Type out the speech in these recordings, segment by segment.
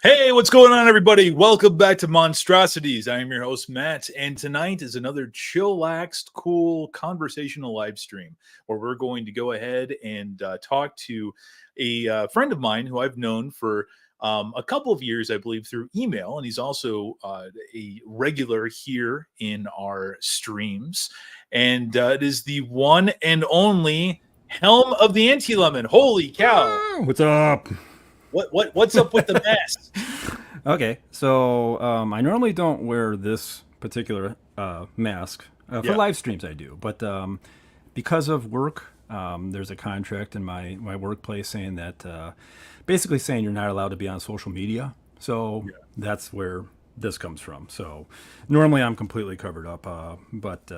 Hey, what's going on, everybody? Welcome back to Monstrosities. I am your host, Matt, and tonight is another chillaxed, cool conversational live stream where we're going to go ahead and talk to a friend of mine who I've known for a couple of years, I believe, through email, and he's also a regular here in our streams. And it is the one and only Helm of the Anti-Lemon. Holy cow! What's up? What's up with the mask? Okay, so I normally don't wear this particular mask for live streams. I do, but because of work, there's a contract in my workplace saying that basically saying you're not allowed to be on social media. So that's where this comes from. So normally I'm completely covered up, but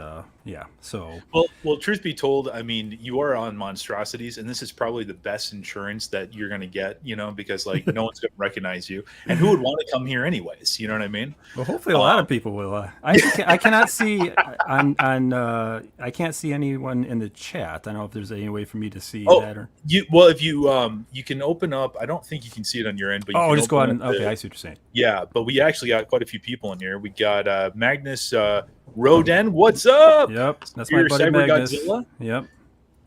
yeah. So well, truth be told, I mean, you are on Monstrosities, and this is probably the best insurance that you're going to get, because like no one's going to recognize you, and who would want to come here anyways? You know what I mean? Well, hopefully a lot of people will. I cannot see on I can't see anyone in the chat. I don't know if there's any way for me to see that or if you can open up. I don't think you can see it on your end, but you can just go on. okay, I see what you're saying. Yeah, but we actually got quite a few people in here. We got Magnus Roden. What's up? Yep, that's my buddy Cyber Magnus. Godzilla. Yep.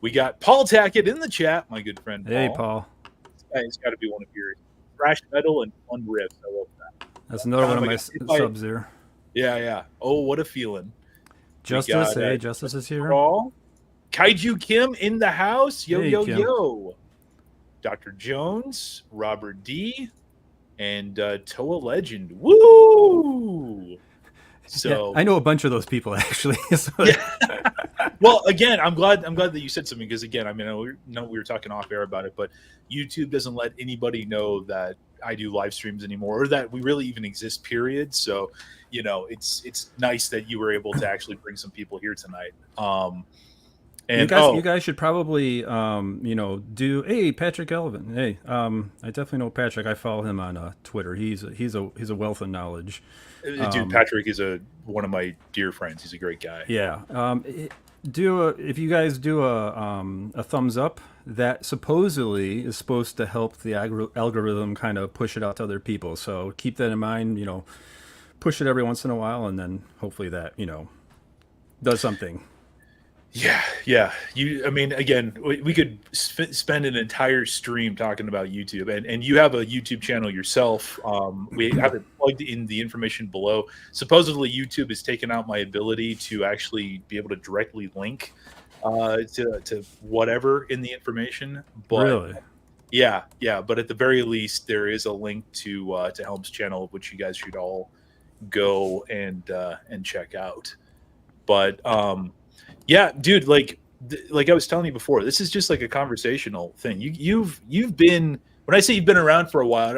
We got Paul Tackett in the chat, my good friend. Hey, Paul. This guy's got to be one of your thrash metal and fun riffs. I love that. That's another one of my subs there. Yeah. Oh, what a feeling. Justice, Justice is here. Paul. Kaiju Kim in the house. Yo, hey, yo, Kim. yo. Dr. Jones, Robert D, and Toa Legend. Woo! So I know a bunch of those people actually. So. Well, again, I'm glad that you said something, because again, I mean, we were talking off air about it, but YouTube doesn't let anybody know that I do live streams anymore, or that we really even exist. Period. So, it's nice that you were able to actually bring some people here tonight. And you guys should probably do. Hey, Patrick Elvin. Hey, I definitely know Patrick. I follow him on Twitter. He's a wealth of knowledge. Dude, Patrick is one of my dear friends. He's a great guy. Yeah. If you guys do a thumbs up, that supposedly is supposed to help the algorithm kind of push it out to other people. So keep that in mind. Push it every once in a while, and then hopefully that does something. Yeah. I mean, again, we could spend an entire stream talking about YouTube, and you have a YouTube channel yourself. We have it plugged in the information below. Supposedly, YouTube has taken out my ability to actually be able to directly link to whatever in the information. But really? Yeah. But at the very least, there is a link to Helm's channel, which you guys should all go and check out. But yeah, dude, like I was telling you before, this is just like a conversational thing. You've been, when I say you've been around for a while,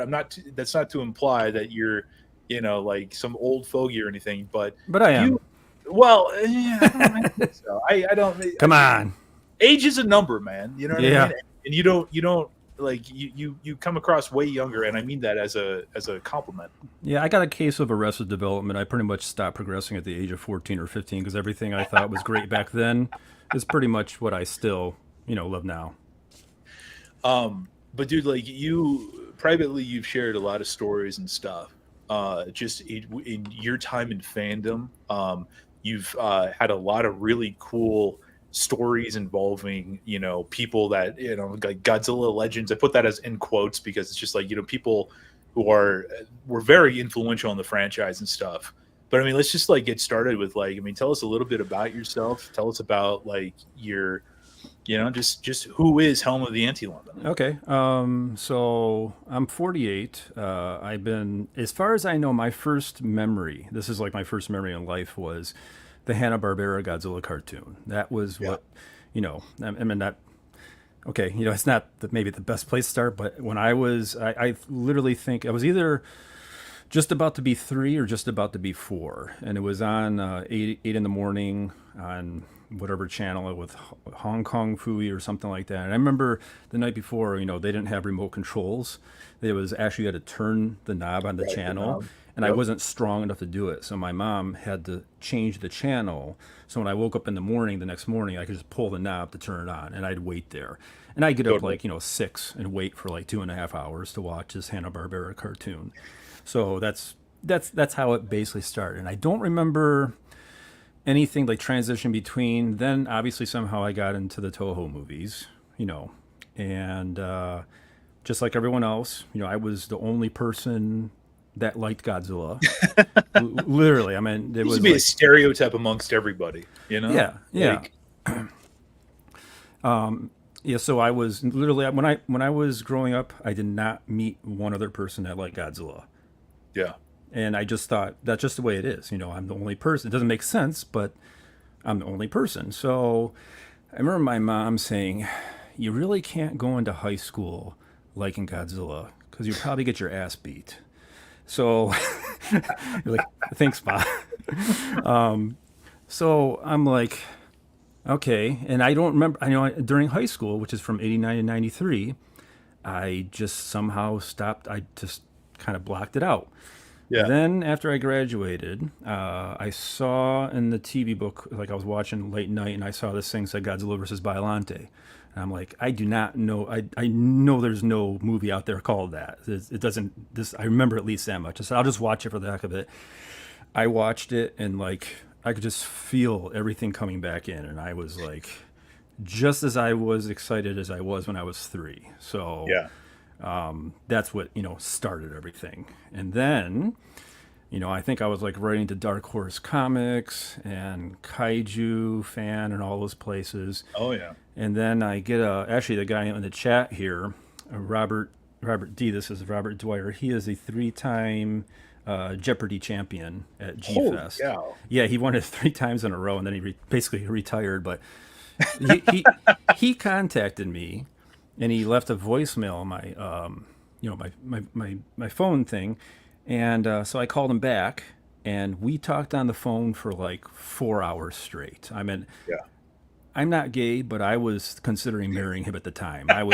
that's not to imply that you're, like some old fogey or anything, but I am. Well, I don't think so. I don't. Come on. Age is a number, man. You know what I mean? And you don't like you come across way younger, and I mean that as a compliment. Yeah, I got a case of arrested development. I pretty much stopped progressing at the age of 14 or 15 because everything I thought was great back then is pretty much what I still, love now. But dude, like privately, you've shared a lot of stories and stuff. Just in your time in fandom, you've had a lot of really cool stories involving people that like Godzilla legends. I put that as in quotes because it's just like people who were very influential in the franchise and stuff. But I mean, let's just like get started with tell us a little bit about yourself. Tell us about like your just who is Helm of the Anti-Lemon. Okay, so I'm 48. I've been, as far as I know, my first memory, this is like my first memory in life, was the Hanna-Barbera Godzilla cartoon. That was what, I mean, that, okay, it's not maybe the best place to start, but when I literally think I was either just about to be 3 or just about to be 4. And it was on 8 in the morning on whatever channel with Hong Kong Fooey or something like that. And I remember the night before, they didn't have remote controls. It was actually, you had to turn the knob on the channel. and I wasn't strong enough to do it. So my mom had to change the channel. So when I woke up in the morning, the next morning, I could just pull the knob to turn it on, and I'd wait there. And I'd get up Totally. like 6 and wait for like 2.5 hours to watch this Hanna-Barbera cartoon. So that's how it basically started. And I don't remember anything like transition between. Then obviously somehow I got into the Toho movies, and just like everyone else, I was the only person that liked Godzilla. Literally, I mean, it Used to was be a like, stereotype amongst everybody, you know? yeah, yeah. Like, Yeah, so I was literally when I was growing up, I did not meet one other person that liked Godzilla, yeah. and I just thought that's just the way it is. I'm the only person. It doesn't make sense, but I'm the only person. So I remember my mom saying, "You really can't go into high school liking Godzilla because you probably get your ass beat." So you're like, "Thanks, Pa." So I'm like, okay, and I don't remember. I know during high school, which is from '89 to '93, I just somehow stopped. I just kind of blocked it out. Yeah. Then after I graduated, I saw in the TV book, like I was watching late night, and I saw this thing said Godzilla versus Biollante. And I'm like, I do not know. I know there's no movie out there called that. It doesn't. This I remember at least that much. I said I'll just watch it for the heck of it. I watched it, and like I could just feel everything coming back in, and I was like, just as I was excited as I was when I was 3. So Yeah. that's what started everything. And then I think I was like writing to Dark Horse Comics and Kaiju Fan and all those places. Oh, yeah. And then I get actually the guy in the chat here, Robert D. This is Robert Dwyer. He is a 3-time Jeopardy champion at G Holy Fest. cow. Yeah, he won it 3 times in a row, and then he basically retired. But he he contacted me, and he left a voicemail on my phone thing, and so I called him back, and we talked on the phone for like 4 hours straight. I mean, Yeah. I'm not gay, but I was considering marrying him at the time. I'm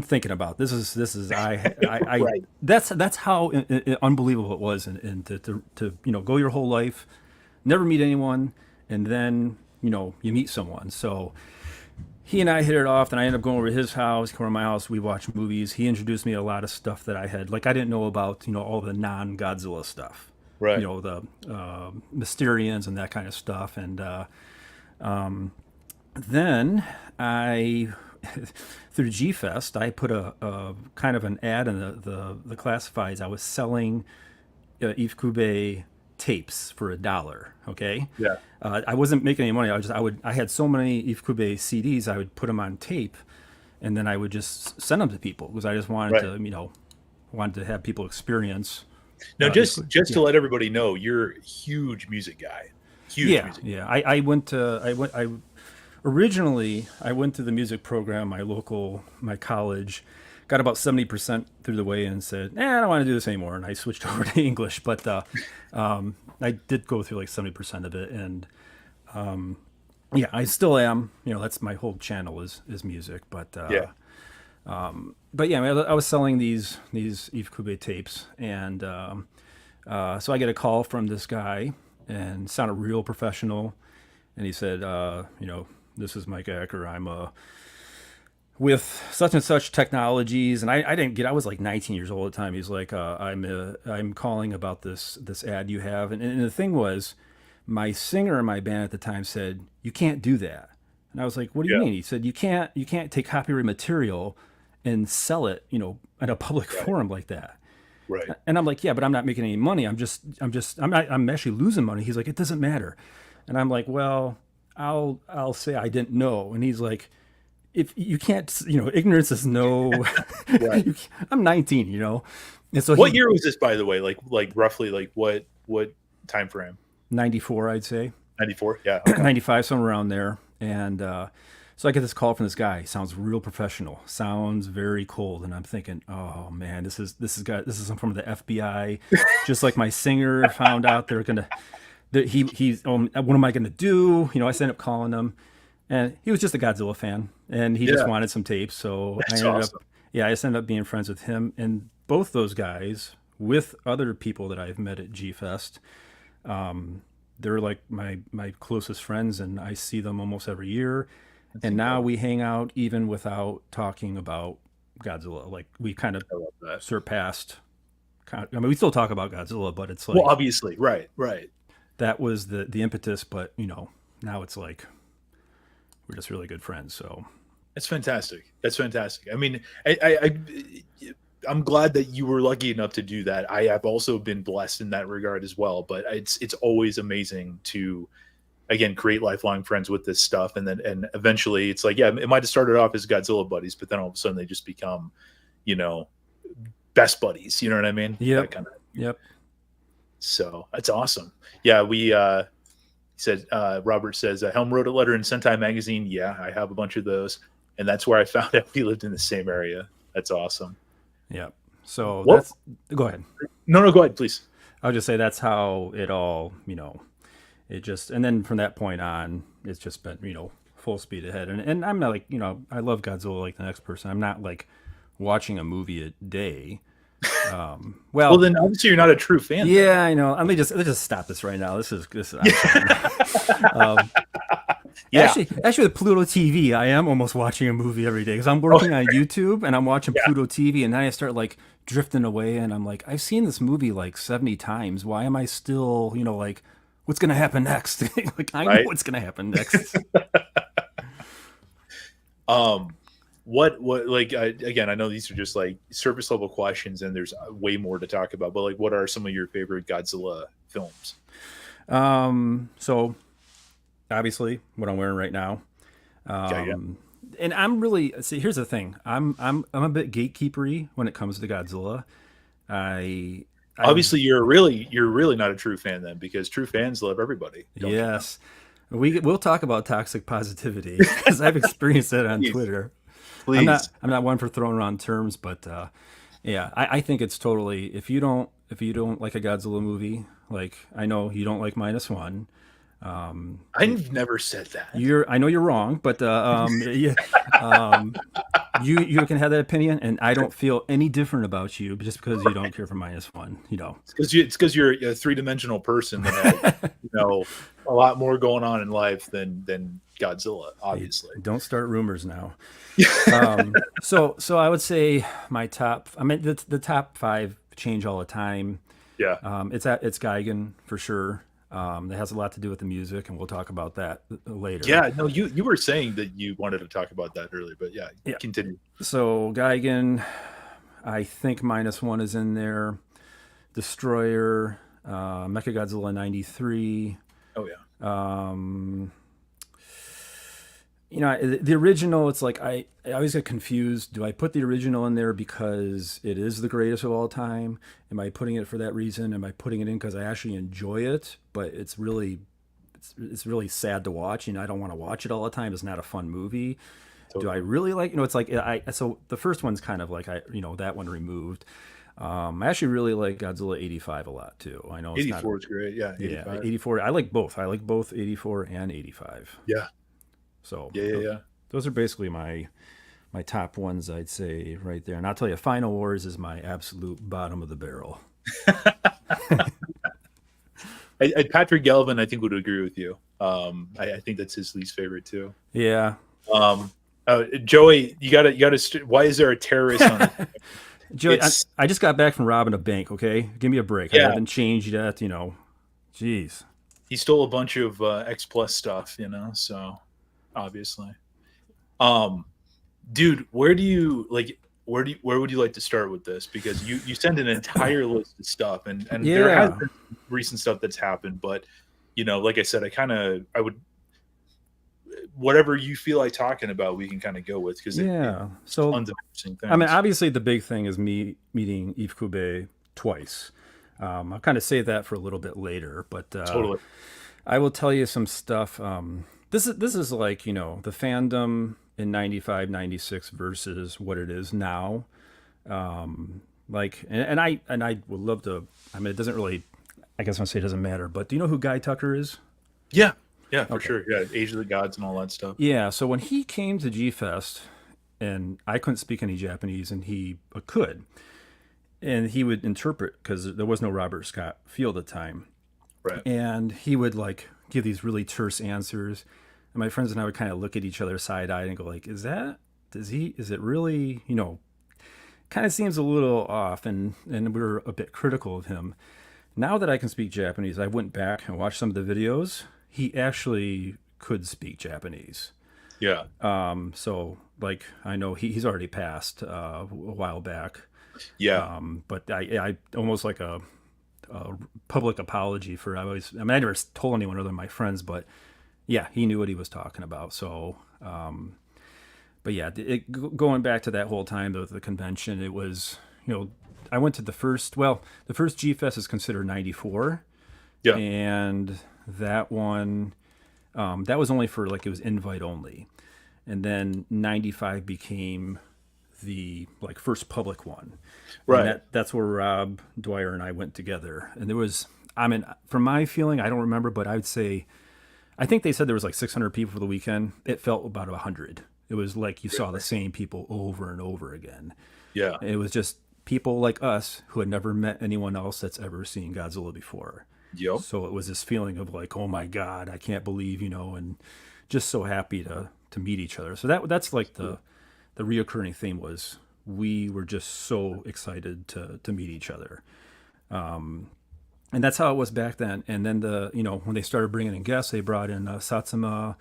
thinking about this is I Right. that's how unbelievable it was, and to go your whole life, never meet anyone, and then you meet someone. So he and I hit it off, and I ended up going over to his house, come over to my house. We watched movies. He introduced me to a lot of stuff that I didn't know about, all the non-Godzilla stuff. Right. The Mysterians and that kind of stuff. And then I, through G Fest, I put a kind of an ad in the classifieds. I was selling Ifukube tapes for $1. Okay. Yeah. I wasn't making any money. I had so many Ifukube CDs. I would put them on tape, and then I would just send them to people because I just wanted to, wanted to have people experience. Now, just to let everybody know, you're a huge music guy. Huge music. Yeah. I originally went to the music program, my college, got about 70% through the way and said, I don't want to do this anymore. And I switched over to English, but I did go through like 70% of it. And yeah, I still am, that's my whole channel is music, but yeah, I was selling these Ifukube tapes, and so I get a call from this guy, and sounded real professional, and he said, this is Mike Acker. I'm with such and such technologies, and I didn't get. I was like 19 years old at the time. He's like, I'm calling about this ad you have, and the thing was, my singer in my band at the time said, you can't do that, and I was like, what do you mean? He said, you can't take copyright material and sell it, at a public forum like that. Right. And I'm like, yeah, but I'm not making any money. I'm actually losing money. He's like, it doesn't matter. And I'm like, well, I'll say I didn't know. And he's like, if you can't, ignorance is no. Right. I'm 19, And so what year was this, by the way? Like roughly, like what time frame? 94, I'd say. 94. Yeah. Okay. 95, somewhere around there. And so I get this call from this guy. He sounds real professional. Sounds very cold. And I'm thinking, oh man, this is from the FBI. Just like my singer found out they're gonna. He's what am I gonna do? I ended up calling him, and he was just a Godzilla fan, and he just wanted some tapes. So That's I ended awesome. up, I just ended up being friends with him. both those guys with other people that I've met at G Fest. They're like my closest friends, and I see them almost every year. That's And now incredible. we hang out even without talking about Godzilla. Like we kind of I love that. surpassed. I mean, we still talk about Godzilla, but it's Well, like obviously, right, right. that was the impetus. But now it's like we're just really good friends. So That's fantastic. That's fantastic. I mean, I'm glad that you were lucky enough to do that. I have also been blessed in that regard as well. But it's always amazing to, again, create lifelong friends with this stuff, and eventually it's like, yeah, it might have started off as Godzilla buddies, but then all of a sudden they just become, you know, best buddies. You know what I mean? yep, That kind of. yep. So that's awesome. Yeah, we said Robert says Helm wrote a letter in Sentai magazine. Yeah, I have a bunch of those, and that's where I found out we lived in the same area. That's awesome. Yeah. So What? that's go ahead. No, go ahead, please. I'll just say that's how it all, it just and then from that point on, it's just been, full speed ahead. And I'm not like, I love Godzilla like the next person. I'm not like watching a movie a day. Well, then obviously you're not a true fan. Yeah, I know. Let's just stop this right now. This is Yeah. Actually, with Pluto TV, I am almost watching a movie every day because I'm working on YouTube and I'm watching Pluto TV, and then I start like drifting away, and I'm like, I've seen this movie like 70 times. Why am I still, like, what's gonna happen next? Like, I know what's gonna happen next. What like again, I know these are just like surface level questions, and there's way more to talk about. But like, what are some of your favorite Godzilla films? So obviously what I'm wearing right now. Yeah. And I'm really here's the thing. I'm a bit gatekeepery when it comes to Godzilla. I Obviously, you're really not a true fan then, because true fans love everybody. Yes. We'll talk about toxic positivity because I've experienced it on Please. Twitter. Please. I'm not one for throwing around terms, but yeah, I think it's totally if you don't like a Godzilla movie, like I know you don't like -1. I've never said that. I know you're wrong, but yeah, you can have that opinion, and I don't feel any different about you just because you don't care for -1. It's because you're a 3-dimensional person that has, a lot more going on in life than Godzilla. Obviously, Don't start rumors now. So I would say my top. I mean, the top 5 change all the time. Yeah. It's Gigan for sure. That has a lot to do with the music, and we'll talk about that later. Yeah, no, you were saying that you wanted to talk about that earlier, but yeah. Continue. So Gigan, I think -1 is in there. Destroyer, Mechagodzilla 93. Oh yeah. The original, it's like I always get confused. Do I put the original in there because it is the greatest of all time? Am I putting it for that reason? Am I putting it in because I actually enjoy it? But it's really sad to watch, and I don't want to watch it all the time. It's not a fun movie. Totally. Do I really like? It's like so the first one's kind of like that one removed. I actually really like Godzilla 85 a lot too. I know it's 84 is great. Yeah. 85. Yeah, 84. I like both. I like both 84 and 85. Yeah. So yeah. Those are basically my top ones, I'd say, right there. And I'll tell you, Final Wars is my absolute bottom of the barrel. Patrick Galvin, I think, would agree with you. I think that's his least favorite too. Yeah. Joey, you gotta. Why is there a terrorist on it? Joey, I just got back from robbing a bank. Okay, give me a break. Yeah. I haven't changed yet. Jeez. He stole a bunch of X Plus stuff. So obviously. Dude, where would you like to start with this? Because you send an entire list of stuff, and there has been recent stuff that's happened, but like I said, I would, whatever you feel like talking about, we can kind of go with, because so tons of interesting things. I mean, obviously the big thing is me meeting Ifukube twice. I'll kind of save that for a little bit later, but totally. I will tell you some stuff. This is like, the fandom in 95, 96 versus what it is now. And I would love to, I mean, it doesn't really, I guess I'll say it doesn't matter, but do you know who Guy Tucker is? Yeah, for sure. Yeah, Age of the Gods and all that stuff. Yeah, so when he came to G-Fest, and I couldn't speak any Japanese, and he could, and he would interpret because there was no Robert Scott Field at the time, Right. and he would like give these really terse answers, and my friends and I would kind of look at each other side eyed and go like, is it really, kind of seems a little off, and we were a bit critical of him. Now that I can speak Japanese, I went back and watched some of the videos. He actually could speak Japanese. Yeah. So like I know he's already passed a while back. Yeah. But I almost like a public apology for I never told anyone other than my friends, but yeah, he knew what he was talking about. So, but yeah, going back to that whole time of the convention, it was, I went to the first G Fest is considered 94. Yeah. And that one, that was only for like, it was invite only. And then 95 became the like first public one. Right. And that's where Rob Dwyer and I went together. And there was, I mean, from my feeling, I don't remember, but I would say, I think they said there was like 600 people for the weekend. It felt about 100. It was like you saw the same people over and over again. Yeah. It was just people like us who had never met anyone else that's ever seen Godzilla before. Yep. So it was this feeling of like, oh my God, I can't believe, and just so happy to meet each other. So that's like the reoccurring theme was we were just so excited to meet each other. And that's how it was back then. And then when they started bringing in guests, they brought in Satsuma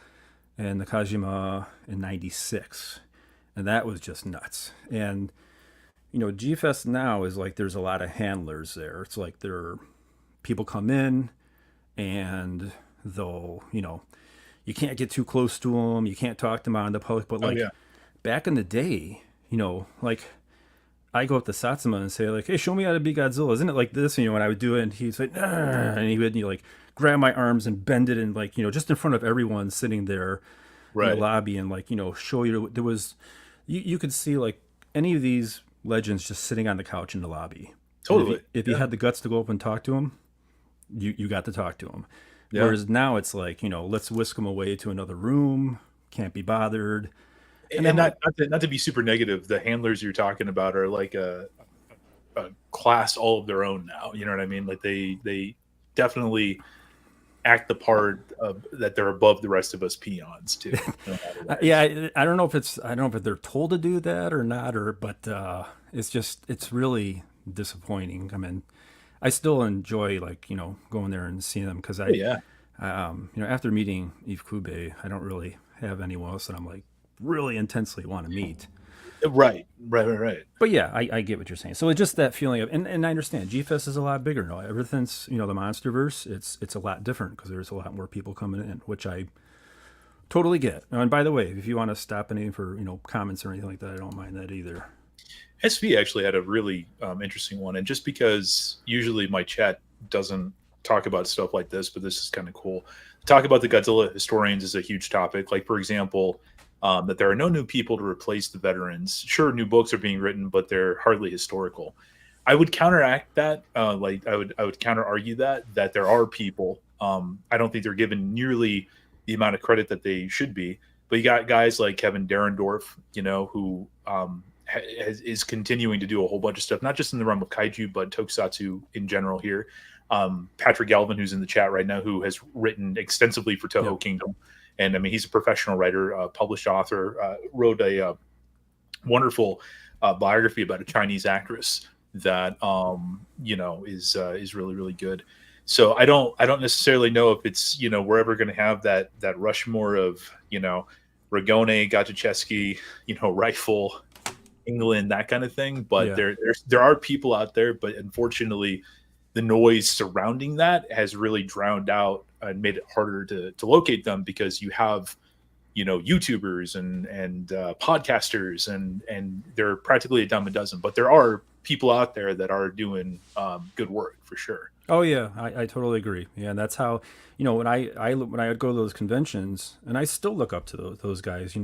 and Nakajima in 96. And that was just nuts. And, G-Fest now is like there's a lot of handlers there. It's like people come in and they'll, you can't get too close to them. You can't talk to them out in the public. But like back in the day, like I go up to Satsuma and say like, hey, show me how to be Godzilla. Isn't it like this? And, when I would do it, and he'd say, nah, and he would, like grab my arms and bend it and like, just in front of everyone sitting there in the lobby and like, show you there was, you could see like any of these legends just sitting on the couch in the lobby. Totally. If you had the guts to go up and talk to him, you got to talk to him. Yeah. Whereas now it's like, let's whisk them away to another room. Can't be bothered. And not to be super negative, the handlers you're talking about are like a class all of their own now. You know what I mean? Like they definitely act the part of that they're above the rest of us peons too. Yeah, I don't know if they're told to do that or not, but it's really disappointing. I mean, I still enjoy like going there and seeing them because after meeting Ifukube, I don't really have anyone else that I'm like really intensely want to meet. Right. But yeah, I get what you're saying. So it's just that feeling of, and I understand G-Fest is a lot bigger now. Ever since, the Monsterverse, it's a lot different because there's a lot more people coming in, which I totally get. And by the way, if you want to stop anything for, comments or anything like that, I don't mind that either. SV actually had a really interesting one. And just because usually my chat doesn't talk about stuff like this, but this is kind of cool. Talk about the Godzilla historians is a huge topic. Like, for example, that there are no new people to replace the veterans. Sure, new books are being written, but they're hardly historical. I would counteract that. I would counter argue that there are people. I don't think they're given nearly the amount of credit that they should be. But you got guys like Kevin Derendorf, who is continuing to do a whole bunch of stuff, not just in the realm of kaiju, but tokusatsu in general here. Patrick Galvin, who's in the chat right now, who has written extensively for Toho Kingdom. And I mean, he's a professional writer, published author, wrote a wonderful biography about a Chinese actress that, is really, really good. So I don't necessarily know if it's, we're ever going to have that Rushmore of, Ragone, Gajacheski, Rifle, England, that kind of thing. But there are people out there, but unfortunately the noise surrounding that has really drowned out and made it harder to locate them because you have, YouTubers and podcasters and they're practically a dime a dozen, but there are people out there that are doing good work for sure. Oh yeah, I totally agree. Yeah, and that's how when I would go to those conventions, and I still look up to those guys.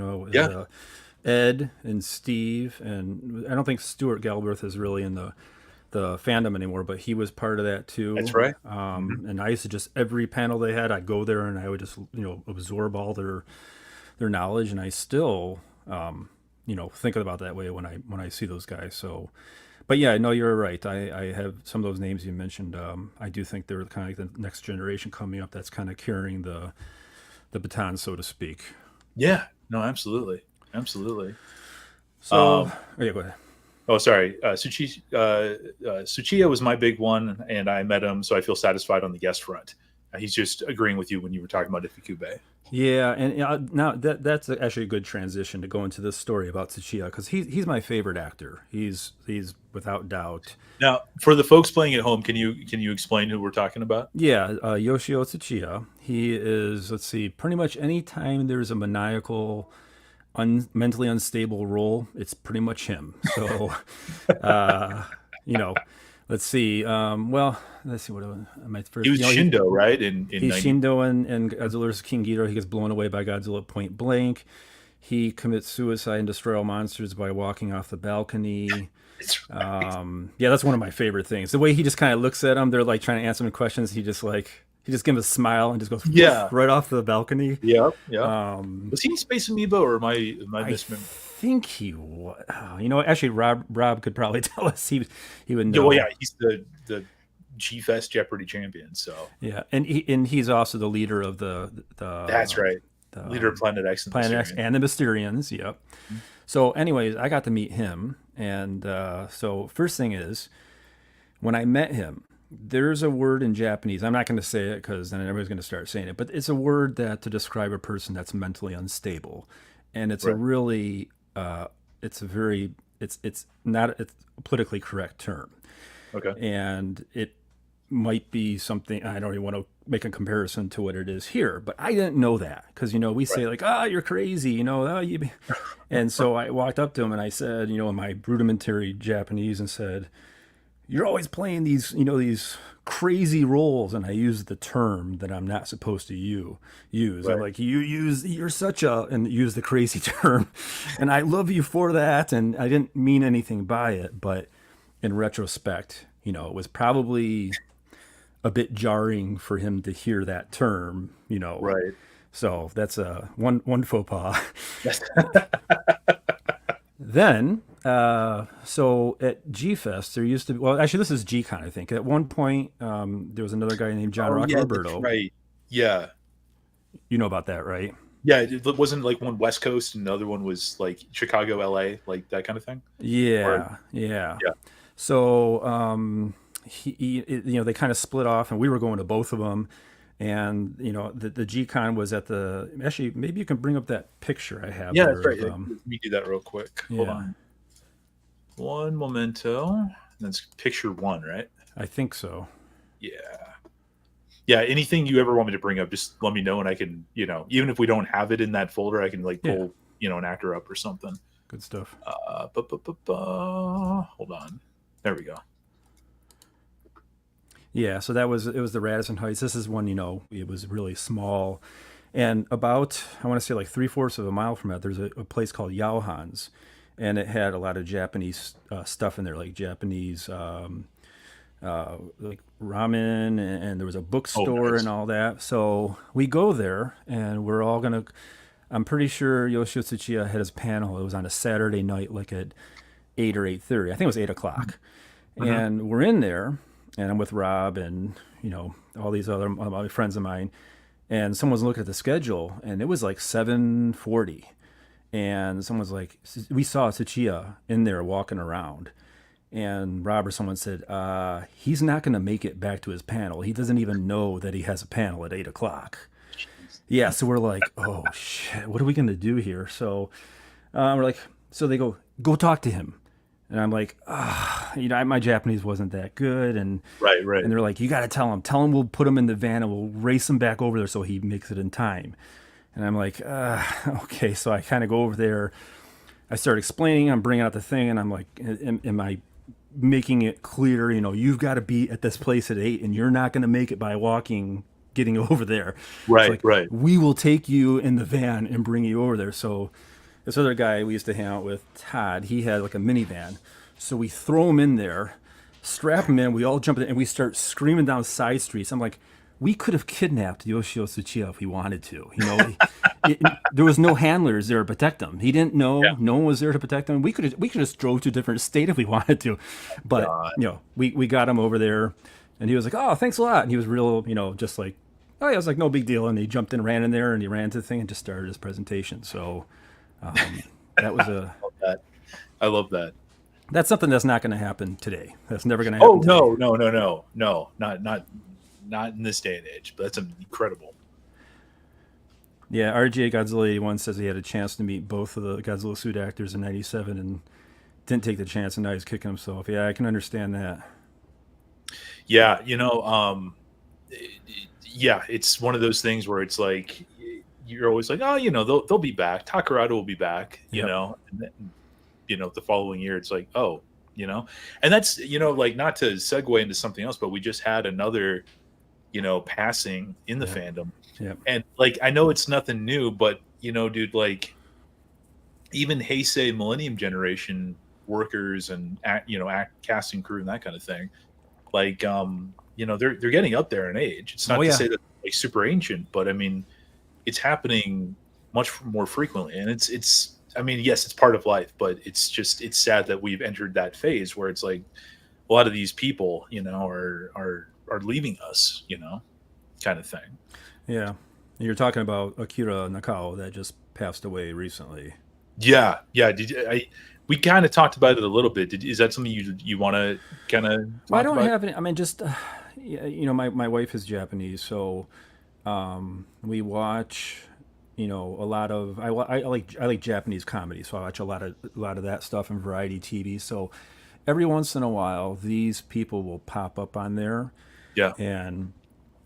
Ed and Steve, and I don't think Stuart Galbraith is really in the fandom anymore, but he was part of that too. That's right. And I used to just every panel they had, I'd go there and I would just absorb all their knowledge, and I still think about that way when I see those guys. So. But yeah, no, you're right. I have some of those names you mentioned. I do think they're kind of like the next generation coming up that's kind of carrying the baton, so to speak. Yeah, no, absolutely, absolutely. So, Um, oh, yeah, go ahead. oh, sorry, Tsuchiya was my big one, and I met him, so I feel satisfied on the guest front. He's just agreeing with you when you were talking about Ifukube. Yeah, and now that's actually a good transition to go into this story about Tsuchiya because he's my favorite actor. He's without doubt. Now, for the folks playing at home, can you explain who we're talking about? Yeah, Yoshio Tsuchiya. He is, let's see, pretty much any time there's a maniacal, mentally unstable role, it's pretty much him. So, uh, you know, let's see. Well, let's see what my He first. was Shindo, right? In He's 90. Shindo and Godzilla's King Ghidorah. He gets blown away by Godzilla point blank. He commits suicide and destroys all monsters by walking off the balcony. That's right. Yeah, that's one of my favorite things. The way he just kind of looks at them, they're like trying to answer him questions. He just gives a smile and just goes Yeah. right off the balcony. Yeah. Yeah. Um, Was he in Space Amoeba, or am I I misremembering? think he was. You know, actually, Rob could probably tell us. He would Yeah, well, know. yeah, he's the G Fest Jeopardy champion. So Yeah, and he's also the leader of that's right. Leader of the Planet X and Planet X Mysterion. and the Mysterians. Yep. So, anyways, I got to meet him, and so first thing is when I met him, there's a word in Japanese. I'm not going to say it because then everybody's going to start saying it, but it's a word that to describe a person that's mentally unstable, and it's a Right. really, it's a very, it's not a politically correct term, Okay. and it might be something I don't even want to make a comparison to what it is here, but I didn't know that because we Right. say like, ah, you're crazy, oh, and so I walked up to him and I said, in my rudimentary Japanese, and said, you're always playing these crazy roles, and I used the term that I'm not supposed to use. I'm Right. like, you're such a, and use the crazy term, and I love you for that, and I didn't mean anything by it, but in retrospect, it was probably a bit jarring for him to hear that term. Right. So that's a one faux pas. Yes. Then, so at G Fest, there used to be, well, actually, this is G Con, I think. At one point, there was another guy named John Oh Rock yeah, that's Roberto. right. Yeah. You know about that, right? Yeah, it wasn't like one West Coast and the other one was like Chicago, LA, like that kind of thing. Or Yeah, yeah. yeah. So, they kind of split off, and we were going to both of them. And the G Con was at the. Actually, maybe you can bring up that picture I have Yeah, there that's right. of Let me do that real quick. Hold yeah, on. One momento. That's picture one, right? I think so. Yeah. Yeah, anything you ever want me to bring up, just let me know, and I can, even if we don't have it in that folder, I can like Yeah, pull, an actor up or something. good stuff. Hold on. There we go. Yeah, so it was the Radisson Heights. This is when it was really small, and about I want to say like 3/4 of a mile from it, there's a place called Yauhan's, and it had a lot of Japanese stuff in there, like Japanese like ramen, and there was a Oh, bookstore and nice. all that. So we go there, and we're all gonna. I'm pretty sure Yoshio Tsuchiya had his panel. It was on a Saturday night, like at 8 or 8:30. I think it was 8 o'clock, Uh-huh. and we're in there, and I'm with Rob and all these other friends of mine, and someone's looking at the schedule, and it was like 7:40, and someone's like, we saw Tsuchiya in there walking around, and Rob or someone said, he's not going to make it back to his panel. He doesn't even know that he has a panel at 8 o'clock. Yeah, so we're like, oh shit, what are we going to do here? So we're like, so they go talk to him. And I'm like, my Japanese wasn't that good. And Right, right. they're like, you got to tell him we'll put him in the van and we'll race him back over there so he makes it in time. And I'm like, okay. So I kind of go over there. I start explaining, I'm bringing out the thing, and I'm like, am I making it clear, you've got to be at this place at 8 and you're not going to make it by walking, getting over there. It's Right, like, right. we will take you in the van and bring you over there. So this other guy we used to hang out with, Todd, he had like a minivan. So we throw him in there, strap him in, we all jump in, and we start screaming down side streets. I'm like, we could have kidnapped Yoshio Tsuchiya if we wanted to. There was no handlers there to protect him. He didn't Yeah. know. No one was there to protect him. We could just drove to a different state if we wanted to, but God. we got him over there, and he was like, "Oh, thanks a lot," and he was real, just like, "Oh yeah," it was like no big deal, and he jumped in, ran in there, and he ran to the thing and just started his presentation. So that was a Love that. I love that. that's something that's not going to happen today. That's never going to Oh happen today. no, not in this day and age. But that's incredible. Yeah, RJ Godzilla 81 says he had a chance to meet both of the Godzilla suit actors in '97 and didn't take the chance, and now he's kicking himself. Yeah, I can understand that. Yeah, yeah, it's one of those things where it's like you're always like, oh, they'll be back. Takarada will be back, Yep. and then, the following year it's like, oh, and that's like not to segue into something else, but we just had another passing in the Yeah. fandom, Yep. and like I know it's nothing new, but dude, like even Heisei Millennium Generation workers and casting crew and that kind of thing, like they're getting up there in age. It's not Oh to yeah. say that they're like super ancient, but I mean it's happening much more frequently, and it's I mean, yes, it's part of life, but it's sad that we've entered that phase where it's like a lot of these people are leaving us, kind of thing. Yeah. You're talking about Akira Nakao that just passed away recently. Yeah. We kind of talked about it a little bit. Is that something you want to kind of Well, I talk don't about? have any. I mean, just my wife is Japanese, so we watch a lot of I like Japanese comedy, so I watch a lot of that stuff and variety TV. So every once in a while, these people will pop up on there, Yeah, and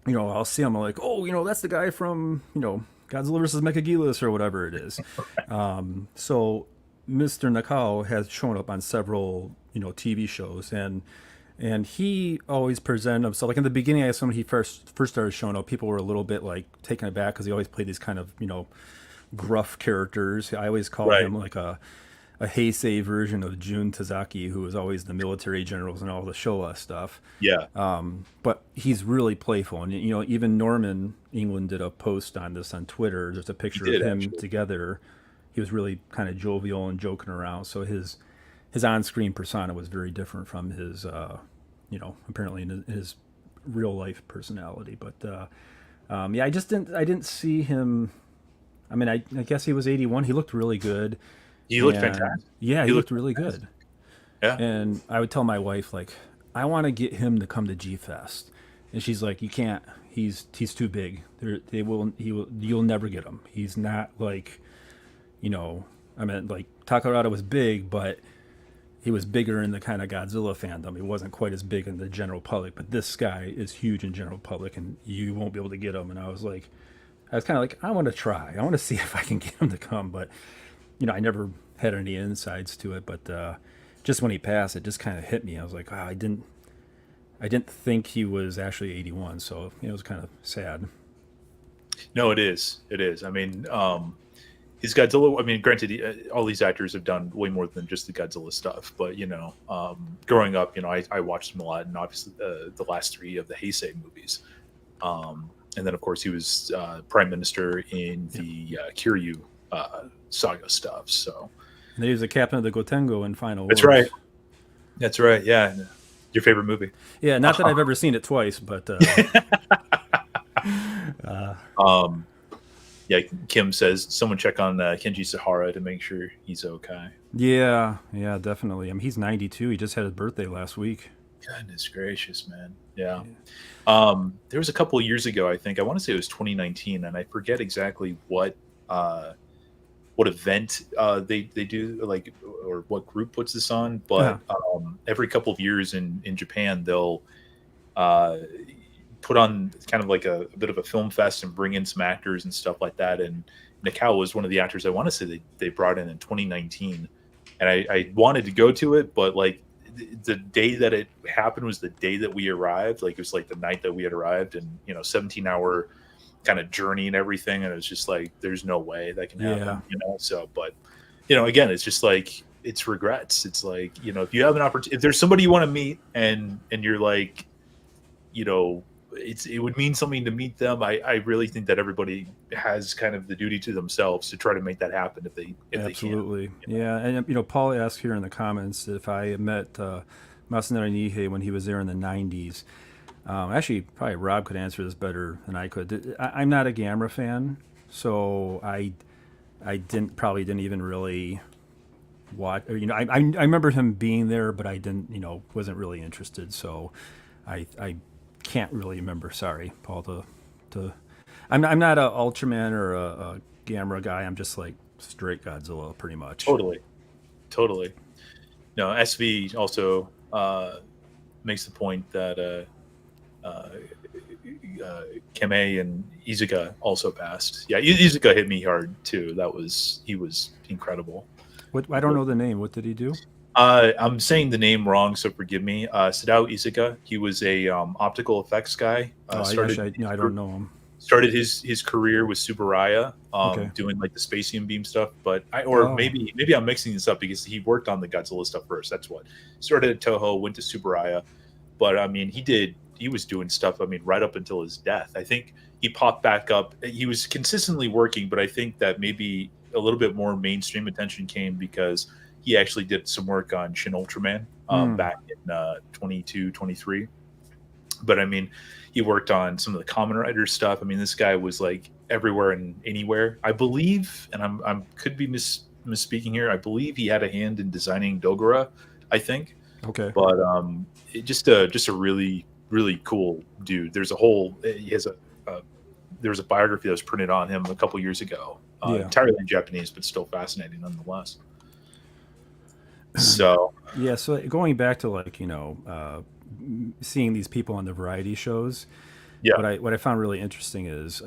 I'll see them. I'm like, oh, that's the guy from Godzilla versus Mechagodzilla or whatever it is. So Mr. Nakao has shown up on several TV shows, and he always presented himself like in the beginning. I guess when he first started showing up, people were a little bit like taken aback because he always played these kind of gruff characters. I always called right. him like a Heisei version of Jun Tazaki, who was always the military generals and all the Showa stuff. Yeah, But he's really playful, and even Norman England did a post on this on Twitter. There's a he picture of did him actually. together. He was really kind of jovial and joking around. So his on-screen persona was very different from his apparently in his real life personality. But yeah, I didn't see him. I mean, I guess he was 81. He looked really good, He looked and fantastic. yeah, He he looked looked really fantastic. good. Yeah, And I would tell my wife like, I want to get him to come to G Fest, and she's like, you can't. He's too big. You'll never get him. He's not like, I mean, like Takarada was big, but he was bigger in the kind of Godzilla fandom. He wasn't quite as big in the general public, but this guy is huge in general public, and you won't be able to get him. And I was kind of like, I want to try. I want to see if I can get him to come, but I never had any insides to it. But just when he passed, it just kind of hit me. I was like, oh, I didn't think he was actually 81, so it was kind of sad. no, it is. It is. I mean, his Godzilla. I mean, granted, all these actors have done way more than just the Godzilla stuff. But growing up, I watched him a lot, and obviously the last three of the Heisei movies. And then, of course, he was prime minister in Yeah. the Kiryu saga stuff. So And he was the captain of the Gotengo in Final that's Wars. right. That's right. Yeah. Your favorite movie? Yeah, not that I've ever seen it twice, but Um, yeah. Kim says someone check on Kenji Sahara to make sure he's okay. yeah, definitely. I mean, he's 92. He just had his birthday last week. Goodness gracious, man. Yeah. There was a couple of years ago, I think. I want to say it was 2019, and I forget exactly what event they do, like, or what group puts this on. But every couple of years in Japan, they'll put on kind of like a bit of a film fest and bring in some actors and stuff like that. And Nakao was one of the actors I want to say they brought in 2019, and I wanted to go to it, but like the day that it happened was the day that we arrived. Like it was like the night that we had arrived, and 17-hour kind of journey and everything, and it was just like there's no way that can happen. Yeah. So but again, it's just like it's regrets. It's like if you have an opportunity, if there's somebody you want to meet and you're like it would mean something to meet them. I really think that everybody has kind of the duty to themselves to try to make that happen if they can. Absolutely. Yeah. And, Paul asked here in the comments if I met Masanori Nihei when he was there in the 90s. Actually, probably Rob could answer this better than I could. I'm not a Gamera fan, so I didn't even really watch. Or, I remember him being there, but I didn't, wasn't really interested. So I can't really remember. Sorry, Paul. I'm not a Ultraman or a Gamera guy. I'm just like straight Godzilla, pretty much. Totally. No, SV also makes the point that Kame and Izuka also passed. Yeah, Izuka hit me hard too. He was incredible. What, I don't know the name. What did he do? I'm saying the name wrong, so forgive me. Sadao Izuka. He was a optical effects guy. I don't know him. Started his career with Tsuburaya, doing like the spacium beam stuff. But maybe I'm mixing this up because he worked on the Godzilla stuff first. That's what started at Toho, went to Tsuburaya. But I mean, he was doing stuff. I mean, right up until his death. I think he popped back up. He was consistently working, but I think that maybe a little bit more mainstream attention came because he actually did some work on Shin Ultraman back in 22, 23. But I mean, he worked on some of the Kamen Rider stuff. I mean, this guy was like everywhere and anywhere. I believe, and I'm could be misspeaking here. I believe he had a hand in designing Dogora. I think. Okay. But just a really cool dude. There's a biography that was printed on him a couple years ago. Entirely in Japanese, but still fascinating nonetheless. So yeah, so going back to like seeing these people on the variety shows, what I found really interesting is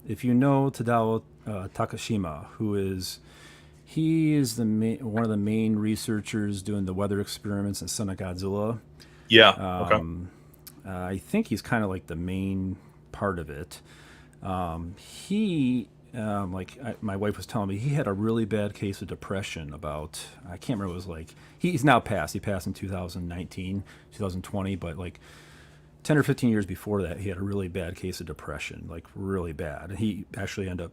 if you know Tadao Takashima, he is one of the main researchers doing the weather experiments in Son of Godzilla. I think he's kind of like the main part of it. My wife was telling me he had a really bad case of depression I can't remember, it was like, he's now passed. He passed in 2019, 2020, but like 10 or 15 years before that, he had a really bad case of depression, like really bad. And he actually ended up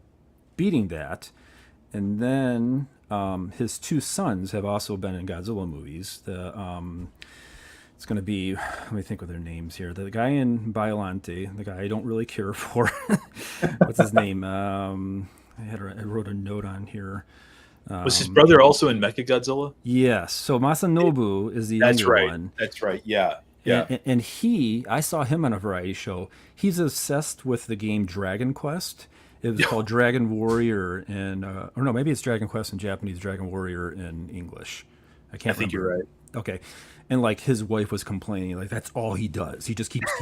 beating that. And then his two sons have also been in Godzilla movies. It's going to be, let me think of their names here. The guy in Biollante, the guy I don't really care for. What's his name? I wrote a note on here. Was his brother also in Mechagodzilla? Yes. So Masanobu is the younger one. That's right. Yeah. And I saw him on a variety show. He's obsessed with the game Dragon Quest. It was called Dragon Warrior or no, maybe it's Dragon Quest in Japanese, Dragon Warrior in English. I think you're right. Okay. And like his wife was complaining, like that's all he does. He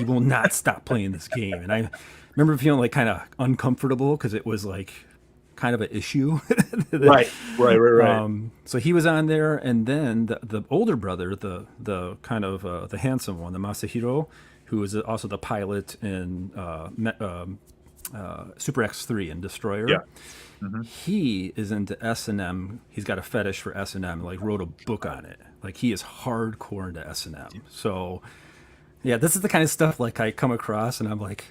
will not stop playing this game. And I remember feeling like kind of uncomfortable because it was like kind of an issue. Right. So he was on there, and then the older brother, the kind of the handsome one, the Masahiro, who is also the pilot in Super X3 and Destroyer. Yeah. Mm-hmm. He is into S&M. He's got a fetish for S&M. Like wrote a book on it. Like he is hardcore into S&M. So yeah, this is the kind of stuff like I come across, and I'm like,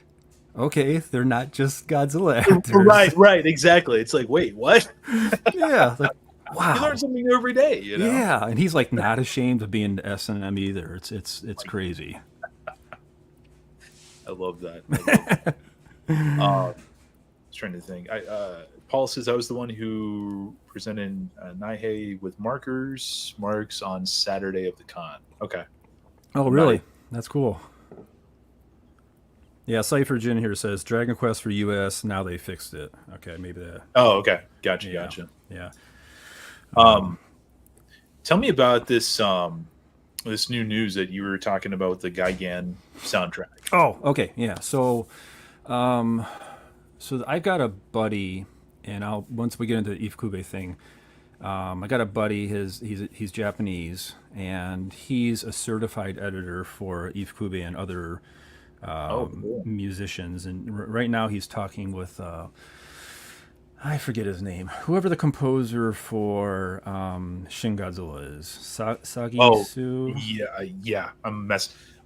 okay, they're not just Godzilla actors. Right, exactly. It's like, wait, what? Yeah, like wow. You learn something new every day, you know? Yeah, and he's like not ashamed of being S&M either. It's crazy. I love that. I was trying to think. Paul says I was the one who presented Naihei with marks on Saturday of the con. Okay. Oh, really? That's cool. Yeah, Cypher Jin here says Dragon Quest for US. Now they fixed it. Okay, maybe that. Oh, okay. Gotcha. Yeah. Tell me about this this new news that you were talking about with the Gigan soundtrack. Oh, okay. Yeah. So I got a buddy, and once we get into the Ifukube thing, I got a buddy. He's Japanese, and he's a certified editor for Ifukube and other cool. musicians. And right now he's talking with I forget his name. Whoever the composer for Shin Godzilla is, Sagi Su. Yeah. I'm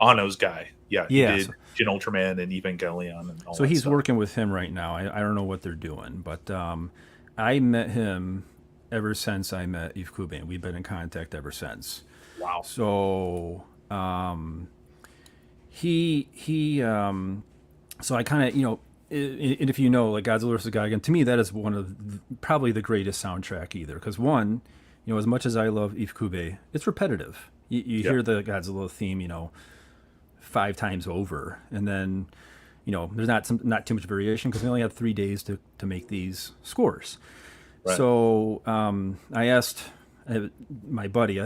Ano's guy. Yeah, he Yeah. did Shin Ultraman and Evangelion and all So that he's stuff. working with him right now. I don't know what they're doing, but I met him ever since I met Ifukube, and we've been in contact ever since. Wow. So he so I kind of and if you know like Godzilla vs. Gigan, to me that is one of probably the greatest soundtrack either. Because one, as much as I love Ifukube, it's repetitive. You Yeah. hear the Godzilla theme, 5 times over, and then there's not too much variation because we only had 3 days to make these scores. Right. So I asked my buddy.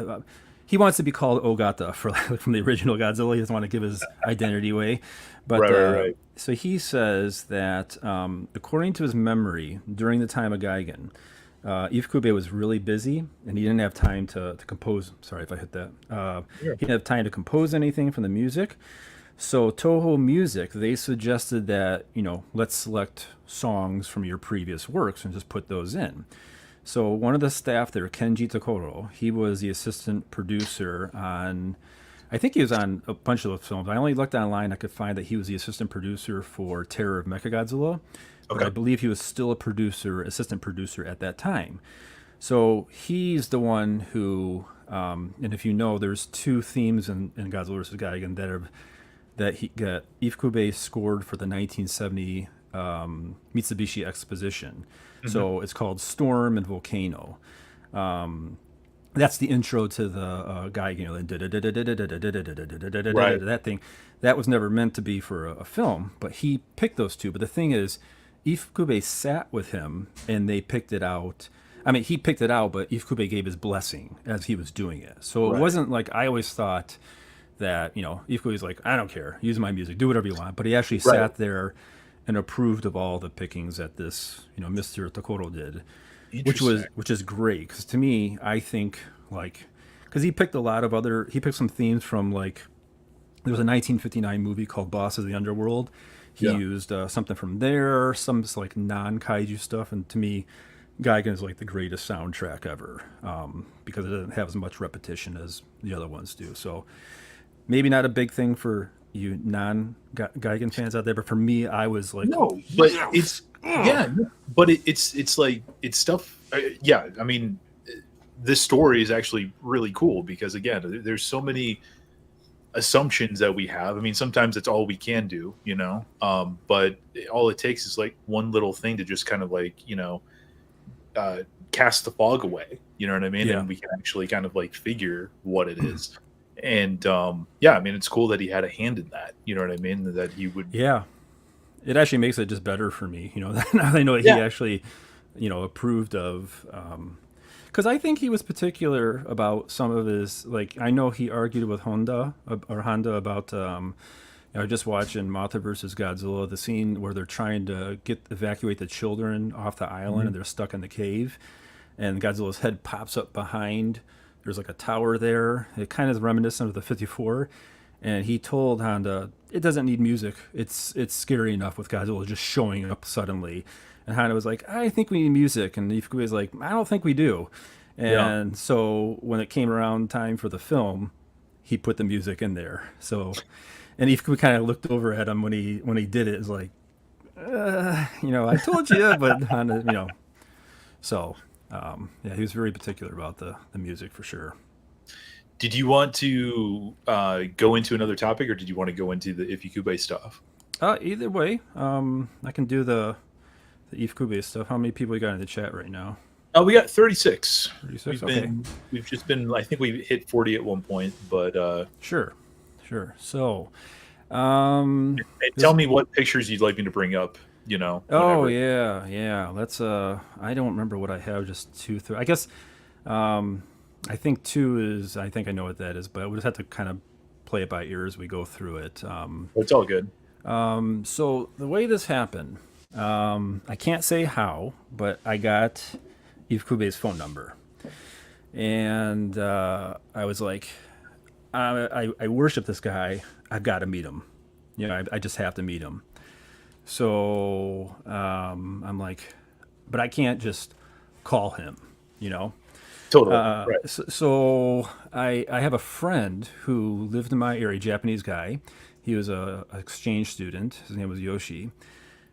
He wants to be called Ogata from the original Godzilla. He doesn't want to give his identity away, but Right. Right. Right. so he says that according to his memory, during the time of Gigan, Ifukube was really busy and he didn't have time to compose. Sorry if I hit that. Yeah. He didn't have time to compose anything from the music. So Toho Music, they suggested that, let's select songs from your previous works and just put those in. So one of the staff there, Kenji Takoro, he was the assistant producer on, I think he was on a bunch of those films. I only looked online, I could find that he was the assistant producer for Terror of Mechagodzilla, but Okay. I believe he was still a producer, assistant producer at that time. So he's the one who, and if you know, there's 2 themes in Godzilla vs. Gigan that Ifukube scored for the 1970 Mitsubishi Exposition. So it's called Storm and Volcano. That's the intro to the Gigan, Right. that thing. That was never meant to be for a film, but he picked those 2. But the thing is, Ifukube sat with him and they picked it out. I mean, he picked it out, but Ifukube gave his blessing as he was doing it. So it Right. wasn't like I always thought that, Ifukube was like, I don't care, use my music, do whatever you want. But he actually Right. sat there and approved of all the pickings that this, Mr. Takoro did, Interesting. which is great. Because to me, I think like, because he picked some themes from like, there was a 1959 movie called Boss of the Underworld. He Yeah. used something from there, some just like non-kaiju stuff, and to me, Gigan is like the greatest soundtrack ever because it doesn't have as much repetition as the other ones do. So maybe not a big thing for you non-Gigan fans out there, but for me, I was like, No, but yes! yeah, no, but it's like it's stuff. Yeah, I mean, this story is actually really cool because again, there's so many assumptions that we have. I mean, sometimes it's all we can do, but all it takes is like one little thing to just kind of like uh, cast the fog away. You know what I mean? Yeah. And we can actually kind of like figure what it is. And yeah, I mean, it's cool that he had a hand in that. You know what I mean? That he would. Yeah, it actually makes it just better for me. Now I know that he Yeah. actually, approved of. Because I think he was particular about some of his, like, I know he argued with Honda about, just watching Mothra versus Godzilla, the scene where they're trying to evacuate the children off the island and they're stuck in the cave, and Godzilla's head pops up behind. There's like a tower there. It kind of is reminiscent of the 54. And he told Honda, it doesn't need music. It's scary enough with Godzilla just showing up suddenly. And Honda was like, I think we need music. And Ifukube was like, I don't think we do. Yeah. And so when it came around time for the film, he put the music in there. So, and Ifukube kind of looked over at him when he did it. It's like, I told you, but Honda, So, yeah, he was very particular about the music for sure. Did you want to go into another topic, or did you want to go into the Ifukube stuff? Either way, I can do the Ifukube stuff. How many people you got in the chat right now? We got 36. 36. Okay. We've just been. I think we hit 40 at one point, but Sure. So, tell me what pictures you'd like me to bring up. Oh whenever. yeah. Let's. I don't remember what I have. Just 2, 3. I guess. I think 2 is. I think I know what that is, but we'll just have to kind of play it by ear as we go through it. It's all good. So the way this happened, I can't say how, but I got Ifukube's phone number, and I was like, I worship this guy. I've got to meet him. I just have to meet him. So I'm like, but I can't just call him. Totally. Right. So I have a friend who lived in my area, Japanese guy. He was a exchange student. His name was Yoshi,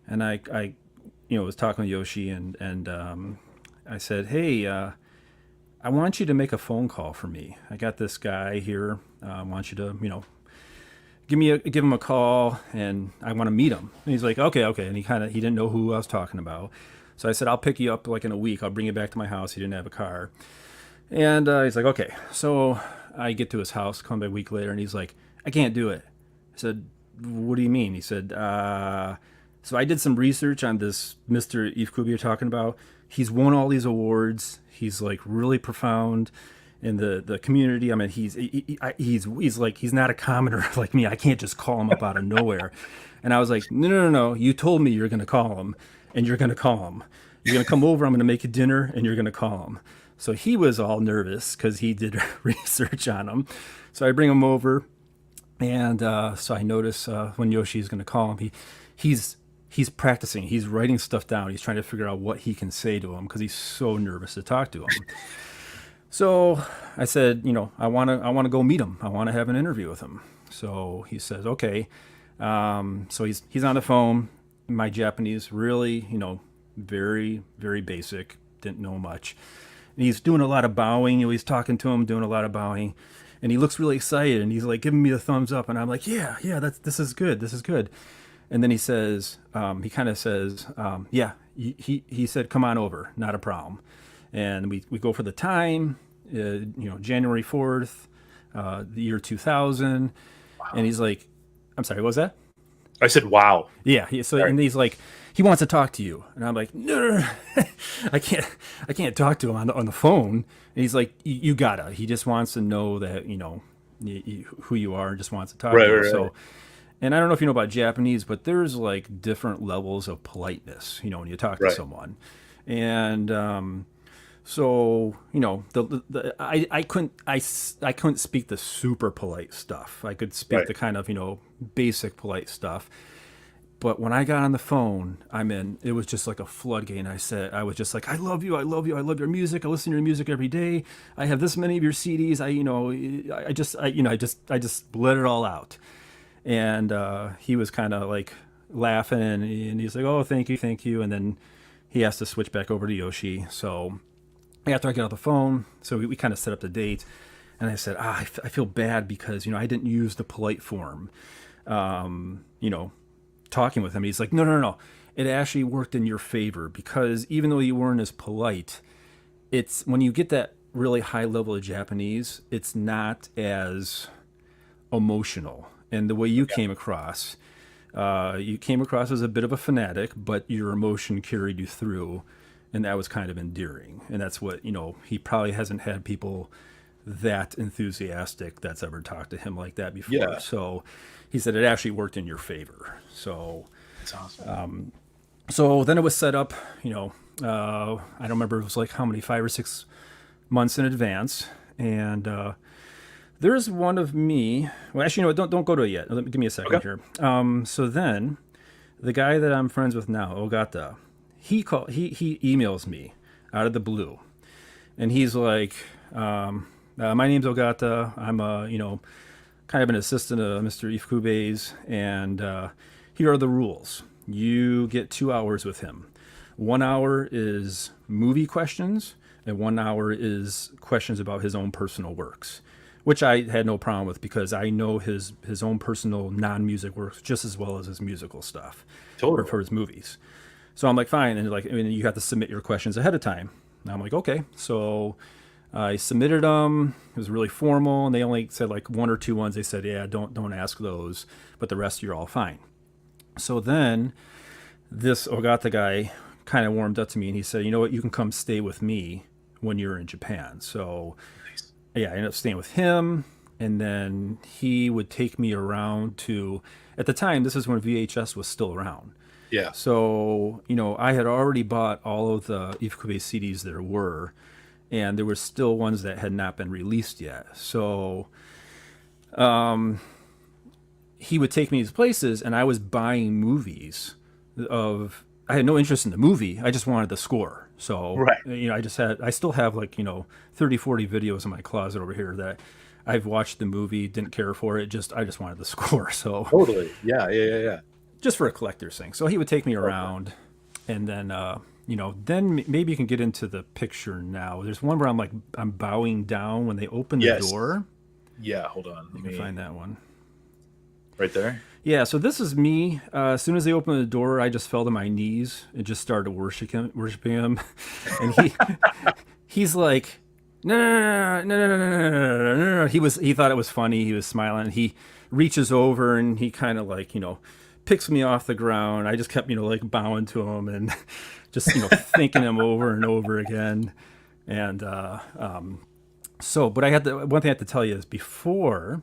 and I was talking to Yoshi, and I said, hey, I want you to make a phone call for me. I got this guy here. I want you to, give him a call, and I want to meet him. And he's like, okay. And he didn't know who I was talking about. So I said, I'll pick you up like in a week. I'll bring you back to my house. He didn't have a car. And he's like, okay. So I get to his house, come back a week later, and he's like, I can't do it. I said, what do you mean? He said, so I did some research on this Mr. Ifukube you're talking about. He's won all these awards. He's like really profound in the community. I mean, he's like, he's not a commoner like me. I can't just call him up out of nowhere. And I was like, no. You told me you're going to call him, and you're going to call him. You're going to come over. I'm going to make you dinner, and you're going to call him. So he was all nervous because he did research on him. So I bring him over, and so I notice when Yoshi's going to call him, he's practicing. He's writing stuff down. He's trying to figure out what he can say to him because he's so nervous to talk to him. So I said, I want to go meet him. I want to have an interview with him. So he says, okay. So he's on the phone. My Japanese really, very, very basic. Didn't know much. And he's doing a lot of bowing. He's talking to him, doing a lot of bowing. And he looks really excited. And he's like giving me the thumbs up. And I'm like, yeah, this is good. This is good. And then he says, yeah, he said, come on over, not a problem. And we go for the time, January 4th, the year 2000. Wow. And he's like, I'm sorry, what was that? I said, wow. Yeah. And he's like, he wants to talk to you. And I'm like, no. I can't talk to him on the phone. And he's like, you gotta. He just wants to know that, who you are, and just wants to talk to you. Right. So. And I don't know if you know about Japanese, but there's like different levels of politeness, when you talk to someone. And so, I couldn't speak the super polite stuff. I could speak the kind of, basic polite stuff. But when I got on the phone, it was just like a floodgate. And I was just like, I love you. I love your music. I listen to your music every day. I have this many of your CDs. I just let it all out. And he was kind of like laughing, and he's like, oh, thank you. And then he has to switch back over to Yoshi. So after I get off the phone, so we kind of set up the date. And I said, I feel bad because, I didn't use the polite form, talking with him. He's like, no. It actually worked in your favor because even though you weren't as polite, it's when you get that really high level of Japanese, it's not as emotional. And the way you came across as a bit of a fanatic, but your emotion carried you through, and that was kind of endearing. And that's what, he probably hasn't had people that enthusiastic that's ever talked to him like that before. Yeah. So he said it actually worked in your favor. So that's awesome. So then it was set up, I don't remember, it was like how many, 5 or 6 months in advance. And there's one of me. Well, actually, don't go to it yet. Give me a second here. So then, the guy that I'm friends with now, Ogata, he emails me out of the blue, and he's like, my name's Ogata. I'm kind of an assistant of Mr. Ifukube's, and here are the rules. You get 2 hours with him. 1 hour is movie questions, and 1 hour is questions about his own personal works, which I had no problem with because I know his own personal non-music works just as well as his musical stuff. Totally. For his movies. So I'm like, fine. And you have to submit your questions ahead of time. And I'm like, okay. So I submitted them. It was really formal, and they only said like 1 or 2 ones. They said, yeah, don't ask those, but the rest you're all fine. So then this Ogata guy kind of warmed up to me, and he said, you know what, you can come stay with me when you're in Japan. So yeah, I ended up staying with him, and then he would take me around to, at the time, this is when VHS was still around. Yeah. So, I had already bought all of the Ifukube CDs there were, and there were still ones that had not been released yet. So, he would take me to these places, and I was buying movies I had no interest in the movie. I just wanted the score. So, right. I still have like, 30, 40 videos in my closet over here that I've watched the movie, didn't care for it. I just wanted the score. So Totally. Yeah. just for a collector's thing. So he would take me around, and then then maybe you can get into the picture now. There's one where I'm bowing down when they open the door. Yeah, hold on. You can find that one. Right there? Yeah, so this is me. As soon as they opened the door, I just fell to my knees and just started worshiping him. And he's like, no. He thought it was funny. He was smiling. He reaches over and he kind of picks me off the ground. I just kept bowing to him and just thanking him over and over again. And but one thing I have to tell you is before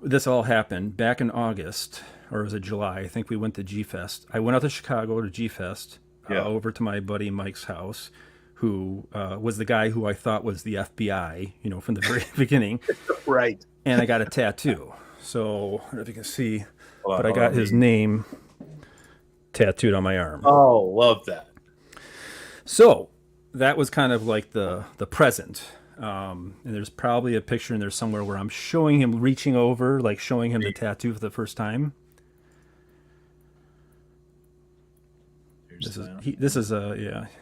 this all happened, back in August, or was it July? I think we went to G-Fest. I went out to Chicago to G-Fest, over to my buddy Mike's house, who was the guy who I thought was the FBI, from the very beginning. Right. And I got a tattoo. So I don't know if you can see, but I got his name tattooed on my arm. Oh, love that. So that was kind of like the present. And there's probably a picture in there somewhere where I'm showing him reaching over, showing him the tattoo for the first time. This is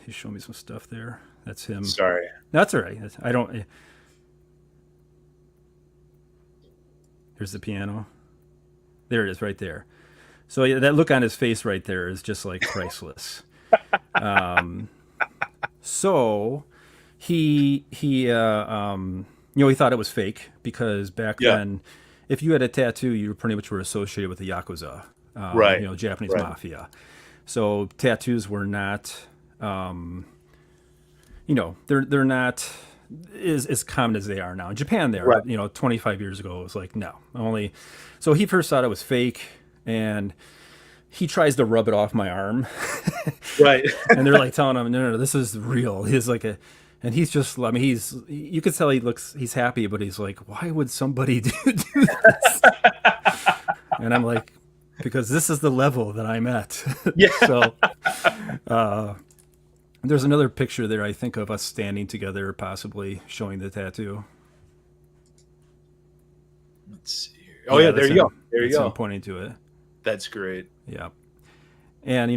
he's showing me some stuff there. That's him. Sorry. That's all right. Here's the piano. There it is right there. So yeah, that look on his face right there is just priceless. So he thought it was fake because back then, if you had a tattoo, you pretty much were associated with the Yakuza, right? Japanese mafia. So tattoos were not, they're not as common as they are now. In Japan, they are. But, 25 years ago, it was no, only. So he first thought it was fake, and he tries to rub it off my arm. Right. And they're telling him, no, this is real. He's and he's just, you could tell he's happy, but he's why would somebody do this? And I'm because this is the level that I'm at. Yeah. So there's another picture there, I think, of us standing together, possibly showing the tattoo. Let's see here. Oh, yeah, there you go. There you go. I'm pointing to it. That's great. Yeah. And,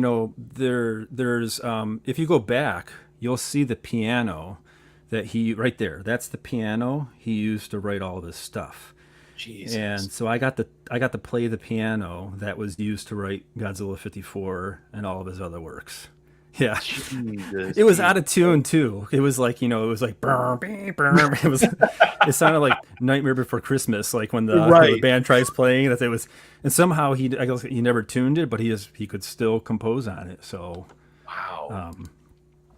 there's, if you go back, you'll see the piano that right there. That's the piano he used to write all this stuff. Jesus. And so I got to play the piano that was used to write Godzilla 54 and all of his other works. Yeah. Jesus. It was out of tune too. It was it was burr, burr. It sounded like Nightmare Before Christmas, when the band tries playing that. It was, and somehow I guess he never tuned it, but he could still compose on it. So wow.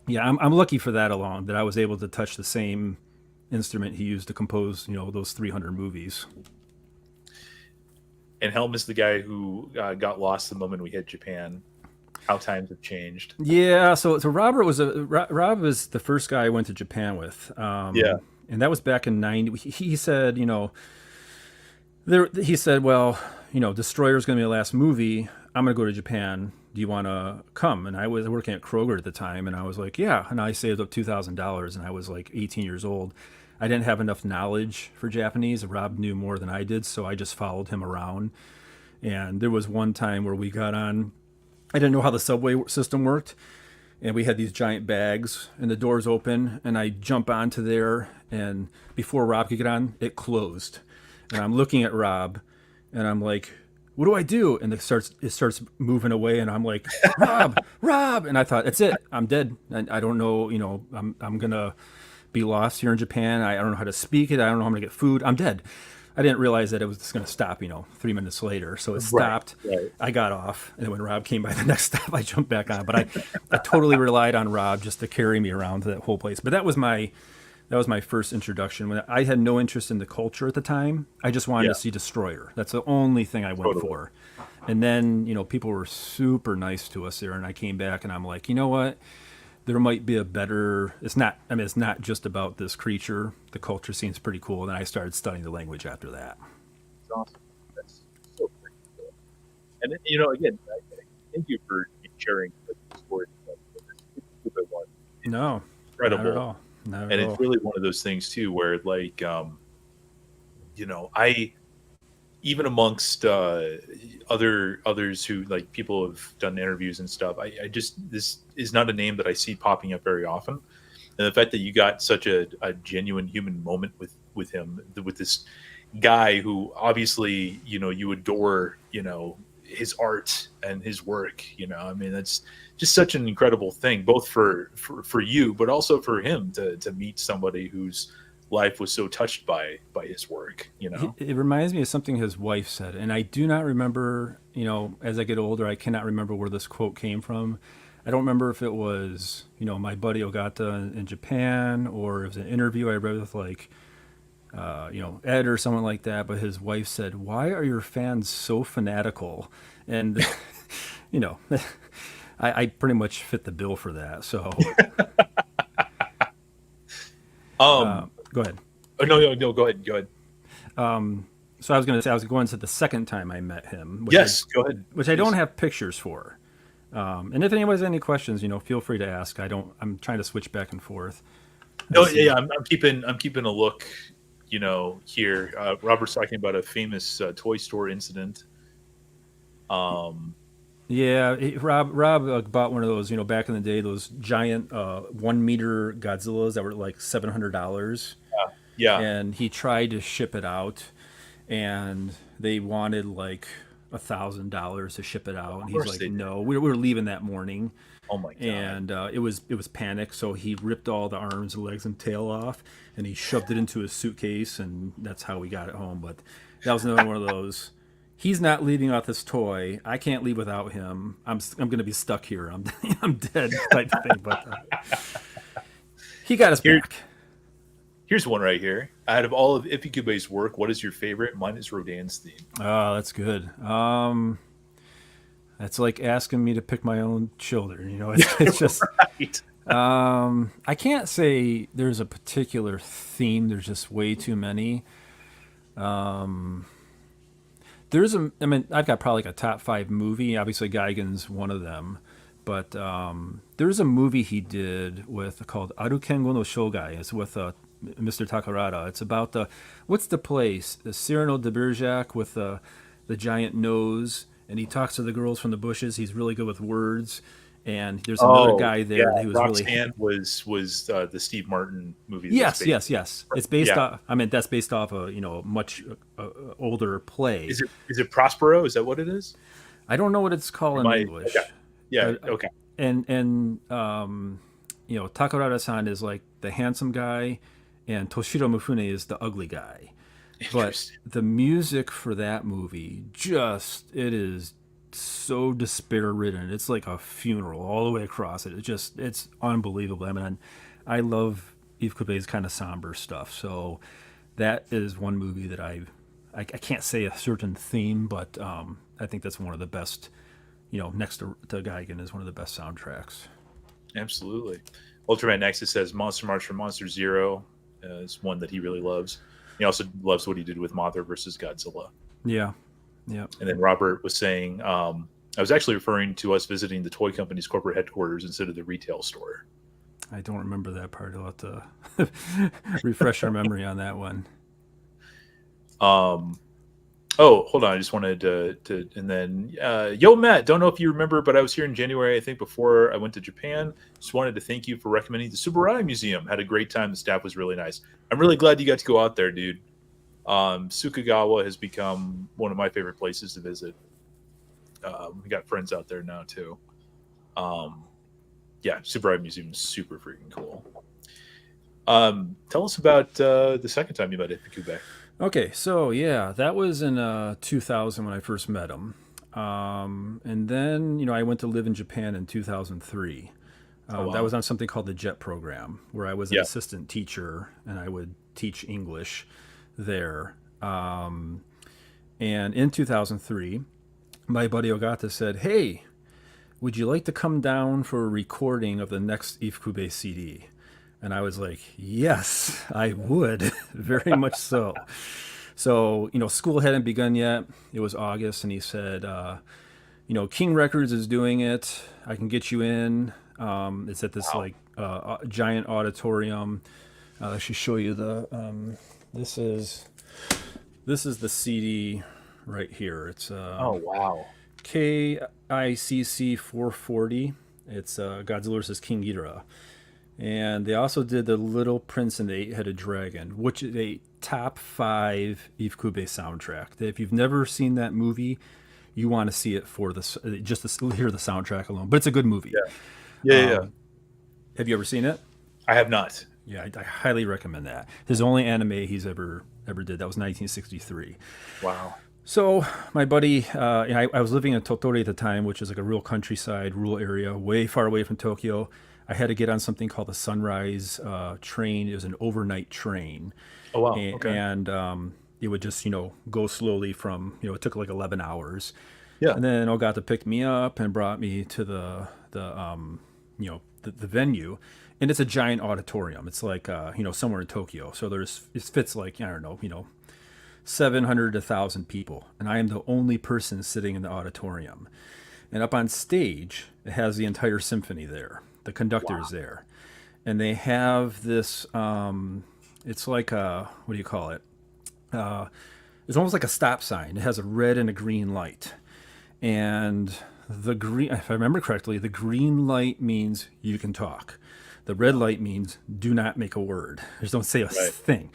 Yeah, I'm lucky for that alone, that I was able to touch the same instrument he used to compose, those 300 movies. And Helm is the guy who got lost the moment we hit Japan. How times have changed. Yeah, so Rob was the first guy I went to Japan with. And that was back in '90. He said, well, Destroyer's going to be the last movie. I'm going to go to Japan. Do you want to come? And I was working at Kroger at the time, and I was yeah. And I saved up $2,000, and I was 18 years old. I didn't have enough knowledge for Japanese. Rob knew more than I did, so I just followed him around. And there was one time where we got on. I didn't know how the subway system worked, and we had these giant bags, and the doors open, and I jump onto there, and before Rob could get on, it closed. And I'm looking at Rob, and I'm what do I do? And it starts moving away, and I'm Rob, and I thought, that's it, I'm dead. I don't know, I'm gonna be lost here in Japan. I don't know how to speak it. I don't know how I'm gonna get food. I'm dead. I didn't realize that it was just going to stop, 3 minutes later. So it stopped. Right. I got off. And then when Rob came by the next stop, I jumped back on. But I totally relied on Rob just to carry me around to that whole place. But that was my first introduction. When I had no interest in the culture at the time. I just wanted to see Destroyer. That's the only thing I went for. And then, people were super nice to us there. And I came back and I'm you know what? There might be a better, it's not just about this creature. The culture seems pretty cool. And then I started studying the language after that. That's awesome. That's so pretty cool. And then, again, thank you for sharing the story. No, incredible. Not at all. And it's really one of those things too, where I even amongst others who like people have done interviews and stuff, I just this is not a name that I see popping up very often, and the fact that you got such a genuine human moment with him, with this guy who obviously you adore, his art and his work. I mean, that's just such an incredible thing, both for you, but also for him to meet somebody whose life was so touched by his work. It reminds me of something his wife said, and I do not remember. As I get older, I cannot remember where this quote came from. I don't remember if it was, my buddy Ogata in Japan, or it was an interview I read with like, Ed or someone like that. But his wife said, "Why are your fans so fanatical?" And I pretty much fit the bill for that. So, go ahead. Oh, no, go ahead. So I was going to say I was going to the second time I met him. Yes, go ahead. Which I don't have pictures for. And if anybody has any questions, feel free to ask. I'm trying to switch back and forth. No, yeah, I'm keeping a look. Here, Robert's talking about a famous toy store incident. Yeah, Rob bought one of those. Back in the day, those giant 1 meter Godzillas that were like $700. Yeah, and he tried to ship it out, and they wanted like $1,000 to ship it out, and he's like, "No, we were leaving that morning." Oh my god! And it was panic, so he ripped all the arms, legs, and tail off, and he shoved it into his suitcase, and that's how we got it home. But that was another one of those. He's not leaving out this toy. I can't leave without him. I'm going to be stuck here. I'm dead type thing. But he got us back. Here's one right here. Out of all of Ifukube's work, what is your favorite? Mine is Rodin's theme. Oh, that's good. That's like asking me to pick my own children. It's just. Right. I can't say there's a particular theme. There's just way too many. I've got probably like a top 5 movie. Obviously, Gigan's one of them. But there's a movie he did called Arukengo no Shogai. It's with Mr. Takarada. It's about what's the place? The Cyrano de Bergerac with the giant nose, and he talks to the girls from the bushes. He's really good with words. And there's another guy there who was Roxanne was the Steve Martin movie. Yes. It's based off. That's based off a much older play. Is it Prospero? Is that what it is? I don't know what it's called in English. Okay. Yeah. Okay. And Takarada-san is like the handsome guy, and Toshiro Mifune is the ugly guy. But the music for that movie it is so despair ridden. It's like a funeral all the way across it. It's unbelievable. I love Ifukube's kind of somber stuff. So that is one movie that I can't say a certain theme, but I think that's one of the best. Next to Gigan is one of the best soundtracks. Absolutely. Ultraman Nexus says Monster March from Monster Zero is one that he really loves. He also loves what he did with Mothra versus Godzilla. Yeah. And then Robert was saying, I was actually referring to us visiting the toy company's corporate headquarters instead of the retail store. I don't remember that part. I'll have to refresh our memory on that one. Oh, hold on. I just wanted to and then, yo, Matt, don't know if you remember, but I was here in January, I think, before I went to Japan. Just wanted to thank you for recommending the Tsuburaya Museum. Had a great time. The staff was really nice. I'm really glad you got to go out there, dude. Sukagawa has become one of my favorite places to visit. We got friends out there now, too. Yeah, Tsuburaya Museum is super freaking cool. Tell us about the second time you met Ifukube. Okay, so yeah, that was in 2000 when I first met him. And then, I went to live in Japan in 2003. Wow. That was on something called the JET program, where I was an assistant teacher, and I would teach English there. And in 2003, my buddy Ogata said, "Hey, would you like to come down for a recording of the next Ifukube CD?" And I was like, yes, I would. Very much so. So, school hadn't begun yet. It was August, and he said, King Records is doing it. I can get you in. It's at this giant auditorium. I should show you this is This is the CD right here. It's Oh wow. KICC 440. It's Godzilla vs. King Ghidorah. And they also did The Little Prince and the Eight-Headed Dragon, which is a top 5 Ifukube soundtrack. If you've never seen that movie, you want to see it for just to hear the soundtrack alone. But it's a good movie. Yeah. Have you ever seen it? I have not. Yeah, I highly recommend that. His only anime he's ever did, that was 1963. Wow. So my buddy, I was living in Tottori at the time, which is like a real countryside, rural area, way far away from Tokyo. I had to get on something called the Sunrise train. It was an overnight train. Oh wow. And it would just, go slowly from, it took like 11 hours. Yeah. And then Ogata picked me up and brought me to the venue. And it's a giant auditorium. It's like, somewhere in Tokyo. So it fits like, I don't know, 700 to 1,000 people. And I am the only person sitting in the auditorium. And up on stage, it has the entire symphony there. The conductor's there. And they have this, it's like a, what do you call it? It's almost like a stop sign. It has a red and a green light. And the green, if I remember correctly, the green light means you can talk. The red light means do not make a word. Just don't say a thing.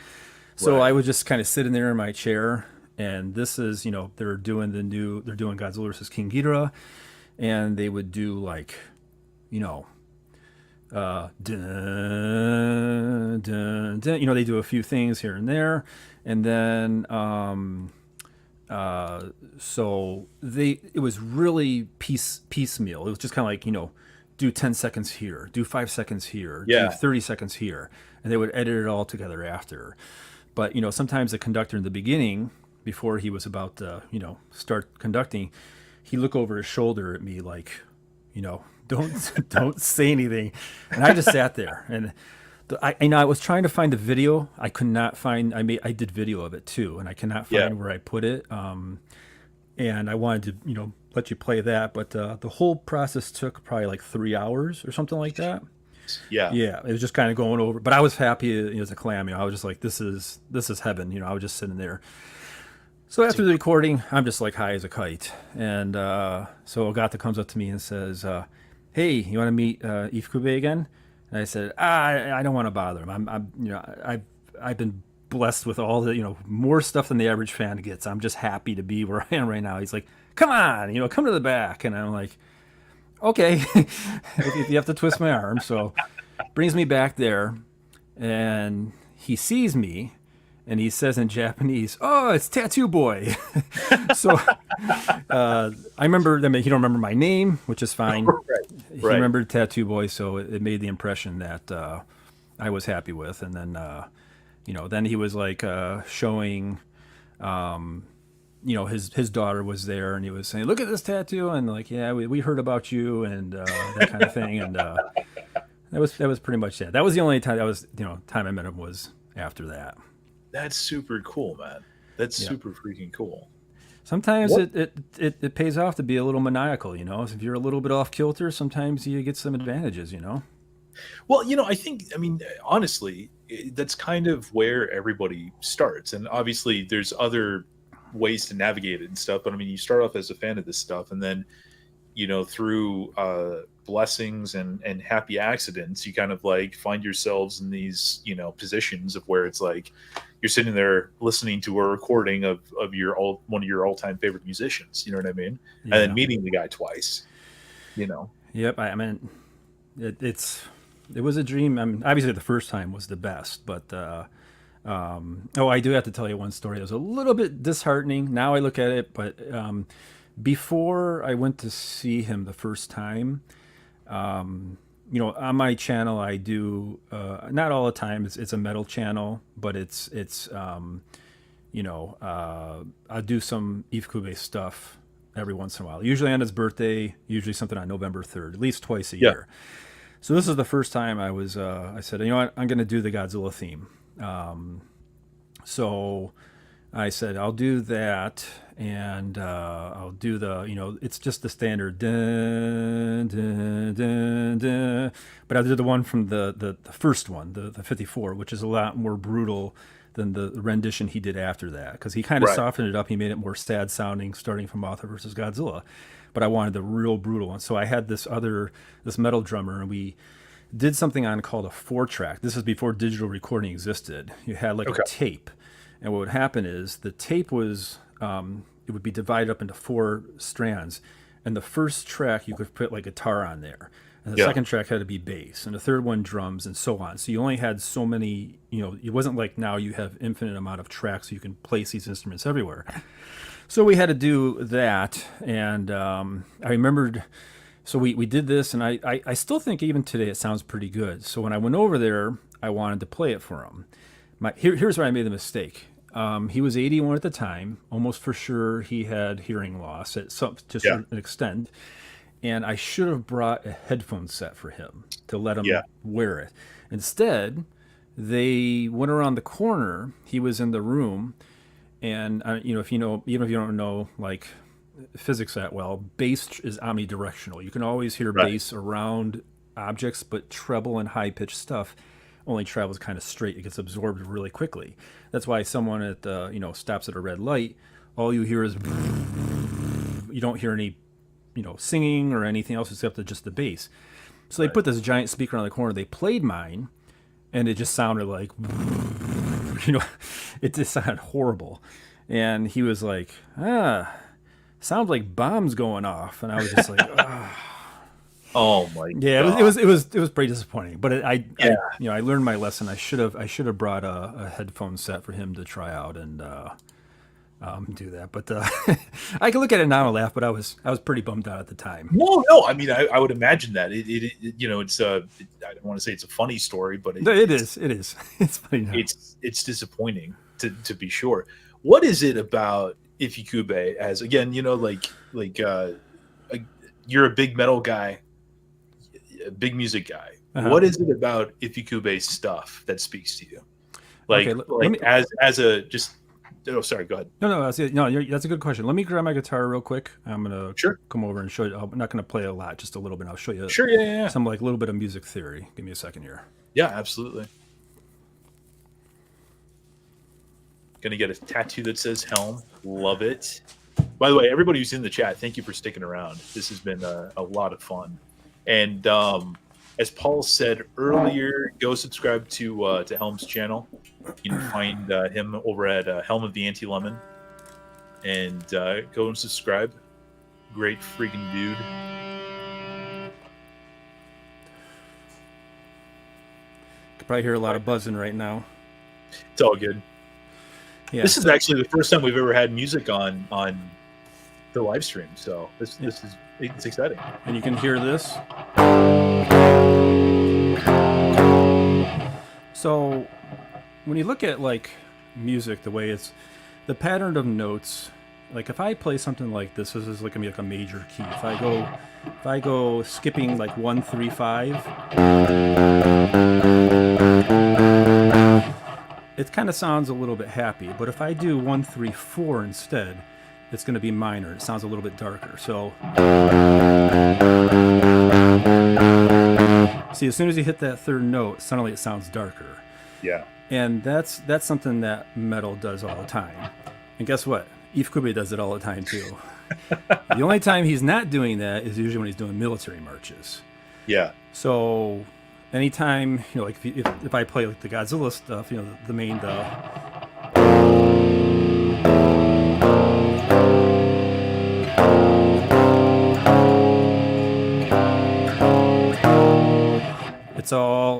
So I would just kind of sit in there in my chair, and this is, they're doing Godzilla vs. King Ghidorah, and they would do like, dun, dun, dun. They do a few things here and there, and then so it was really piecemeal. It was just kind of like, do 10 seconds here, do 5 seconds here, do 30 seconds here, and they would edit it all together after. But sometimes the conductor in the beginning, before he was about to start conducting, he'd look over his shoulder at me like, don't say anything. And I just sat there, and I was trying to find a video. I could not find. I did video of it too, and I cannot find where I put it. And I wanted to let you play that, but the whole process took probably like 3 hours or something like that. Yeah, it was just kind of going over, but I was happy as a clam. I was just like, this is heaven. I was just sitting there. So after the recording, I'm just like high as a kite, and so Ogata comes up to me and says, "Hey, you want to meet Ifukube again?" And I said, "I don't want to bother him. I've been blessed with all the more stuff than the average fan gets. I'm just happy to be where I am right now." He's like, "Come on, come to the back," and I'm like, okay, if you have to twist my arm. So brings me back there, and he sees me, and he says in Japanese, "Oh, it's Tattoo Boy." So I remember, he don't remember my name, which is fine. He remembered Tattoo Boy, so it made the impression that I was happy with. And then, then he was like showing... his daughter was there, and he was saying, "Look at this tattoo," and like, "Yeah, we heard about you," and that kind of thing. And that was pretty much it. That was the only time time I met him was after that. That's super cool, man. That's super freaking cool. Sometimes it pays off to be a little maniacal, If you're a little bit off kilter, sometimes you get some advantages, Well, honestly, that's kind of where everybody starts. And obviously there's other ways to navigate it and stuff, but you start off as a fan of this stuff, and then through blessings and happy accidents, you kind of like find yourselves in these positions of where it's like you're sitting there listening to a recording of one of your all-time favorite musicians, you know what I mean? And then meeting the guy twice. Yep. It was a dream. Obviously the first time was the best, but I do have to tell you one story that was a little bit disheartening. Now I look at it, but before I went to see him the first time, on my channel I do not all the time. It's a metal channel, but it's I do some Ifukube stuff every once in a while. Usually on his birthday. Usually something on November 3rd, at least twice a year. So this is the first time I was. I said, what, I'm going to do the Godzilla theme. So I said, I'll do that, and I'll do the, it's just the standard dun, dun, dun, dun. But I'll do the one from the first one, the 54, which is a lot more brutal than the rendition he did after that, because he kind of Right. softened it up. He made it more sad sounding, starting from Mothra versus Godzilla. But I wanted the real brutal one, so I had this metal drummer, and we did something on called a 4-track. This is before digital recording existed. You had like Okay. a tape, and what would happen is the tape was it would be divided up into 4 strands, and the first track you could put like guitar on there, and the Yeah. second track had to be bass, and the third one drums, and so on. So you only had so many. It wasn't like now you have infinite amount of tracks, so you can place these instruments everywhere. So we had to do that, and I remembered. So we did this, and I still think even today it sounds pretty good. So when I went over there, I wanted to play it for him. Here's where I made the mistake. He was 81 at the time. Almost for sure he had hearing loss at an extent. And I should have brought a headphone set for him to let him wear it. Instead, they went around the corner. He was in the room, and even if you don't know like physics that well, bass is omnidirectional. You can always hear bass around objects, but treble and high pitched stuff only travels kind of straight. It gets absorbed really quickly. That's why someone at stops at a red light, all you hear is you don't hear any singing or anything else except just the bass. So they put this giant speaker on the corner. They played mine, and it just sounded like it just sounded horrible. And he was like, sounds like bombs going off, and I was just like, Oh my god. yeah, it was pretty disappointing. But I learned my lesson. I should have brought a headphone set for him to try out and do that. But I can look at it now and laugh. But I was pretty bummed out at the time. No. I mean, I would imagine that it's I don't want to say it's a funny story, but It is. It's funny now. It's disappointing to be sure. What is it about Ifukube? As again, you're a big metal guy, a big music guy. Uh-huh. What is it about Ifukube's stuff that speaks to you? Like, Okay, let me- as a just. Oh, sorry. Go ahead. No, that's a good question. Let me grab my guitar real quick. I'm gonna come over and show you. I'm not gonna play a lot, just a little bit. I'll show you. Sure. Yeah. Some like little bit of music theory. Give me a second here. Yeah, absolutely. Gonna get a tattoo that says Helm. Love it. By the way, everybody who's in the chat, thank you for sticking around. This has been a lot of fun. And as Paul said earlier, go subscribe to Helm's channel. You can find him over at Helm of the Anti-Lemon. And go and subscribe. Great freaking dude. Could probably hear a lot of buzzing right now. It's all good. Yeah. This is actually the first time we've ever had music on the live stream, so it's exciting. And you can hear this. So when you look at like music, the way it's the pattern of notes, like if I play something like this is like gonna be like a major key. If I go skipping like 1 3 5, it kind of sounds a little bit happy. But if I do 1 3 4 instead, it's going to be minor. It sounds a little bit darker. So, see, as soon as you hit that third note, suddenly it sounds darker. Yeah. And that's something that metal does all the time. And guess what? Ifukube does it all the time too. The only time he's not doing that is usually when he's doing military marches. Yeah. So, anytime like if I play like the Godzilla stuff, the main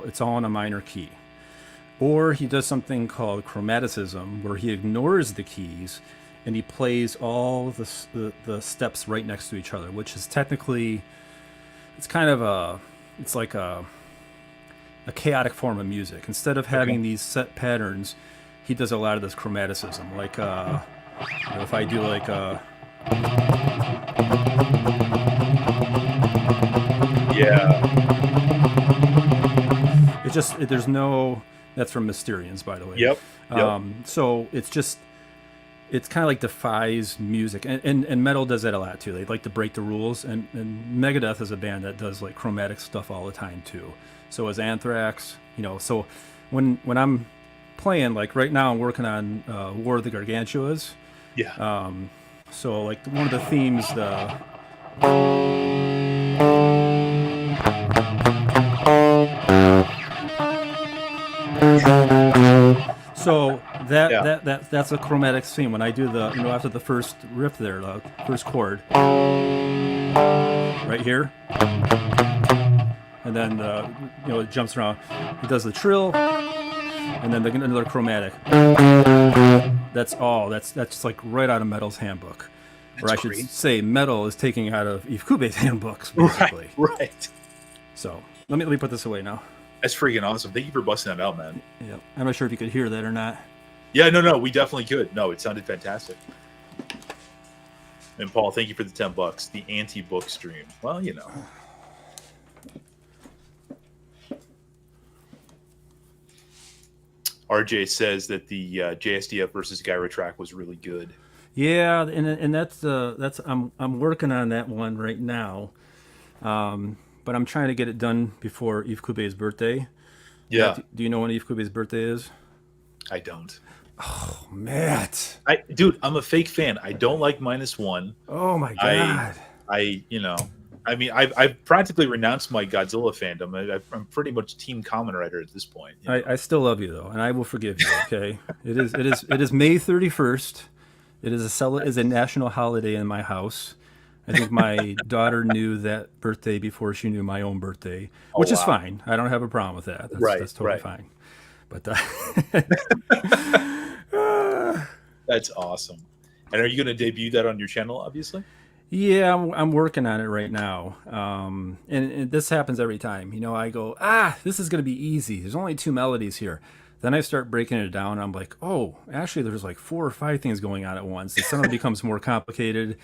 it's all in a minor key. Or he does something called chromaticism, where he ignores the keys and he plays all the steps right next to each other, which is technically it's like a chaotic form of music. Instead of having these set patterns, he does a lot of this chromaticism. Like if I do like there's no. That's from Mysterians, by the way. Yep. So it's kind of like defies music, and metal does that a lot too. They like to break the rules, and Megadeth is a band that does like chromatic stuff all the time too. So is Anthrax. So when I'm playing, like right now I'm working on War of the Gargantuas. Yeah. So like one of the themes, so Yeah. that's a chromatic theme. When I do the, after the first riff there, the first chord, right here, and then it jumps around. It does the trill, and then another chromatic. That's all. That's just like right out of Metal's handbook, or I should say, Metal is taking out of Ifukube's handbooks, basically. Right. So let me put this away now. That's freaking awesome. Thank you for busting that out, man. Yeah, I'm not sure if you could hear that or not. Yeah, no, we definitely could. No, it sounded fantastic. And Paul, thank you for the $10. The anti-book stream. Well, RJ says that the JSDF versus Gyro track was really good. Yeah, and that's I'm working on that one right now, but I'm trying to get it done before Ifukube's birthday. Yeah. Do you know when Ifukube's birthday is? I don't. Oh, Matt. Dude, I'm a fake fan. I don't like -1. Oh my god. I've practically renounced my Godzilla fandom. I'm pretty much Team Kamen Rider at this point. I still love you though, and I will forgive you. Okay, it is May 31st. It is a national holiday in my house. I think my daughter knew that birthday before she knew my own birthday, which is fine. I don't have a problem with that. That's totally fine. But that's awesome. And are you going to debut that on your channel, obviously? Yeah, I'm working on it right now. And this happens every time. I go, this is going to be easy. There's only 2 melodies here. Then I start breaking it down. I'm like, oh, actually, there's like 4 or 5 things going on at once. It suddenly becomes more complicated.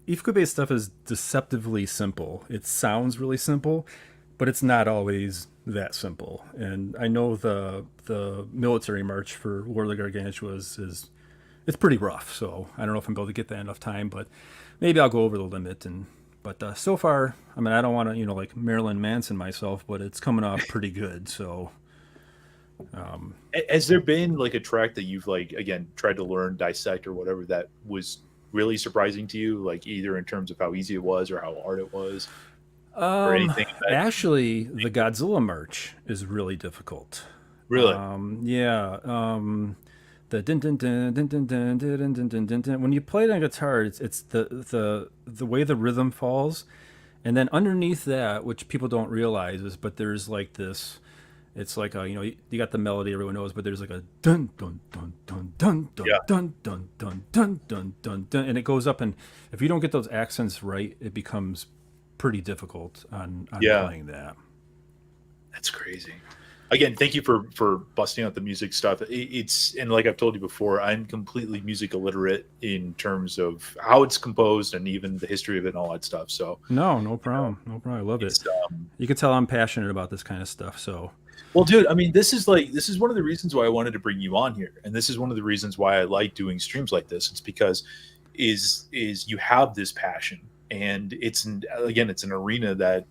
Ifukube's stuff is deceptively simple. It sounds really simple, but it's not always that simple. And I know the military march for War of the Gargantuas it's pretty rough. So I don't know if I'm able to get that enough time, but maybe I'll go over the limit. But so far, I mean, I don't want to like Marilyn Manson myself, but it's coming off pretty good. So. Has there been like a track that you've again tried to learn, dissect, or whatever that was really surprising to you, like either in terms of how easy it was or how hard it was, or anything? Actually, the Godzilla march is really difficult. Really? Yeah. The din din din din din din din din din din din. When you play it on guitar, it's the way the rhythm falls, and then underneath that, which people don't realize is, but there's like this. It's like you got the melody everyone knows, but there's like a dun dun dun dun dun dun dun dun dun dun dun dun dun, and it goes up. And if you don't get those accents right, it becomes pretty difficult on playing that. That's crazy. Again, thank you for busting out the music stuff. And like I've told you before, I'm completely music illiterate in terms of how it's composed and even the history of it and all that stuff. So no problem. I love it. You can tell I'm passionate about this kind of stuff. So. Well, dude, I mean, this is one of the reasons why I wanted to bring you on here, and this is one of the reasons why I like doing streams like this. It's because is you have this passion, and it's an arena that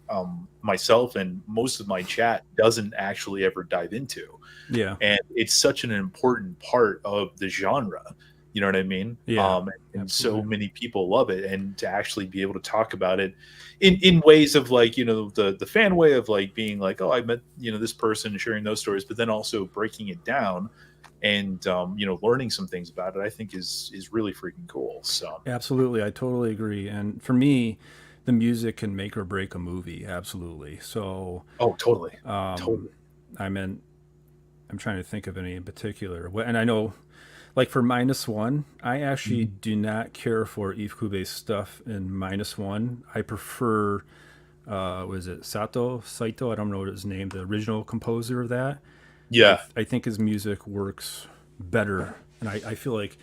myself and most of my chat doesn't actually ever dive into. Yeah, and it's such an important part of the genre. You know what I mean? Yeah. And so many people love it, and to actually be able to talk about it in ways of like, the fan way of like being like, oh, I met, this person, sharing those stories, but then also breaking it down and, learning some things about it, I think is really freaking cool. So absolutely. I totally agree. And for me, the music can make or break a movie. Absolutely. So, oh, totally. Totally. I'm trying to think of any in particular. And I know, like for -1, I actually do not care for Ifukube's stuff in -1. I prefer, was it Saito? I don't know what his name, the original composer of that. Yeah. I think his music works better. And I feel like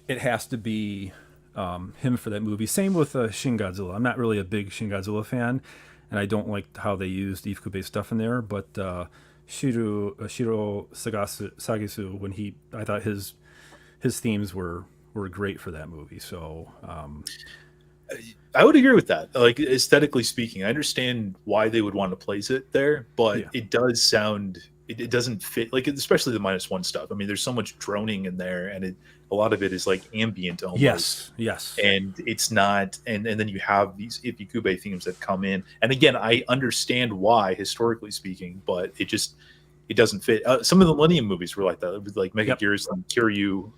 it has to be him for that movie. Same with Shin Godzilla. I'm not really a big Shin Godzilla fan, and I don't like how they used Ifukube's stuff in there. But Shiro Sagisu, I thought his themes were great for that movie. So I would agree with that. Like, aesthetically speaking, I understand why they would want to place it there, but it does sound it doesn't fit, like, especially the -1 stuff. I mean, there's so much droning in there, and a lot of it is like ambient almost. Yes. And it's not, and then you have these Ifukube themes that come in. And again, I understand why, historically speaking, but it doesn't fit. Some of the Millennium movies were like that. It was like Mega Gears and Kiryu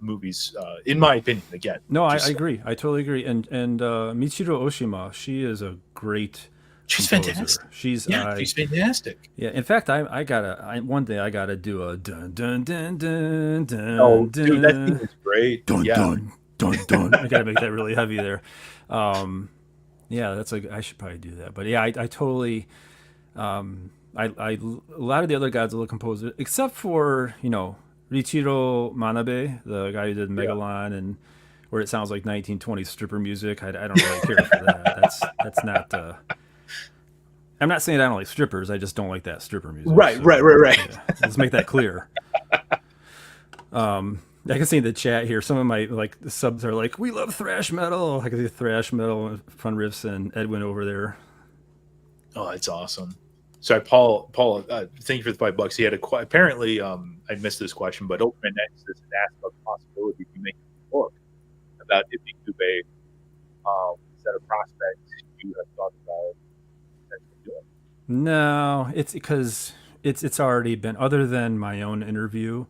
movies, in my opinion. Again, no, I agree. I totally agree. And Michiro Oshima, she is a great. She's composer. fantastic. She's fantastic. Yeah, in fact, one day I gotta do a dun dun dun dun dun. Oh, dude, that thing is great. Dun dun dun dun. I gotta make that really heavy there. Yeah, that's like, I should probably do that. But yeah, I totally. A lot of the other Godzilla composers, except for Richiro Manabe, the guy who did Megalon and where it sounds like 1920s stripper music. I don't really care for that. That's not. I'm not saying I don't like strippers. I just don't like that stripper music. Right. Yeah, let's make that clear. I can see in the chat here, some of my subs are like, "We love thrash metal." I can see thrash metal, fun riffs, and Edwin over there. Oh, it's awesome. Sorry, Paul. Thank you for the $5. He had apparently. I missed this question, but Ultimate Nexus has asked about the possibility of you making a book about Ifukube. Is that a prospect you have thought about? No, it's because it's already been, other than my own interview,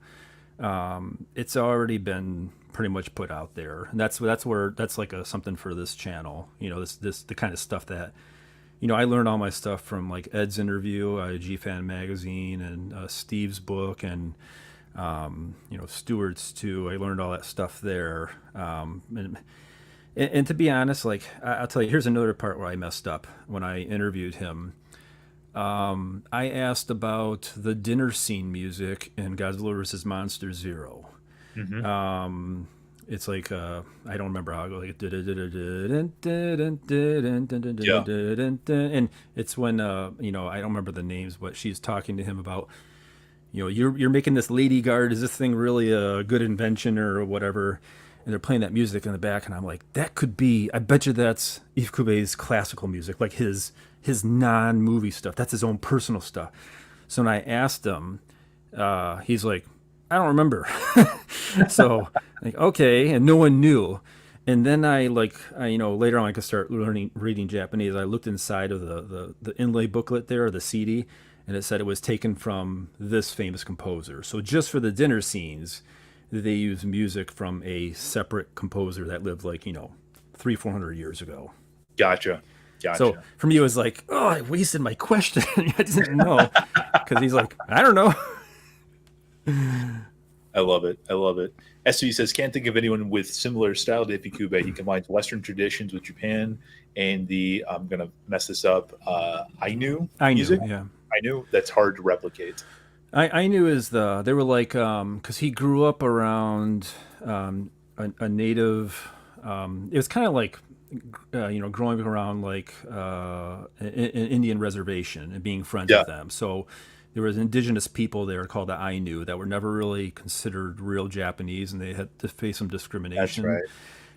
it's already been pretty much put out there, and that's like something for this channel. This the kind of stuff that I learned all my stuff from like Ed's interview, G-Fan magazine, and Steve's book, and Stewart's too. I learned all that stuff there. And to be honest, like I'll tell you, here's another part where I messed up when I interviewed him. I asked about the dinner scene music in Godzilla vs. Monster Zero. Mm-hmm. It's like I don't remember how it goes. Like, and it's when I don't remember the names, but she's talking to him about you're making this lady guard. Is this thing really a good invention or whatever? And they're playing that music in the back, and I'm like, that could be. I bet you that's Ifukube's classical music, like his non-movie stuff. That's his own personal stuff. So when I asked him, he's like, I don't remember. So like, okay, and no one knew. And then I later on I could start reading Japanese. I looked inside of the inlay booklet there, or the CD, and it said it was taken from this famous composer. So just for the dinner scenes, they use music from a separate composer that lived 300-400 years ago. Gotcha. So for me, it was like, oh, I wasted my question. I didn't know, because he's like, I don't know. I love it. SC says, can't think of anyone with similar style to Ifukube. He combines Western traditions with Japan and the, I'm going to mess this up, Ainu music. Yeah. Ainu, that's hard to replicate. Ainu is they were like, because he grew up around a native, it was kind of like, growing around like an Indian reservation and being friends with them. So there was indigenous people there called the Ainu that were never really considered real Japanese, and they had to face some discrimination. That's right.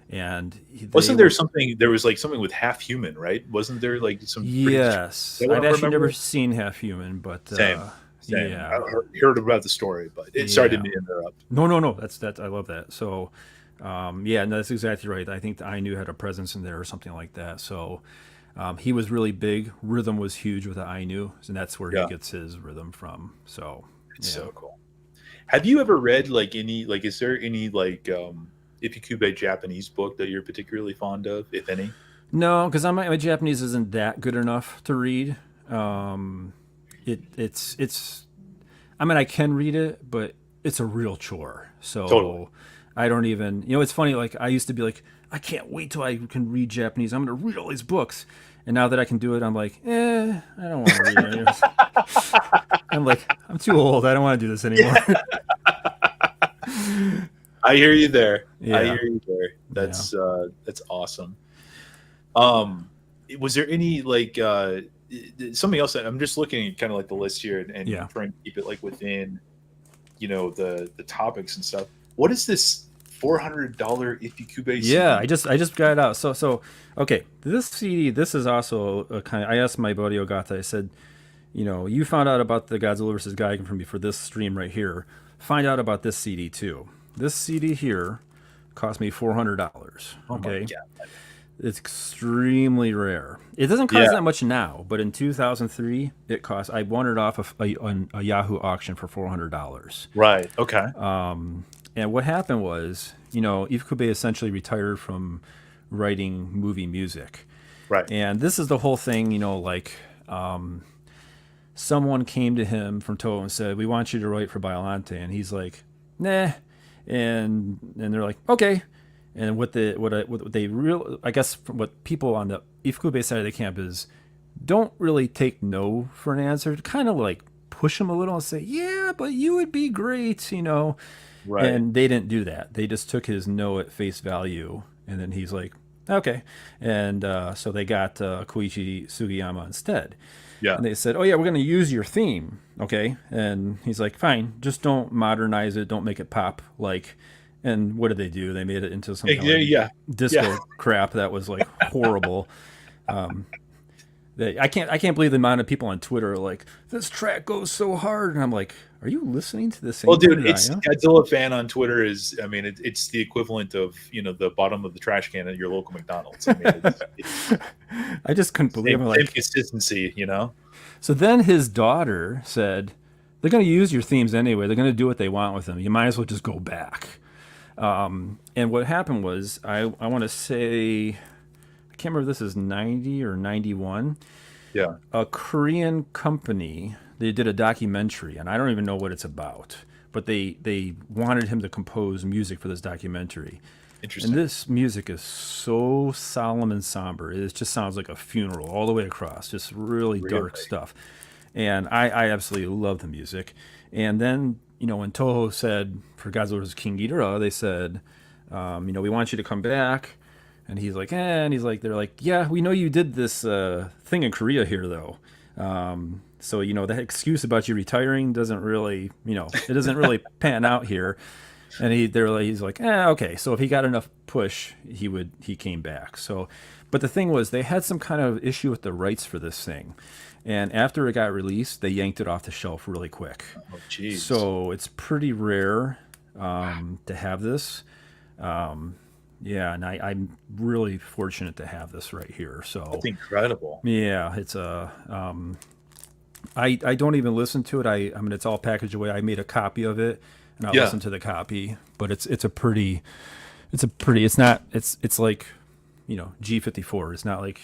And there was like something with half human, right? Wasn't there like some? Yes, I've actually never seen half human, but same. Yeah, I heard about the story, but sorry to interrupt. No, that's I love that. So. No, that's exactly right. I think the Ainu had a presence in there or something like that. So he was really big. Rhythm was huge with the Ainu, and that's where he gets his rhythm from. So it's so cool. Have you ever read is there any Ifukube Japanese book that you're particularly fond of, if any? No, because my Japanese isn't that good enough to read. It's I mean, I can read it, but it's a real chore. So totally. I don't even, it's funny, like I used to be like, I can't wait till I can read Japanese. I'm going to read all these books. And now that I can do it, I'm like, I don't want to read any of this. I'm like, I'm too old. I don't want to do this anymore. I hear you there. Yeah. That's awesome. Was there any something else that I'm just looking at kind of like the list here and trying to keep it like within, the topics and stuff. What is this $400 Ifukube CD? Yeah, I just got it out. So okay, this CD, this is also a kind of, I asked my buddy Ogata, I said, you found out about the Godzilla versus Gigan from me for this stream right here. Find out about this CD too. This CD here cost me $400. Oh my Okay, god. it's extremely rare. It doesn't cost Yeah. that much now, but in 2003, it cost. I won it off a Yahoo auction for $400. Right. Okay. And what happened was, Ifukube essentially retired from writing movie music. Right. And this is the whole thing, someone came to him from Toho and said, "We want you to write for Biollante," and he's like, "Nah," and they're like, "Okay." And what they real, I guess, what people on the Ifukube side of the camp is, don't really take no for an answer. Kind of like push him a little and say, "Yeah, but you would be great." Right. And they didn't do that. They just took his no at face value, and then he's like, "Okay," and so they got Koichi Sugiyama instead. Yeah. And they said, "Oh yeah, we're going to use your theme, okay?" And he's like, "Fine, just don't modernize it, don't make it pop like." And what did they do? They made it into some kind of Yeah. disco Yeah. crap that was like horrible. I can't believe the amount of people on Twitter are like, "This track goes so hard," and I'm like, "Are you listening to the same?" Well, dude, thing it's I am? Godzilla fan on Twitter is. I mean, it's the equivalent of the bottom of the trash can at your local McDonald's. I mean, it's I just couldn't believe it. same Like, consistency. so then his daughter said, "They're going to use your themes anyway. They're going to do what they want with them. You might as well just go back." And what happened was, I want to say, I can't remember if this is 90 or 91. Yeah. A Korean company, they did a documentary, and I don't even know what it's about, but they wanted him to compose music for this documentary. Interesting. And this music is so solemn and somber. It just sounds like a funeral all the way across, just really dark Really? stuff. And I absolutely love the music. And then, when Toho said for Godzilla vs. King Ghidorah, they said, "We want you to come back." And he's like, and he's like, they're like, "Yeah, we know you did this thing in Korea here, though. So, that excuse about you retiring doesn't really, it doesn't really pan out here." And he's like, okay. So if he got enough push, he came back. So, but the thing was, they had some kind of issue with the rights for this thing. And after it got released, they yanked it off the shelf really quick. Oh, jeez. So it's pretty rare to have this. Yeah, and I'm really fortunate to have this right here. So That's incredible. yeah, it's I don't even listen to it. I mean, it's all packaged away. I made a copy of it, and I'll Yeah. listen to the copy. But it's like, G54. It's not like,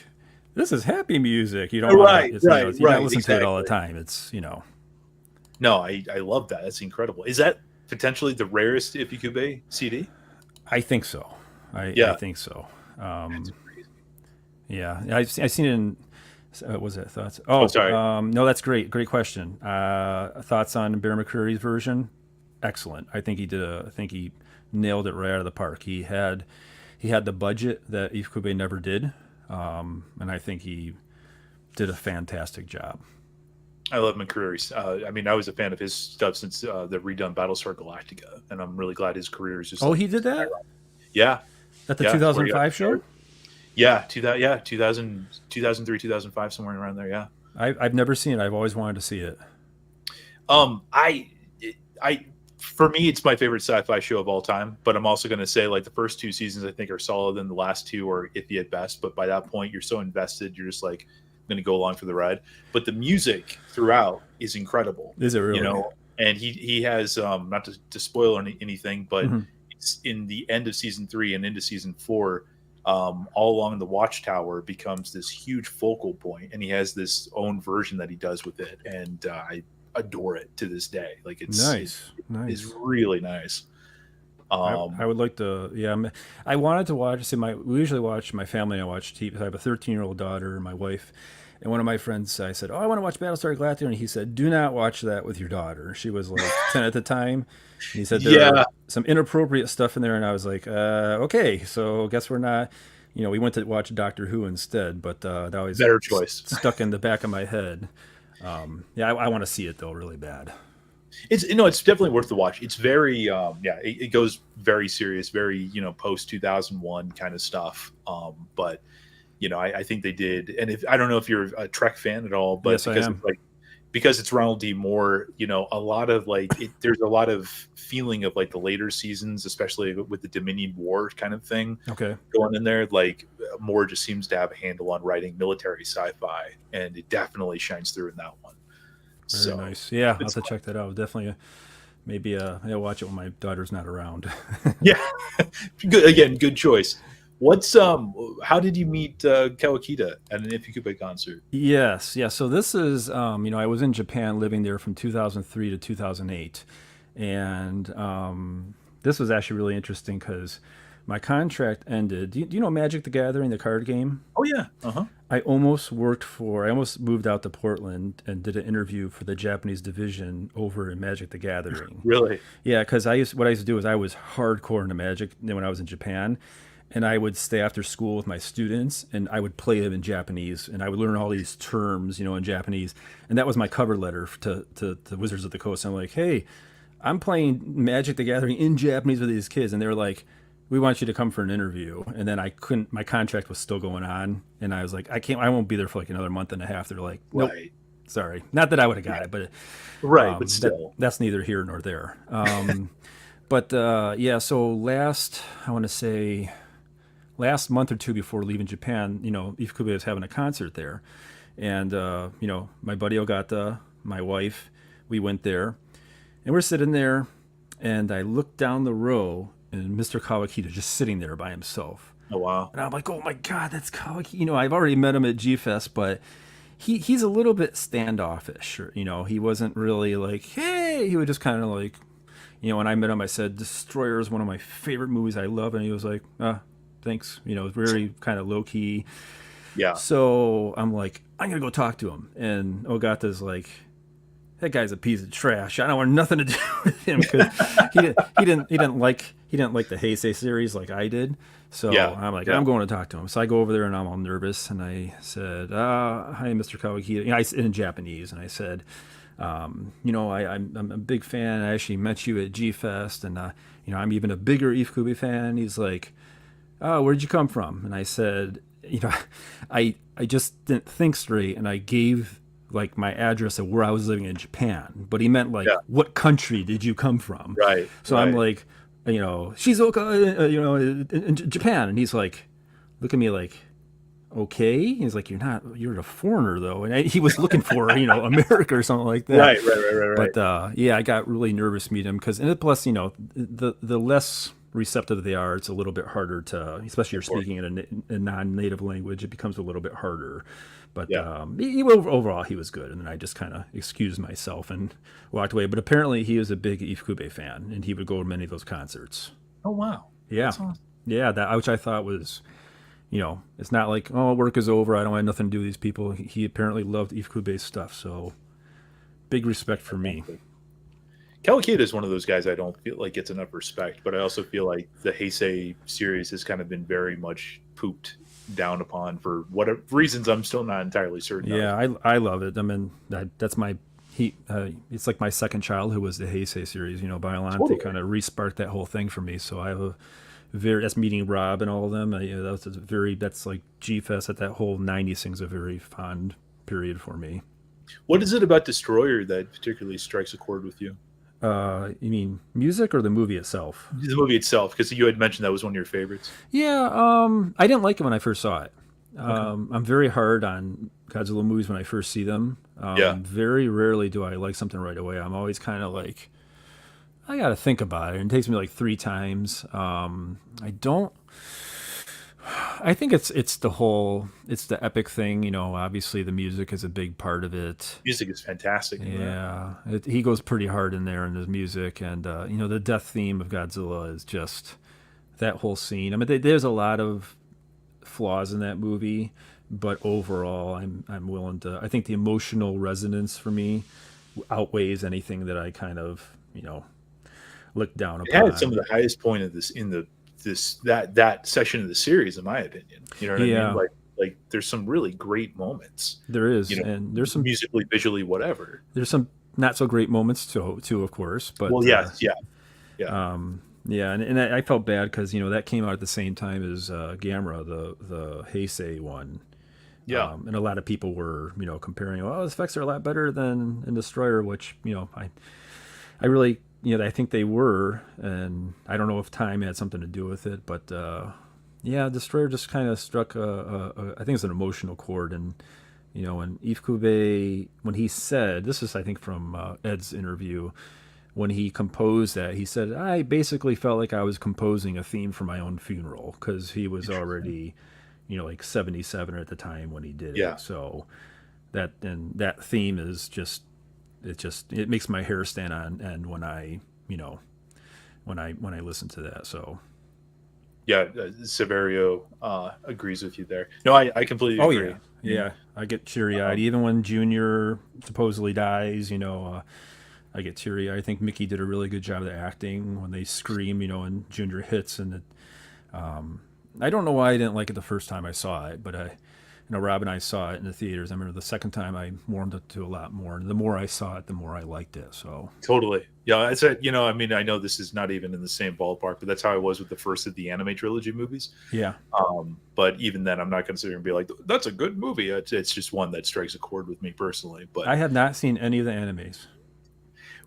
this is happy music. You don't Right, want right, you right, don't listen to it all the exactly. time. It's No, I love that. That's incredible. Is that potentially the rarest Ifukube CD? I think so. I Yeah. think so. That's crazy. Yeah, I've seen it in. Was it thoughts? Oh, sorry. No, that's great. Great question. Thoughts on Bear McCreary's version? Excellent. I think he nailed it right out of the park. He had the budget that Ifukube never did, and I think he did a fantastic job. I love McCreary's. I mean, I was a fan of his stuff since the redone Battlestar Galactica, and I'm really glad his career is just. Oh, like, he did that Yeah. at the Yeah, 2005 show. Yeah, 2000, 2003, 2005, somewhere around there. Yeah. I've never seen it. I've always wanted to see it. I, for me, it's my favorite sci-fi show of all time. But I'm also going to say, like, the first two seasons I think are solid, and the last two are iffy at best. But by that point, you're so invested, you're just like going to go along for the ride. But the music throughout is incredible. Is it really? And he has not to spoil anything, but Mhm. it's in the end of season 3 and into season 4. All along the Watchtower becomes this huge focal point, and he has this own version that he does with it, and I adore it to this day. Like, it's Nice. it's really nice. I would like to. Yeah, I wanted to watch. See, we usually watch. My family and I watch TV. I have a 13-year-old daughter, my wife, and one of my friends. I said, "Oh, I want to watch Battlestar Galactica," and he said, "Do not watch that with your daughter." She was like 10 at the time. And he said there are some inappropriate stuff in there, and I was like, "Okay, so guess we're not." We went to watch Doctor Who instead, but that always Better choice. stuck in the back of my head. Yeah, I want to see it though, really bad. It's definitely worth the watch. It's very it goes very serious, very post 2001 kind of stuff. But I think they did. And if I don't know if you're a Trek fan at all, but Yes, I am. it's like because it's Ronald D. Moore, a lot of there's a lot of feeling of like the later seasons, especially with the Dominion War kind of thing Okay. going in there. Like Moore just seems to have a handle on writing military sci-fi, and it definitely shines through in that one. Very nice. Yeah, I'll have to check that out. Definitely. Maybe I'll watch it when my daughter's not around. Yeah, good. Again, good choice. What's How did you meet Kawakita at an Ifukube concert? Yes, yeah. So this is, I was in Japan living there from 2003 to 2008, and this was actually really interesting because my contract ended. Do you know Magic the Gathering, the card game? Oh yeah, uh-huh. I almost moved out to Portland and did an interview for the Japanese division over in Magic the Gathering. Really? Yeah, because what I used to do is I was hardcore into Magic when I was in Japan, and I would stay after school with my students, and I would play them in Japanese, and I would learn all these terms, in Japanese, and that was my cover letter to Wizards of the Coast. I'm like, hey, I'm playing Magic the Gathering in Japanese with these kids, and they were like, we want you to come for an interview. And then I couldn't, my contract was still going on, and I was like, I won't be there for like another month and a half. They're like, nope, Right. sorry. Not that I would have got it, but Right, but still. that's neither here nor there. But yeah, so I want to say last month or two before leaving Japan, Ifukube was having a concert there. And, my buddy Ogata, my wife, we went there, and we're sitting there, and I looked down the row, and Mr. Kawakita just sitting there by himself. Oh, wow. And I'm like, oh my God, that's Kawakita. I've already met him at G-Fest, but he's a little bit standoffish. He wasn't really like, hey, he would just kind of like, when I met him, I said, Destroyer is one of my favorite movies I love. And he was like, thanks. Very kind of low key. Yeah. So I'm like, I'm going to go talk to him. And Ogata's like, that guy's a piece of trash. I don't want nothing to do with him because he didn't like the Heisei series like I did. So yeah, I'm like, I'm going to talk to him. So I go over there and I'm all nervous, and I said, hi, Mr. Kawakita, in Japanese, and I said, I'm a big fan. I actually met you at G Fest, and I'm even a bigger Ifukube fan. He's like, where'd you come from? And I said, I just didn't think straight, and I gave like my address of where I was living in Japan, but he meant like, what country did you come from? Right. So I'm like, Shizuoka, in Japan. And he's like, look at me like, okay. He's like, you're a foreigner though. And he was looking for, America or something like that. Right. But yeah, I got really nervous to meet him and plus, the less receptive they are, it's a little bit harder to, especially if you're speaking in a non-native language, it becomes a little bit harder. But overall, he was good. And then I just kind of excused myself and walked away. But apparently he was a big Ifukube fan, and he would go to many of those concerts. Oh, wow. Yeah. Awesome. Yeah, which I thought was, it's not like, oh, work is over, I don't have nothing to do with these people. He apparently loved Ifukube's stuff. So big respect for me. Kawakita is one of those guys I don't feel like gets enough respect, but I also feel like the Heisei series has kind of been very much pooped down upon for whatever reasons I'm still not entirely certain of. I love it. I mean, that's my it's like my second childhood was the Heisei series. Biollante kind of re-sparked that whole thing for me. So I have that's meeting Rob and all of them. That's like G-Fest, that whole 90s thing's a very fond period for me. What is it about Destroyer that particularly strikes a chord with you? You mean music or the movie itself? The movie itself, because you had mentioned that was one of your favorites. Yeah, I didn't like it when I first saw it. I'm very hard on Godzilla movies when I first see them. Very rarely do I like something right away. I'm always kind of like, I got to think about it. And it takes me like 3 times. I think it's the epic thing. Obviously the music is a big part of it. Music is fantastic. Yeah, he goes pretty hard in there in his music, and the death theme of Godzilla is just that whole scene. I mean, there's a lot of flaws in that movie, but overall, I'm willing to. I think the emotional resonance for me outweighs anything that I kind of look down upon. It had some of the highest point of this in that session of the series, in my opinion. You know what I mean? Like there's some really great moments. There is, and there's some musically, visually, whatever. There's some not so great moments too, of course. But and I felt bad because that came out at the same time as Gamera, the Heisei one. Yeah. And a lot of people were, comparing, oh, his effects are a lot better than in Destroyer, which, I really, I think they were, and I don't know if time had something to do with it, but yeah, Destroyer just kind of struck I think it's an emotional chord, and and Ifukube, when he said, this is I think from Ed's interview, when he composed that, he said, I basically felt like I was composing a theme for my own funeral, because he was already, like 77 at the time when he did Yeah. it. So that theme is just it makes my hair stand on end when I when I listen to that. So Yeah, Severio agrees with you there. No, I completely oh agree. yeah, I get teary eyed Um, even when Junior supposedly dies. I get teary. I think Mickey did a really good job of the acting when they scream, and Junior hits, and I don't know why I didn't like it the first time I saw it, but Rob and I saw it in the theaters. I remember the second time I warmed up to a lot more, and the more I saw it, the more I liked it. So Totally. Yeah, it's a, I mean, I know this is not even in the same ballpark, but that's how I was with the first of the anime trilogy movies. yeah, But even then, I'm not going to sit here and be like, that's a good movie. It's just one that strikes a chord with me personally. But I have not seen any of the animes.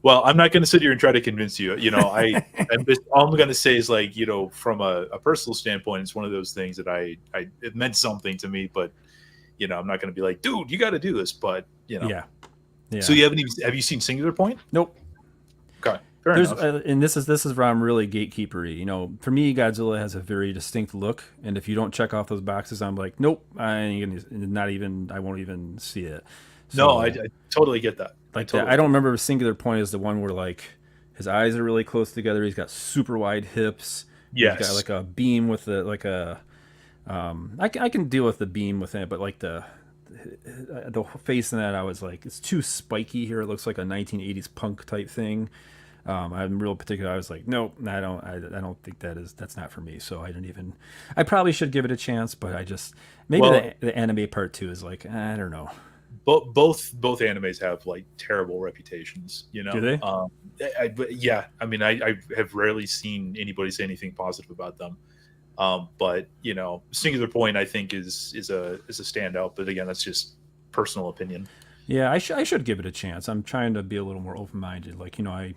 well, I'm not going to sit here and try to convince you. All I'm going to say is like, from a personal standpoint, it's one of those things that it meant something to me, but I'm not going to be like, dude, you got to do this. But Yeah. So have you seen Singular Point? Nope. Okay, fair There's enough. and this is where I'm really gatekeepery. For me, Godzilla has a very distinct look, and if you don't check off those boxes, I'm like, nope, I ain't gonna, not even, I won't even see it. So, No, I totally get that. like that, I don't remember a Singular Point is the one where like his eyes are really close together. He's got super wide hips. Yes. He's got like a beam with like a. I can deal with the beam with it, but like the face in that, I was like, it's too spiky here. It looks like a 1980s punk type thing. I'm real particular. I was like, nope, I don't think that's not for me. So I didn't even. I probably should give it a chance, but I just maybe the anime part too is like, I don't know. Both animes have like terrible reputations. Do they? But yeah, I mean, I have rarely seen anybody say anything positive about them. But Singular Point I think is a standout. But again, that's just personal opinion. Yeah, I should give it a chance. I'm trying to be a little more open minded. Like I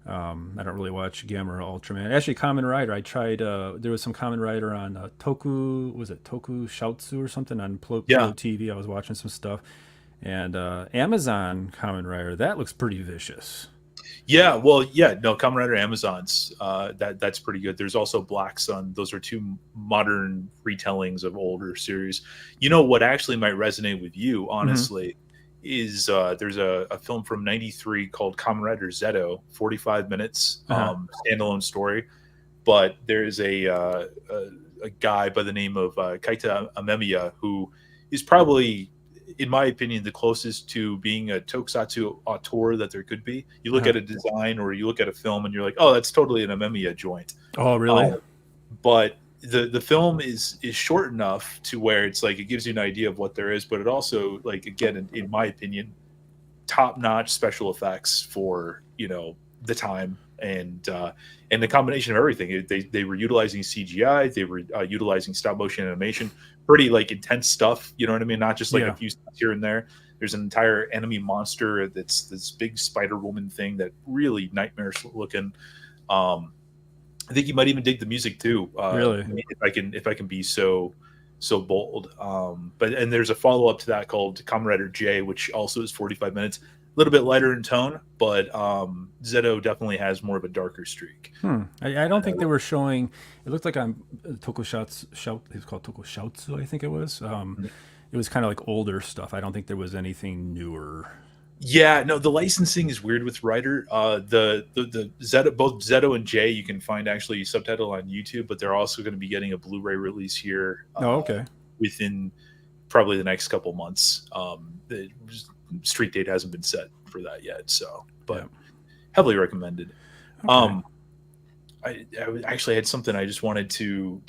don't really watch Gamma or Ultraman. Actually, Kamen Rider. I tried. There was some Kamen Rider on Toku. Was it Toku Shoutsu or something on Plo TV? I was watching some stuff, and Amazon Kamen Rider. That looks pretty vicious. Yeah, well, yeah, no, Kamen Rider Amazons. That's pretty good. There's also Black Sun. Those are two modern retellings of older series. What actually might resonate with you, honestly, is there's a film from '93 called Kamen Rider Zeto, 45 minutes, standalone story. But there's a guy by the name of Kaita Amemiya who is probably, in my opinion, the closest to being a tokusatsu auteur that there could be. You look at a design or you look at a film and you're like, oh, that's totally an Amemiya joint. Oh, really? But the film is short enough to where it's like it gives you an idea of what there is, but it also, like, again, in my opinion, top-notch special effects for the time, and the combination of everything. They were utilizing CGI, they were utilizing stop motion animation, pretty like intense stuff. You know what I mean? Not just like a few spots here and there. There's an entire enemy monster that's this big Spider Woman thing that really nightmarish looking. I think you might even dig the music too. Really? If I can be so bold. And there's a follow up to that called Kamen Rider J, which also is 45 minutes, a little bit lighter in tone, but Zeto definitely has more of a darker streak. I don't think they were showing. It looked like on Tokushoutsu. It was called Tokushoutsu, I think it was. It was kind of like older stuff. I don't think there was anything newer. Yeah, no, the licensing is weird with Rider. The Zeto, both Zeto and J, you can find actually subtitled on YouTube, but they're also going to be getting a Blu-ray release here. Okay. Within probably the next couple months. The street date hasn't been set for that yet, but heavily recommended. Okay. I actually had something I just wanted to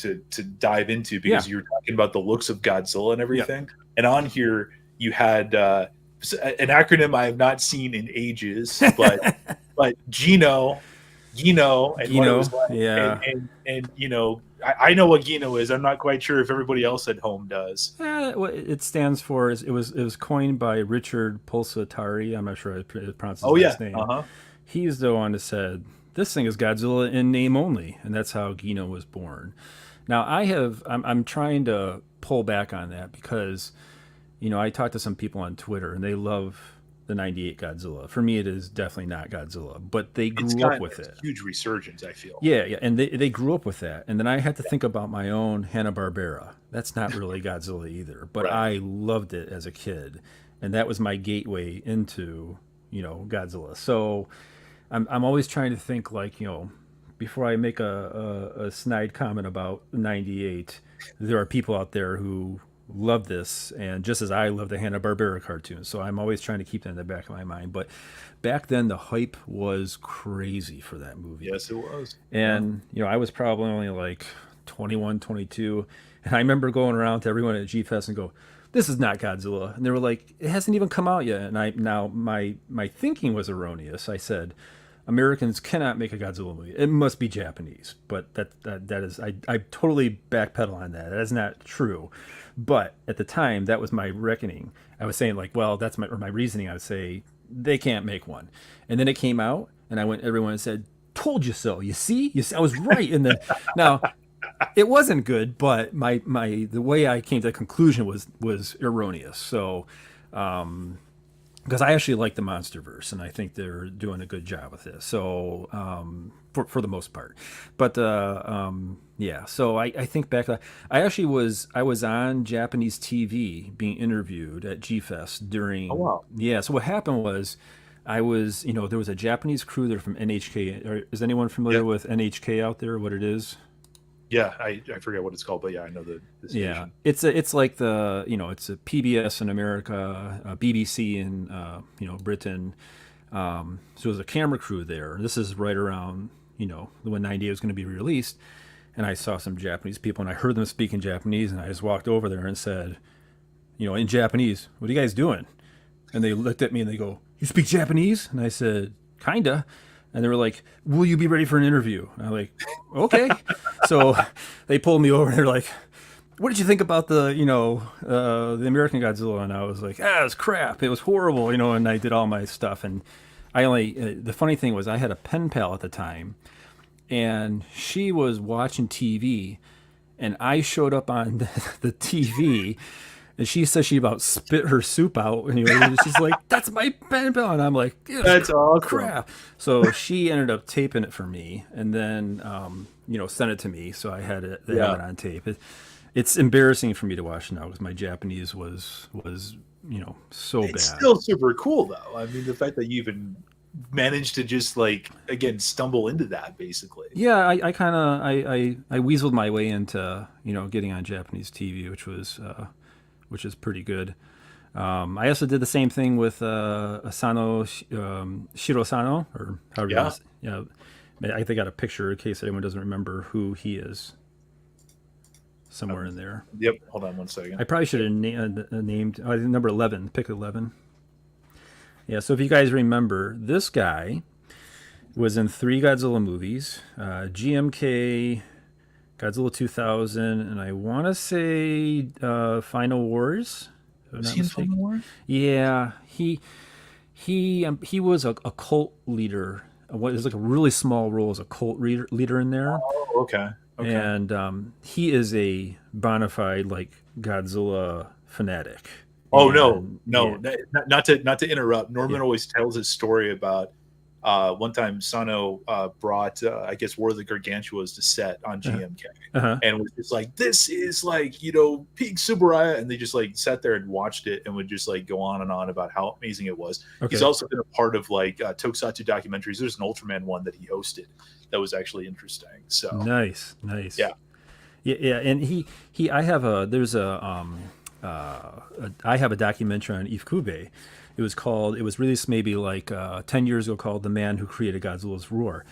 dive into because you were talking about the looks of Godzilla and everything, and on here you had. An acronym I have not seen in ages, but Gino, and I know what Gino is. I'm not quite sure if everybody else at home does. What it stands for is it was coined by Richard Pulsatari. I'm not sure I pronounce his Oh yeah. last name. Uh-huh. He's the one that said this thing is Godzilla in name only, and that's how Gino was born. Now I'm trying to pull back on that because I talked to some people on Twitter and they love the '98 Godzilla. For me, it is definitely not Godzilla, but they It's grew got up with a it. huge resurgence, I feel. Yeah, and they grew up with that, and then I had to think about my own Hanna-Barbera. That's not really Godzilla either, but Right. I loved it as a kid, and that was my gateway into Godzilla. So I'm always trying to think like before I make a snide comment about '98, there are people out there who love this, and just as I love the Hanna-Barbera cartoons, so I'm always trying to keep that in the back of my mind. But back then, the hype was crazy for that movie. Yes, it was. And, I was probably only like 21, 22. And I remember going around to everyone at G Fest and go, this is not Godzilla. And they were like, it hasn't even come out yet. And my thinking was erroneous. I said, Americans cannot make a Godzilla movie. It must be Japanese. But that is, I totally backpedal on that. That is not true. But at the time, that was my reckoning. I was saying like, well, that's my reasoning. I would say they can't make one. And then it came out and everyone said, told you so. You see, I was right. And then now it wasn't good, but the way I came to the conclusion was erroneous. So, because I actually like the MonsterVerse, and I think they're doing a good job with this. So, for the most part, but yeah. So I think back. I was on Japanese TV being interviewed at G Fest during. Oh wow. Yeah. So what happened was. I was, there was a Japanese crew there from NHK. Is anyone familiar with NHK out there? What it is? Yeah, I forget what it's called, but yeah, I know the station. Yeah, it's like the it's a PBS in America, BBC in Britain. So there's a camera crew there. This is right around when '98 was going to be released, and I saw some Japanese people and I heard them speaking Japanese, and I just walked over there and said, in Japanese, "What are you guys doing?" And they looked at me and they go, "You speak Japanese?" And I said, "Kinda." And they were like, "Will you be ready for an interview?" And I'm like, "Okay." So they pulled me over and they're like, "What did you think about the American Godzilla?" And I was like, "Ah, it's crap. It was horrible," And I did all my stuff. And the funny thing was, I had a pen pal at the time, and she was watching TV, and I showed up on the TV. And she says she about spit her soup out. And she's like, "That's my pen pal." And I'm like, That's awesome. Crap. So she ended up taping it for me and then, sent it to me. So I had it, have it on tape. It's embarrassing for me to watch now because my Japanese was so bad. It's still super cool, though. I mean, the fact that you even managed to just stumble into that, basically. Yeah, I kind of I weaseled my way into getting on Japanese TV, which is pretty good. I also did the same thing with Sano, Shiro Sano, or however I think I got a picture in case anyone doesn't remember who he is. Somewhere in there. Yep. Hold on one second. I probably should have named number 11. Pick 11. Yeah. So if you guys remember, this guy was in 3 Godzilla movies: GMK, Godzilla 2000, and I want to say Final Wars. Was he in Final Wars? Yeah, he was a cult leader. What is like a really small role as a cult leader in there. Oh, okay. Okay. And he is a bona fide Godzilla fanatic. Oh and, no! Not to interrupt. Norman always tells his story about one time Sano brought I guess War of the Gargantuas to set on GMK, and was just like, "This is peak Subaraya," and they just sat there and watched it and would just go on and on about how amazing it was. Okay. He's also been a part of Tokusatsu documentaries. There's an Ultraman one that he hosted that was actually interesting. So nice. Yeah. And I have a documentary on Ifukube. It was released maybe 10 years ago, called "The Man Who Created Godzilla's Roar."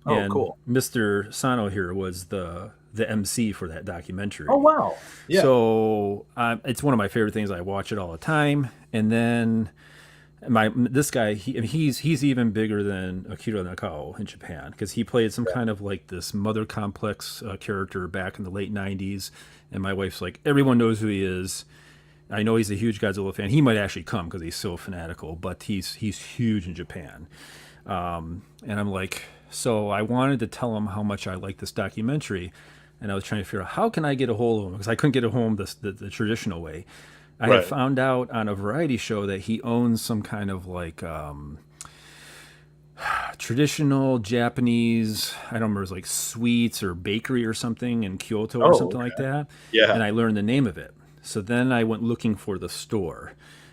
Oh, and cool. Mr. Sano here was the MC for that documentary. Oh, wow. Yeah. So it's one of my favorite things. I watch it all the time. And then This guy, he's even bigger than Akira Nakao in Japan, because he played some kind of like this mother complex character back in the late '90s, and my wife's like, everyone knows who he is. I know he's a huge Godzilla fan. He might actually come because he's so fanatical, but he's huge in Japan. And I'm like, so I wanted to tell him how much I like this documentary, and I was trying to figure out how can I get a hold of him, because I couldn't get a hold of the traditional way. I had found out on a variety show that he owns some kind of like traditional Japanese, I don't remember, it was like sweets or bakery or something in Kyoto or something like that. Yeah. And I learned the name of it. So then I went looking for the store,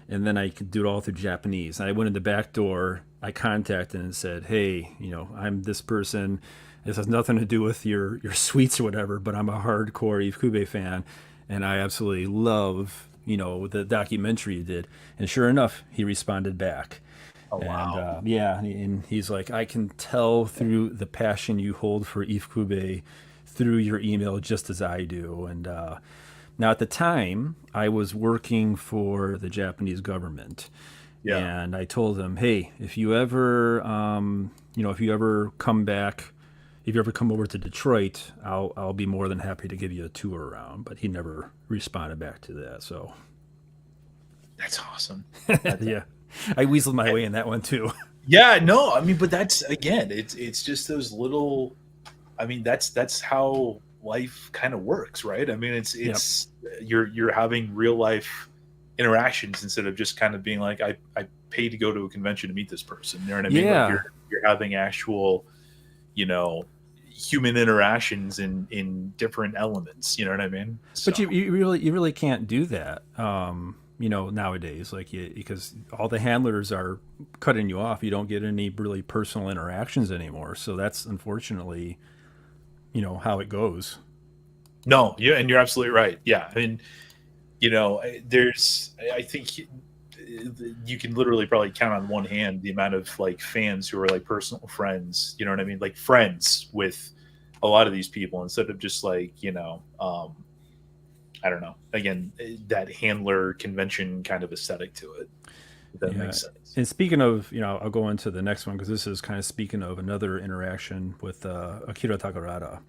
and then I could do it all through Japanese. And I went in the back door, I contacted and said, hey, I'm this person. This has nothing to do with your sweets or whatever, but I'm a hardcore Ifukube fan, and I absolutely love the documentary you did. And sure enough, he responded back. Oh, wow. And and he's like, I can tell through the passion you hold for Ifukube through your email, just as I do. And now at the time, I was working for the Japanese government. Yeah. And I told him, hey, if you ever come back, if you ever come over to Detroit, I'll be more than happy to give you a tour around. But he never responded back to that. So that's awesome. Yeah, I weaseled my way in that one too. Yeah, no, I mean, but that's, again, it's just those little. I mean, that's how life kind of works, right? I mean, it's you're having real life interactions instead of just kind of being like, I paid to go to a convention to meet this person. You know what I mean? Yeah. Like you're having actual, human interactions in different elements. You know what I mean? So. But you really can't do that. Nowadays, because all the handlers are cutting you off. You don't get any really personal interactions anymore. So that's unfortunately, how it goes. No, yeah, and you're absolutely right. Yeah, I mean, I think you can literally probably count on one hand the amount of like fans who are like personal friends. You know what I mean? Like friends with a lot of these people instead of just like I don't know. Again, that handler convention kind of aesthetic to it. If that makes sense. And speaking of, I'll go into the next one because this is kind of speaking of another interaction with Akira Takarada.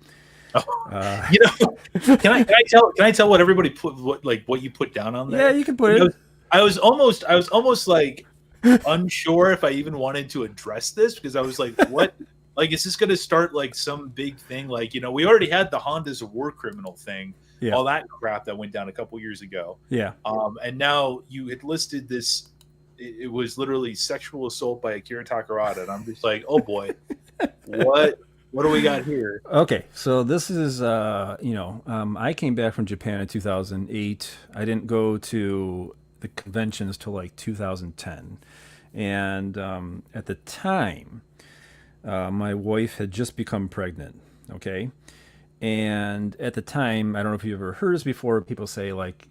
Can I tell what everybody put what you put down on there? Yeah, you can put it. I was almost like unsure if I even wanted to address this because I was like, what? Like, is this going to start like some big thing? Like, we already had the Honda's a war criminal thing, all that crap that went down a couple years ago. Yeah. And now you had listed this. It was literally sexual assault by Akira Takarada, and I'm just like, oh boy, what do we got here? Okay, so this is I came back from Japan in 2008. I didn't go to the conventions till like 2010, and at the time, my wife had just become pregnant. Okay, and at the time, I don't know if you ever heard this before. People say like,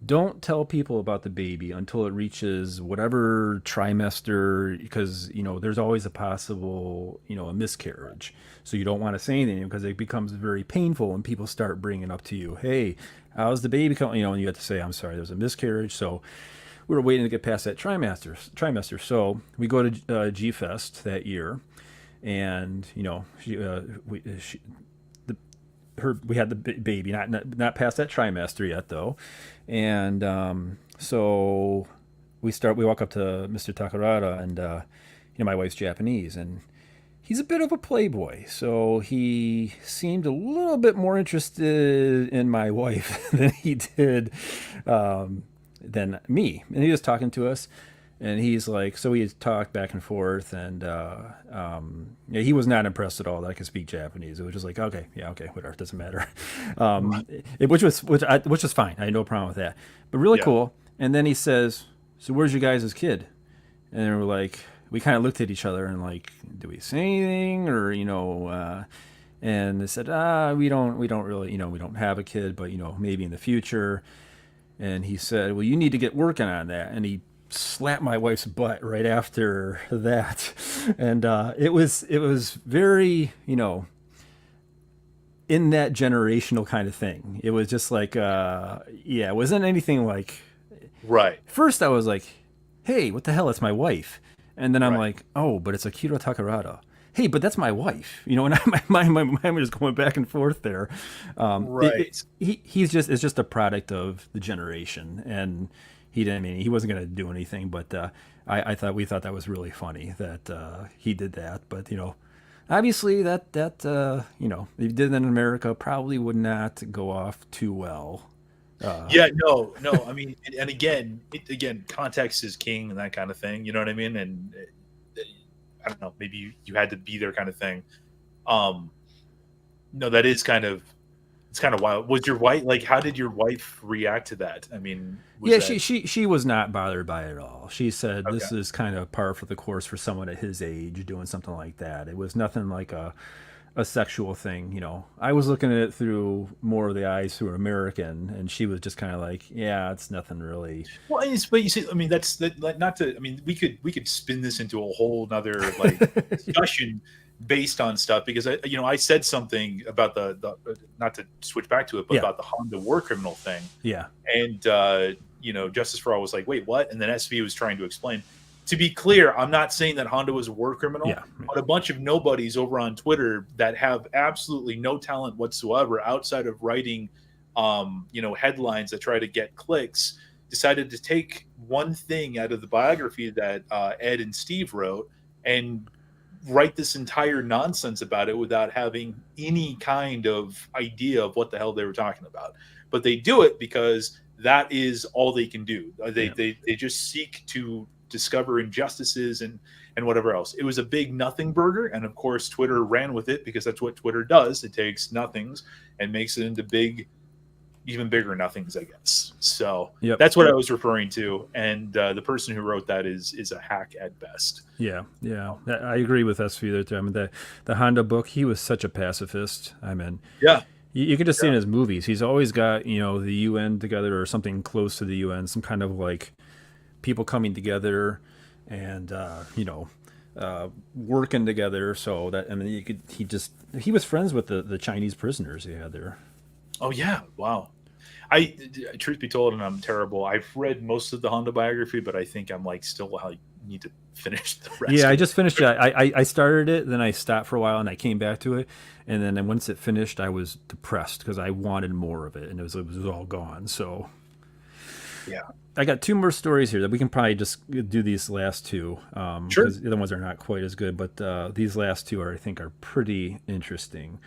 don't tell people about the baby until it reaches whatever trimester, because there's always a possible a miscarriage. So you don't want to say anything because it becomes very painful when people start bringing up to you, hey, how's the baby coming? And you have to say, I'm sorry, there's a miscarriage. So we were waiting to get past that trimester. So we go to G Fest that year, and we had the baby, not past that trimester yet though, and so we walk up to Mr. Takarada, and my wife's Japanese, and he's a bit of a playboy, so he seemed a little bit more interested in my wife than he did than me, and he was talking to us. And he's like, so we talked back and forth, and he was not impressed at all that I could speak Japanese. It was just like, okay, whatever, doesn't matter, which was fine. I had no problem with that, but really cool. And then he says, so where's your guys' kid? And we're like, we kind of looked at each other and like, do we say anything, or and they said, we don't really, we don't have a kid, but maybe in the future. And he said, well, you need to get working on that. And he slapped my wife's butt right after that, and it was very in that generational kind of thing. It was just like it wasn't anything like, right. First I was like, hey, what the hell? It's my wife. And then I'm Right. like, oh, but it's Akira Takarada. Hey, but that's my wife. You know, and my mind was going back and forth there. Right. He's just, it's just a product of the generation. And he didn't, I mean, he wasn't going to do anything, but we thought that was really funny that he did that. But, you know, obviously you know, if he did that in America, probably would not go off too well. Yeah, no, no. I mean, and again, again, context is king and that kind of thing. You know what I mean? And I don't know, maybe you had to be there, kind of thing. Um, no, that is kind of it's kind of wild. Was your wife like? How did your wife react to that? I mean, was Yeah, that she was not bothered by it at all. She said okay? this is kind of par for the course for someone at his age doing something like that. It was nothing like a sexual thing, you know. I was looking at it through more of the eyes who are American, and she was just kind of like, yeah, it's nothing really. Well, but you see, I mean, that's that. Like, not to. I mean, we could spin this into a whole nother like discussion based on stuff because I said something about the not to switch back to it, but Yeah, about the Honda war criminal thing. yeah, And Justice for All was like, wait, what? And then SV was trying to explain. To be clear, I'm not saying that Honda was a war criminal, yeah, but a bunch of nobodies over on Twitter that have absolutely no talent whatsoever outside of writing, headlines that try to get clicks, decided to take one thing out of the biography that Ed and Steve wrote and write this entire nonsense about it without having any kind of idea of what the hell they were talking about. But they do it because that is all they can do. yeah, They just seek to discover injustices and whatever else. It was a big nothing burger, and of course Twitter ran with it because that's what Twitter does. It takes nothings and makes it into big, even bigger nothings, I guess. So yep, that's what I was referring to. And the person who wrote that is a hack at best. yeah, yeah. I agree with SV there too. I mean, the Honda book, he was such a pacifist. I mean, Yeah, you can just see in his movies, he's always got, you know, the UN together or something close to the UN, some kind of like people coming together and working together. So that, I mean, he was friends with the Chinese prisoners he had there. oh yeah, wow. I truth be told, and I'm terrible. I've read most of the Honda biography, but I think I'm like still I need to finish the rest. Yeah, Of I it. just finished it. I started it, then I stopped for a while, and I came back to it, and then once it finished, I was depressed because I wanted more of it, and it was all gone. So Yeah, I got two more stories here that we can probably just do these last two sure. because the other ones are not quite as good, but these last two I think are pretty interesting.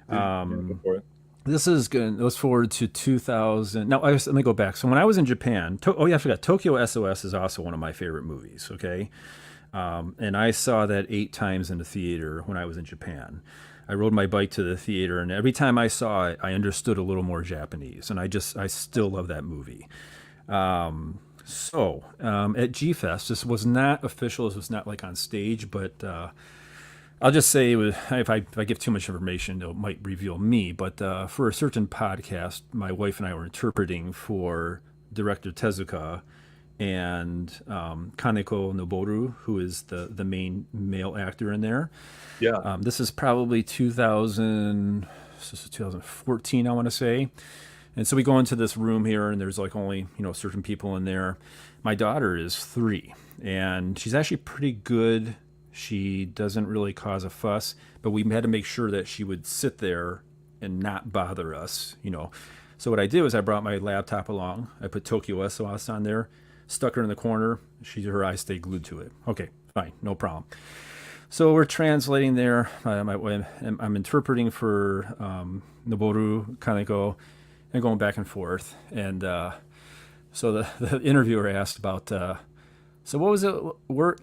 Dude, yeah, go for it. This is good. Let's forward to 2000. Now, let me go back. So when I was in Japan, I forgot. Tokyo SOS is also one of my favorite movies. Okay, and I saw that 8 times in the theater when I was in Japan. I rode my bike to the theater, and every time I saw it, I understood a little more Japanese, and I still love that movie. At G Fest, this was not official. This was not like on stage, but I'll just say it was, if I give too much information, it might reveal me. But for a certain podcast, my wife and I were interpreting for director Tezuka and Kaneko Noboru, who is the main male actor in there. Yeah, This is probably 2014, I want to say. And so we go into this room here, and there's like only certain people in there. My daughter is 3, and she's actually pretty good. She doesn't really cause a fuss, but we had to make sure that she would sit there and not bother us. So what I did was I brought my laptop along. I put Tokyo SOS on there, stuck her in the corner. Her eyes stayed glued to it. Okay, fine, no problem. So we're translating there. I'm interpreting for Noboru, Kaneko, and going back and forth. And so the interviewer asked about, so what was it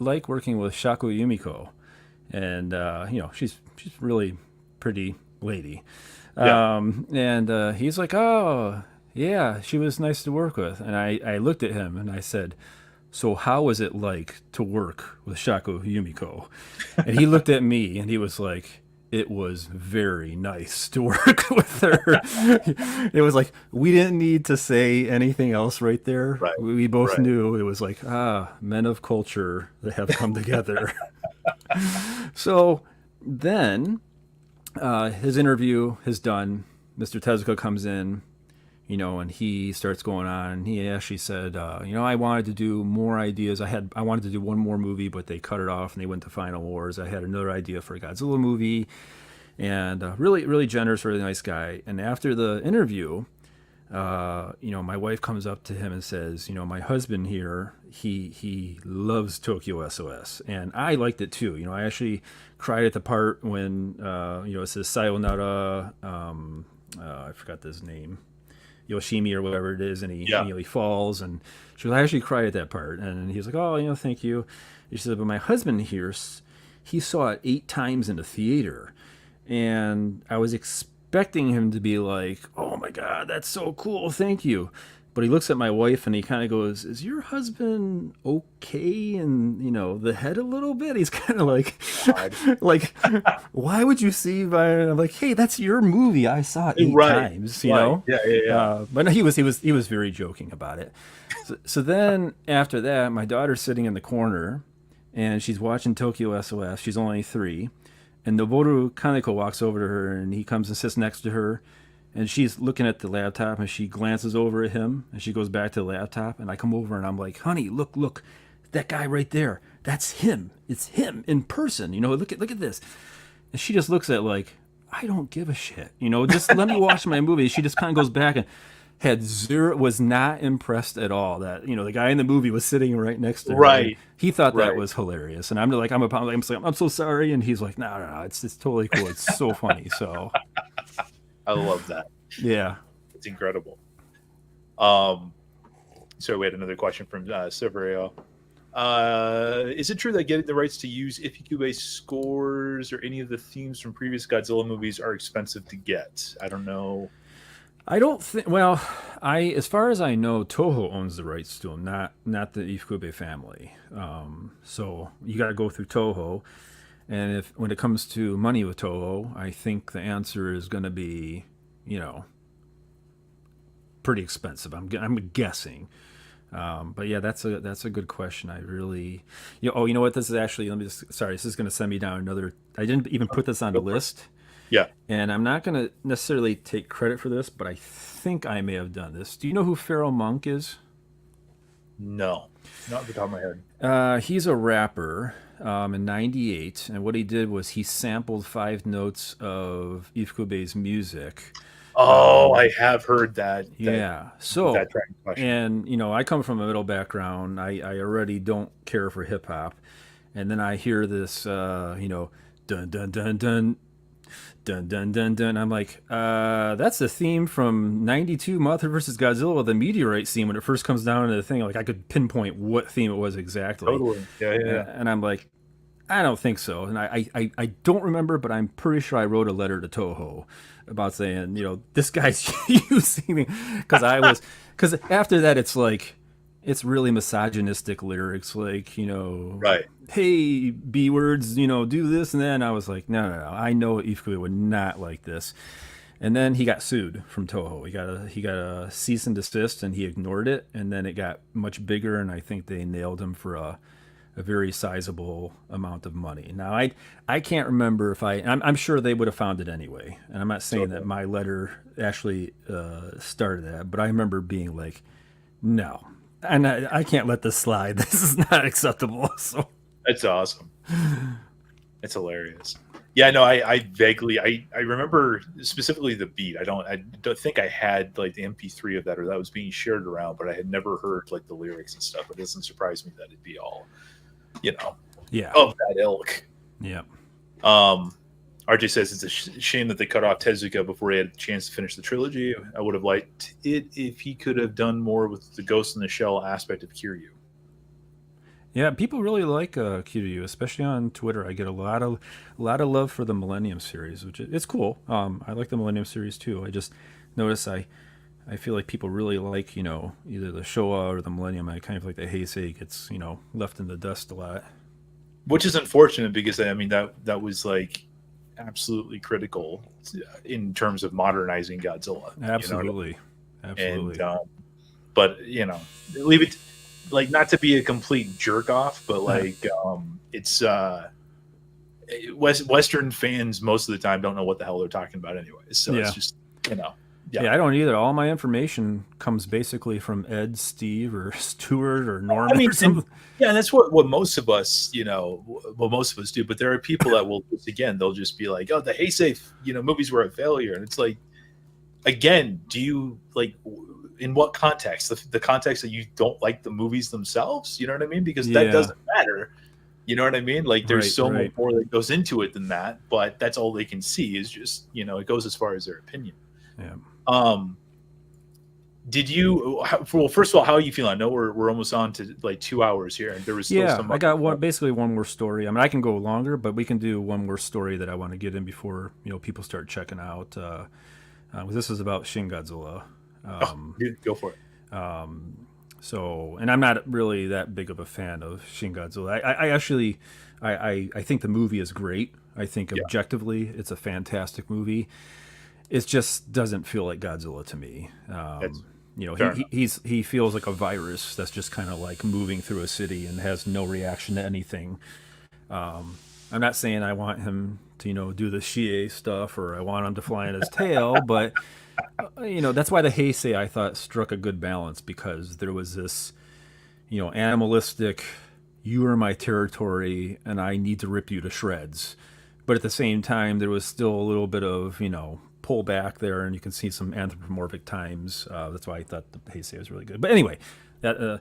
like working with Shaku Yumiko? And, she's really pretty lady. yeah. And he's like, oh, yeah, she was nice to work with. And I looked at him and I said, so how was it like to work with Shaku Yumiko? And he looked at me and he was like, it was very nice to work with her. It was like we didn't need to say anything else right there. Right, We both right. knew it was like, men of culture that have come together. So then his interview is done. Mr. Tezuka comes in. and he starts going on. And he actually said, I wanted to do more ideas. I wanted to do one more movie, but they cut it off and they went to Final Wars. I had another idea for a Godzilla movie, and really, really generous, really nice guy. And after the interview, my wife comes up to him and says, my husband here, he loves Tokyo SOS, and I liked it too. I actually cried at the part when it says Sayonara. I forgot his name, Yoshimi or whatever it is, and he falls, and she goes, I actually cried at that part, and he's like, oh, thank you. She said, but my husband here, he saw it 8 times in the theater, and I was expecting him to be like, oh my god, that's so cool, thank you. But he looks at my wife and he kind of goes, is your husband okay in the head a little bit? He's kind of like like, why would you see I'm like, hey, that's your movie, I saw it 8 times, know. But no, he was very joking about it. So then after that, my daughter's sitting in the corner and she's watching Tokyo SOS. She's only 3. And Noboru Kaneko walks over to her, and he comes and sits next to her, and she's looking at the laptop, and she glances over at him, and she goes back to the laptop, and I come over, and I'm like, honey, look, that guy right there, that's him. It's him in person. Look at this. And she just looks at like, I don't give a shit. Just let me watch my movie. She just kind of goes back and was not impressed at all that the guy in the movie was sitting right next to her. Right. He thought that was hilarious, and I'm like, I'm so sorry, and he's like, no, it's totally cool. It's so funny. So I love that. Yeah, it's incredible. So we had another question from Severio. Is it true that getting the rights to use Ifukube scores or any of the themes from previous Godzilla movies are expensive to get? I don't know. I don't think. Well, as far as I know, Toho owns the rights to them, not the Ifukube family. So you got to go through Toho, and when it comes to money with Toho, I think the answer is going to be, pretty expensive. I'm guessing. But yeah, that's a good question. I really, you know what? This is actually. This is going to send me down another. I didn't even put this on the list. Yeah. And I'm not going to necessarily take credit for this, but I think I may have done this. Do you know who Pharaoh Monk is? No, not off the top of my head. He's a rapper in '98, and what he did was he sampled 5 notes of Ifukube's music. Oh, I have heard that. Yeah. So, and I come from a metal background. I already don't care for hip hop, and then I hear this, dun dun dun dun. Dun dun dun dun. I'm like, that's the theme from '92 Mothra vs. Godzilla, the meteorite scene when it first comes down into the thing. Like I could pinpoint what theme it was exactly. Totally. Yeah. And I'm like, I don't think so. And I don't remember, but I'm pretty sure I wrote a letter to Toho about saying, this guy's using me because after that it's like. It's really misogynistic lyrics, like, right. Hey, B words, do this and that. And I was like, no. I know Ifukube would not like this. And then he got sued from Toho. He got a cease and desist, and he ignored it. And then it got much bigger, and I think they nailed him for a very sizable amount of money. Now, I can't remember if I'm sure they would have found it anyway. And I'm not saying that my letter actually started that, but I remember being like, no. And I can't let this slide. This is not acceptable. So it's awesome. It's hilarious. Yeah, no, I vaguely I remember specifically the beat. I don't think I had like the MP3 of that, or that was being shared around, but I had never heard like the lyrics and stuff. It doesn't surprise me that it'd be all, of that ilk. Yeah. RJ says it's a shame that they cut off Tezuka before he had a chance to finish the trilogy. I would have liked it if he could have done more with the Ghost in the Shell aspect of Kiryu. Yeah, people really like Kiryu, especially on Twitter. I get a lot of love for the Millennium series, which it's cool. I like the Millennium series too. I just notice I feel like people really like either the Showa or the Millennium. I kind of like the Heisei gets left in the dust a lot, which is unfortunate because that was like absolutely critical in terms of modernizing Godzilla. Absolutely. And, but leave it like not to be a complete jerk off, but like it's Western fans most of the time don't know what the hell they're talking about anyways. So it's just Yeah. Yeah, I don't either. All my information comes basically from Ed, Steve, or Stuart, or I Norman, or mean, and something. yeah, and that's what most of us, what most of us do. But there are people that will just, again, they'll just be like, "Oh, the Heisei, movies were a failure," and it's like, again, do you like in what context? The context that you don't like the movies themselves? You know what I mean? Because that Yeah, doesn't matter. You know what I mean? Like, there's right, so much right. more that goes into it than that. But that's all they can see is just it goes as far as their opinion. Yeah. Um, did you? Well, first of all, how are you feeling? I know we're almost on to like 2 hours here, and there was still Yeah, some. I got basically one more story. I mean, I can go longer, but we can do one more story that I want to get in before people start checking out. This is about Shin Godzilla. Oh, dude, go for it. So, and I'm not really that big of a fan of Shin Godzilla. I actually, I think the movie is great. I think Yeah, objectively, it's a fantastic movie. It just doesn't feel like Godzilla to me. that's fair He enough. he feels like a virus that's just kind of like moving through a city and has no reaction to anything. I'm not saying I want him to do the Shie stuff or I want him to fly on his tail, but that's why the Heisei I thought struck a good balance because there was this animalistic. You are my territory, and I need to rip you to shreds. But at the same time, there was still a little bit of pull back there, and you can see some anthropomorphic times. That's why I thought the Heisei was really good. But anyway, that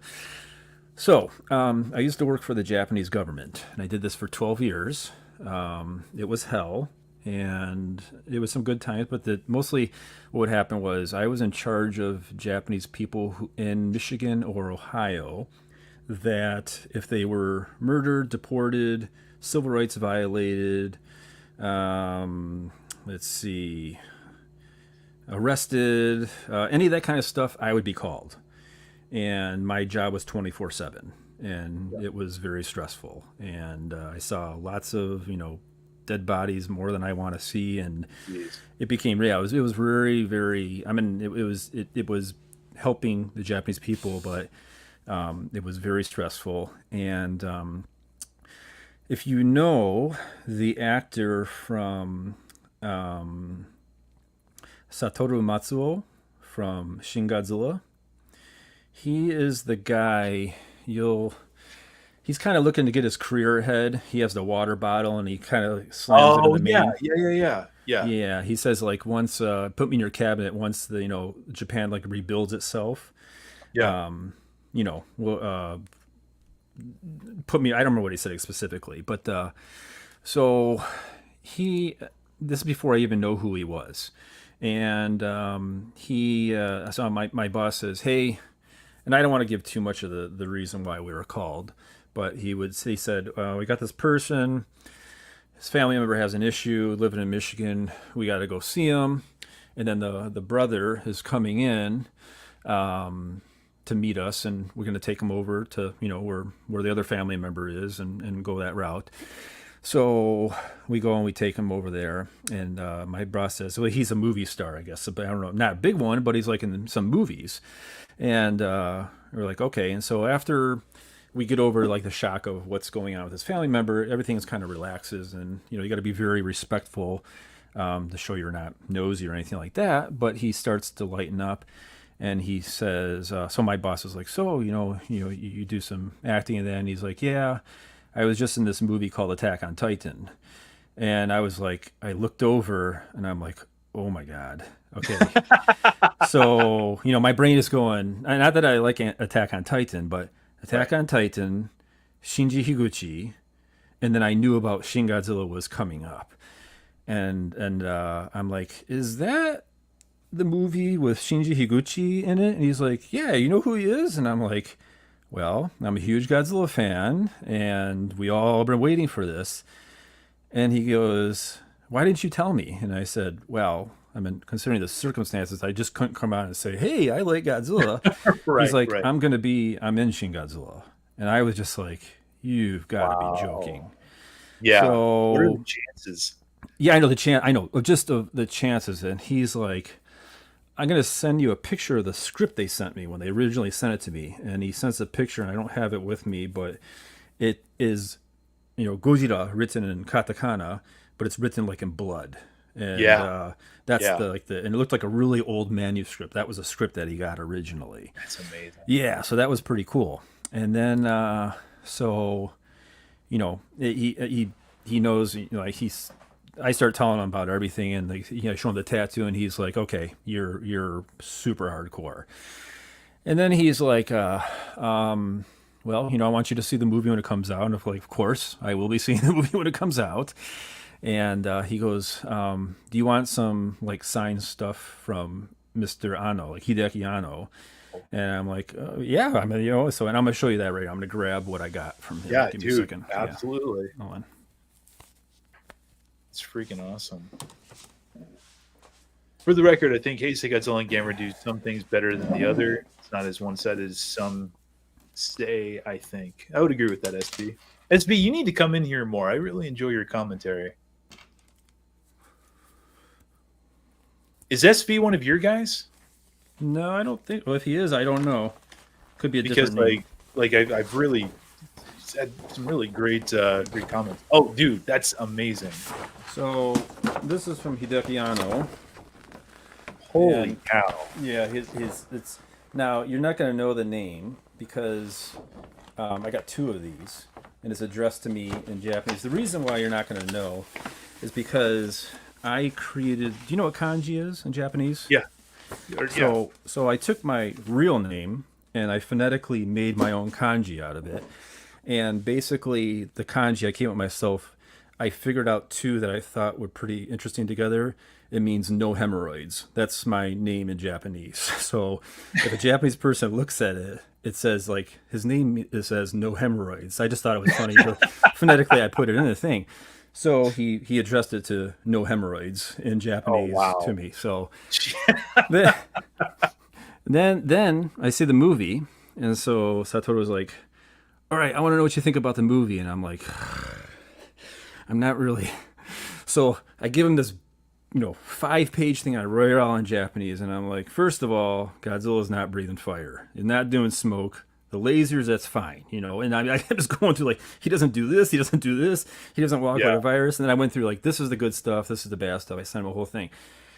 I used to work for the Japanese government, and I did this for 12 years. It was hell, and it was some good times, but mostly what would happen was I was in charge of Japanese people in Michigan or Ohio that if they were murdered, deported, civil rights violated, let's see, arrested, any of that kind of stuff, I would be called. And my job was 24/7, and Yeah. it was very stressful. And I saw lots of dead bodies, more than I want to see, and Jeez. it became it was very very. I mean, it was helping the Japanese people, but it was very stressful. And if you know the actor from Satoru Matsuo from Shin Godzilla, he is the guy he's kind of looking to get his career ahead. He has the water bottle and he kind of slams it in Oh the yeah, main. yeah, yeah, yeah, yeah, Yeah, he says like once put me in your cabinet once the Japan like rebuilds itself. yeah. Well, put me. I don't remember what he said specifically, but so he. This is before I even know who he was, and he. So my boss says, "Hey," and I don't want to give too much of the reason why we were called, but he said, "We got this person. His family member has an issue living in Michigan. We got to go see him." And then the brother is coming in to meet us, and we're going to take him over to where the other family member is, and go that route. So we go and we take him over there, and my boss says, "Well, he's a movie star, I guess. But I don't know, not a big one, but he's like in some movies." And we're like, okay. And so after we get over like the shock of what's going on with his family member, everything's kind of relaxes, and you got to be very respectful to show you're not nosy or anything like that. But he starts to lighten up, and he says, so my boss is like, so you do some acting, and then he's like, yeah, I was just in this movie called Attack on Titan, and I was like, I looked over, and I'm like, oh my god, okay. So my brain is going, not that I like Attack on Titan, but Attack Right. on Titan, Shinji Higuchi, and then I knew about Shin Godzilla was coming up, and I'm like, is that the movie with Shinji Higuchi in it? And he's like, yeah, you know who he is? And I'm like, well, I'm a huge Godzilla fan, and we all been waiting for this. And he goes, why didn't you tell me? And I said, well, I mean, considering the circumstances, I just couldn't come out and say, hey, I like Godzilla. He's Right, like, right. I'm in Shin Godzilla. And I was just like, you've got to be joking. Wow. Yeah. What are the So, chances? yeah, I know, just of the chances. And he's like, I'm going to send you a picture of the script they sent me when they originally sent it to me. And he sends a picture, and I don't have it with me, but it is, Gojira written in katakana, but it's written like in blood. and Yeah, that's yeah, and it looked like a really old manuscript. That was a script that he got originally. that's amazing. Yeah, so that was pretty cool. And then so he knows, like he's. I start telling him about everything, and show him the tattoo, and he's like, "Okay, you're super hardcore." And then he's like, "Well, I want you to see the movie when it comes out." And I'm like, "Of course, I will be seeing the movie when it comes out." And he goes, "Do you want some like signed stuff from Mr. Ano, like Hideaki Anno?" And I'm like, "Yeah, I mean, so." And I'm gonna show you that right now. I'm gonna grab what I got from him. Yeah, Give me a dude, second. Yeah, absolutely. hold on. It's freaking awesome. For the record, I think Heisei Godzilla and Gamer do some things better than the other. It's not as one-sided as some say, I think. I would agree with that, SB. SB, you need to come in here more. I really enjoy your commentary. Is SB one of your guys? No, I don't think. Well, if he is, I don't know. Could be a Because different name. I've really had some really great great comments. Oh, dude, that's amazing. So this is from Hideaki Anno. Holy And cow! yeah, his it's now you're not going to know the name because I got two of these, and it's addressed to me in Japanese. The reason why you're not going to know is because I created. Do you know what kanji is in Japanese? Yeah, So I took my real name and I phonetically made my own kanji out of it. And basically, the kanji I came up with myself, I figured out two that I thought were pretty interesting together. It means no hemorrhoids. That's my name in Japanese. So if a Japanese person looks at it, it says like his name, it says no hemorrhoids. I just thought it was funny. So phonetically, I put it in the thing. So he addressed it to no hemorrhoids in Oh Japanese wow! to me. So then, then I see the movie, and so Satoru was like, "All right, I want to know what you think about the movie," and I'm like, "I'm not really." So I give him this, 5-page thing. I write it all in Japanese, and I'm like, first of all, Godzilla's not breathing fire. He's not doing smoke. The lasers, that's fine, And I kept just going through like, he doesn't do this, he doesn't do this, he doesn't walk like Yeah. a virus. And then I went through like, this is the good stuff, this is the bad stuff. I sent him a whole thing.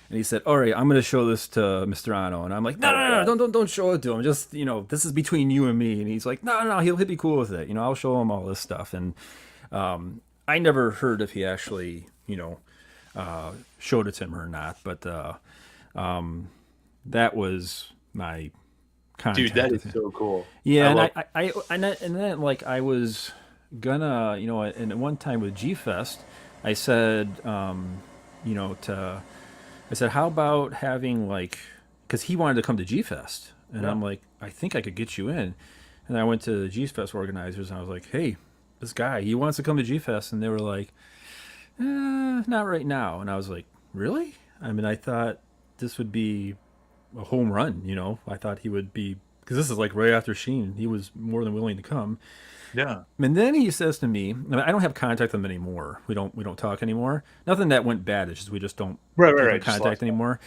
And he said, "All right, I'm going to show this to Mr. Ano." And I'm like, no, don't show it to him. Just, this is between you and me. And he's like, no, he'll be cool with it. I'll show him all this stuff. And I never heard if he actually, showed it to him or not. But that was my contact. Dude, that with is him. so cool. Yeah, love- and then like I was gonna, and at one time with G Fest, I said, I said, how about having like, because he wanted to come to G Fest, and Yeah. I'm like, I think I could get you in, and I went to the G Fest organizers, and I was like, hey, this guy, he wants to come to G Fest, and they were like, not right now, and I was like, really? I mean, I thought this would be a home run, I thought he would be, because this is like right after Sheen. He was more than willing to come. Yeah. And then he says to me, I don't have contact with him anymore. We don't talk anymore. Nothing that went bad. It's just we just don't Right, keep in right. Just contact lost anymore.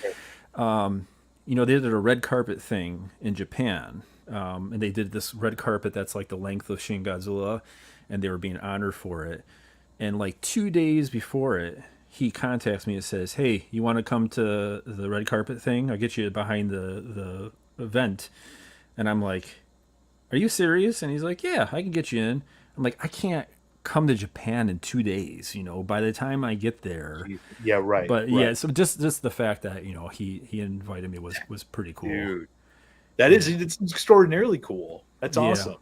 They did a red carpet thing in Japan, and they did this red carpet that's like the length of Shin Godzilla, and they were being honored for it. And like 2 days before it, he contacts me and says, "Hey, you want to come to the red carpet thing? I'll get you behind the event." And I'm like, "Are you serious?" And he's like, "Yeah, I can get you in." I'm like, "I can't come to Japan in 2 days, by the time I get there." Yeah, right. But right. yeah, so just the fact that, he invited me was pretty cool. Dude, it's extraordinarily cool. That's Yeah. awesome.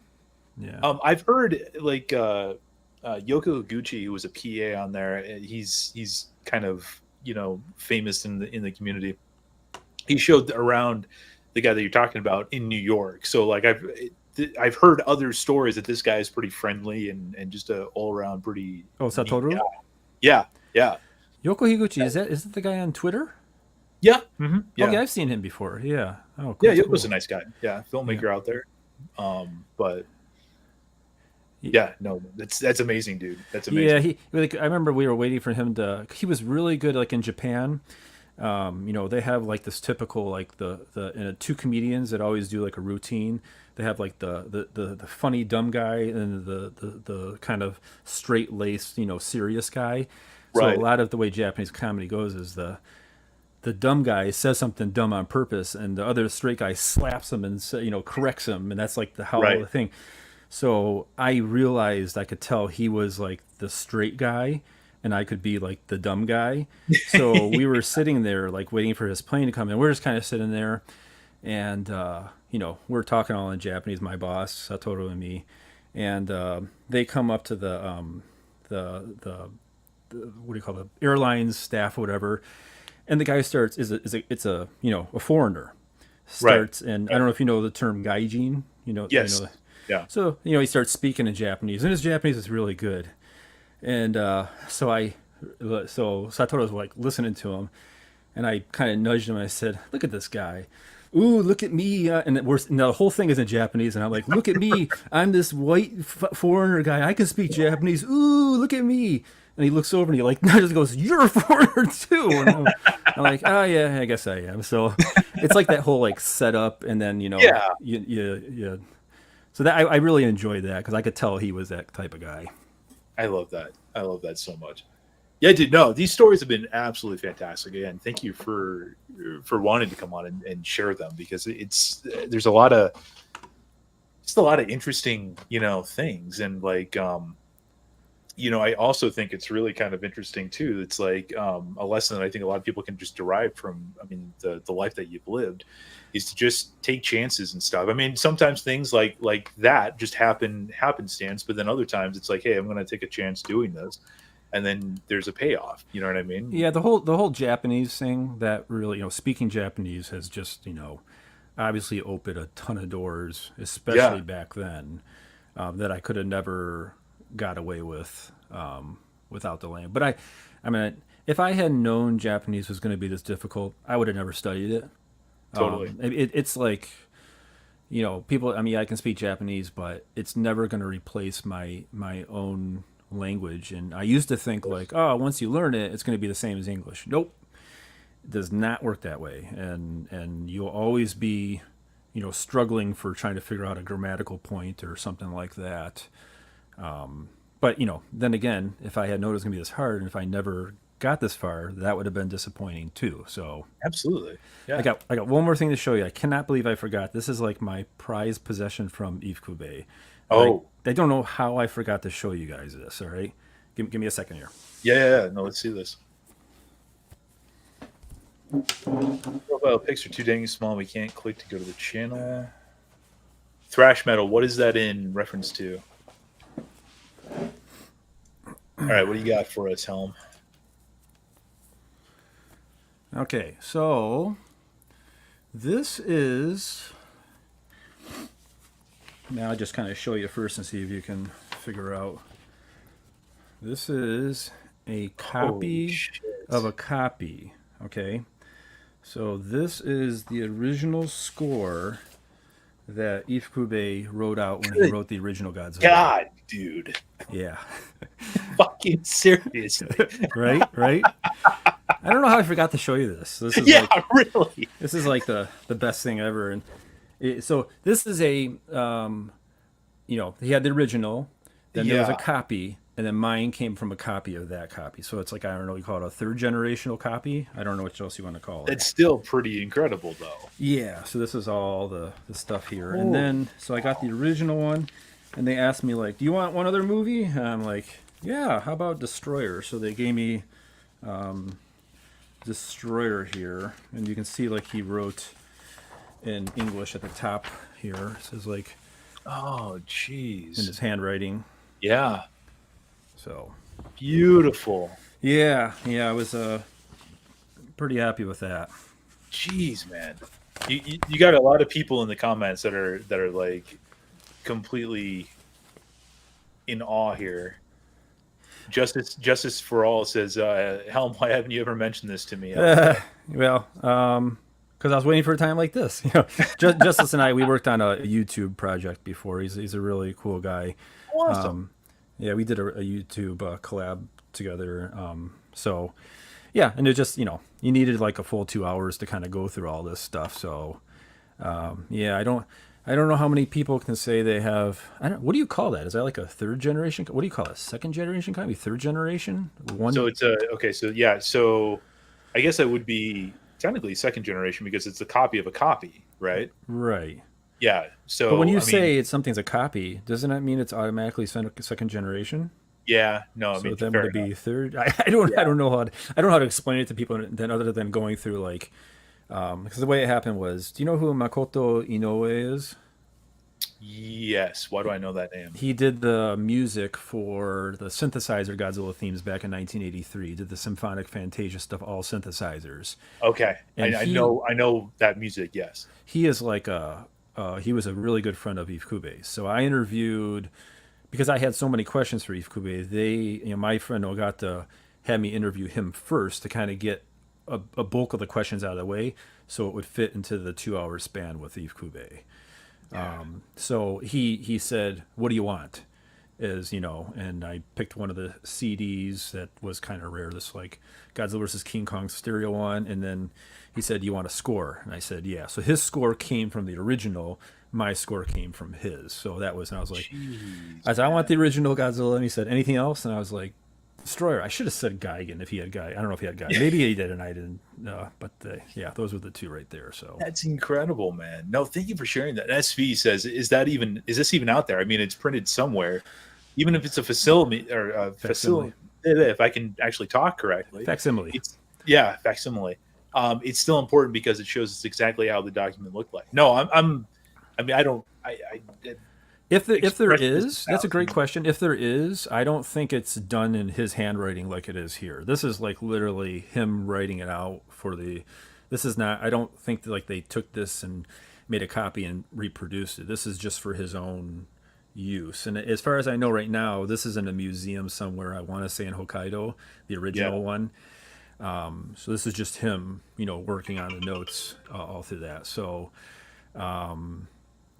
Yeah. I've heard like Yoko Higuchi, who was a PA on there. He's kind of famous in the community. He showed around the guy that you're talking about in New York. So like I've heard other stories that this guy is pretty friendly and just a all around pretty. Oh, Satoru? neat guy. Yeah. Yoko Higuchi, is that the guy on Twitter? Yeah. Mm-hmm. Yeah. Okay, I've seen him before. Yeah. Oh, cool. Yeah, Yoko's a nice guy. Yeah, filmmaker out there. But yeah, no, that's amazing, dude. That's amazing. Yeah, I remember we were waiting for him to. He was really good, like in Japan. They have like this typical like the two comedians that always do like a routine. They have like the funny dumb guy and the kind of straight laced serious guy. So a Right. lot of the way Japanese comedy goes is the dumb guy says something dumb on purpose, and the other straight guy slaps him and corrects him, and that's like the how Right. the thing. So I realized I could tell he was like the straight guy, and I could be like the dumb guy. So we were sitting there like waiting for his plane to come in. We're just kind of sitting there, and we're talking all in Japanese. My boss, Satoru, and me, and they come up to the what do you call it, airlines staff or whatever, and the guy starts it's a foreigner Right. starts, and I Yeah. don't know if you know the term gaijin. Yes. Yeah. So he starts speaking in Japanese, and his Japanese is really good. And so Satoru's like listening to him, and I kind of nudged him. And I said, "Look at this guy. Ooh, look at me!" And the whole thing is in Japanese, and I'm like, "Look at me! I'm this white foreigner guy. I can speak Japanese. Ooh, look at me!" And he looks over and he like nudges, goes, "You're a foreigner too." And I'm like, "Oh yeah, I guess I am." So it's like that whole like setup, and then Yeah. you. So that I really enjoyed that because I could tell he was that type of guy. I love that. I love that so much. Yeah, dude. No, these stories have been absolutely fantastic. Again, thank you for wanting to come on and share them, because there's a lot of just a lot of interesting things. And like I also think it's really kind of interesting too. It's like a lesson that I think a lot of people can just derive from, I mean, the life that you've lived, is to just take chances and stuff. I mean, sometimes things like that just happenstance, but then other times it's like, hey, I'm going to take a chance doing this, and then there's a payoff. You know what I mean? Yeah, the whole Japanese thing, that really, speaking Japanese has just, obviously opened a ton of doors, especially Yeah, back then, that I could have never got away with without the language. But I mean, if I had known Japanese was going to be this difficult, I would have never studied it. totally. It's like, people. I mean, I can speak Japanese, but it's never going to replace my own language. And I used to think like, oh, once you learn it, it's going to be the same as English. Nope, it does not work that way. And you'll always be, struggling for trying to figure out a grammatical point or something like that. But then again, if I had known it was going to be this hard, and if I never got this far, that would have been disappointing too. So Absolutely. I Yeah. got one more thing to show you. I cannot believe I forgot. This is like my prized possession from Ifukube. Oh, I don't know how I forgot to show you guys this. All right, give me a second here. yeah, yeah, yeah. No, let's see this. Profile pics are too dang small. We can't click to go to the channel. Thrash metal. What is that in reference to? All right, what do you got for us, Helm? Okay, so this is. Now I'll just kind of show you first and see if you can figure out. This is a Holy copy shit. of a copy. Okay, so this is the original score that Ifukube wrote out when he Good wrote the original Godzilla. God, dude. Yeah, Fucking seriously. right. I don't know how I forgot to show you this. This is Yeah, like really. this is like the best thing ever. And so this is a he had the original, then there was a Yeah. copy, and then mine came from a copy of that copy. So it's like, I don't know, you call it a third generational copy. I don't know what else you want to call it. It's still pretty incredible, though. Yeah, so this is all the stuff here. And Oh, then, so I got the original one, and they asked me, like, do you want one other movie? And I'm like, yeah, how about Destroyer? So they gave me Destroyer here, and you can see, like, he wrote in English at the top here. It says, like, oh, in jeez. his handwriting. Yeah. So, Beautiful. yeah, I was pretty happy with that. Jeez, man. You got a lot of people in the comments that are like completely in awe here. Justice for All says, Helm, why haven't you ever mentioned this to me? Well, because I was waiting for a time like this. Justice and I, we worked on a YouTube project before. He's a really cool guy. Awesome. Yeah, we did a YouTube collab together. So, yeah, and it just, you needed like a full 2 hours to kind of go through all this stuff. So, yeah, I I don't know how many people can say they have. I don't. What do you call that? Is that like a third generation? What do you call it? Second generation copy? Third generation? So One. it's a okay. So yeah. So I guess that would be technically second generation because it's a copy of a copy, right? Right. Yeah. But when So you I mean, say it's something's a copy, doesn't that mean it's automatically second generation? yeah. No, I So mean, then would fair it enough. be third? I don't. I Yeah. don't know how. I don't know how to explain it to people. Then other than going through like, because the way it happened was, do you know who Makoto Inoue is? Yes. Why do I know that name? He did the music for the synthesizer Godzilla themes back in 1983. He did the symphonic Fantasia stuff, all synthesizers. Okay. And I know. I know that music. Yes. he is like a he was a really good friend of Ifukube. So I interviewed because I had so many questions for Ifukube. My friend Ogata had me interview him first to kind of get a bulk of the questions out of the way, so it would fit into the 2 hour span with Ifukube. Yeah. So he said, "What do you want?" And I picked one of the CDs that was kind of rare. This like Godzilla versus King Kong stereo one, and then he said, "You want a score?" And I said, "Yeah." So his score came from the original. My score came from his. So that was, and I was like, Jeez, I said, "I want man. the original Godzilla," and he said, "Anything else?" And I was like, Destroyer. I should have said Gigan if he had Gigan. I don't know if he had Gigan. Maybe he did, and I didn't. Yeah, those were the two right there. So That's incredible, man. No, thank you for sharing that. SV says, is this even out there? I mean, it's printed somewhere, even if it's a facility or a facsimile, facility. If I can actually talk correctly, facsimile. it's yeah, facsimile. It's still important because it shows us exactly how the document looked like. No, I mean, I don't. I If there expressed this is, that's a great 1,000. question. If there is, I don't think it's done in his handwriting like it is here. This is like literally him writing it out for the. This is not. I don't think that, like they took this and made a copy and reproduced it. This is just for his own use. And as far as I know right now, this is in a museum somewhere. I want to say in Hokkaido, the Yeah, original one. So this is just him, working on the notes all through that. So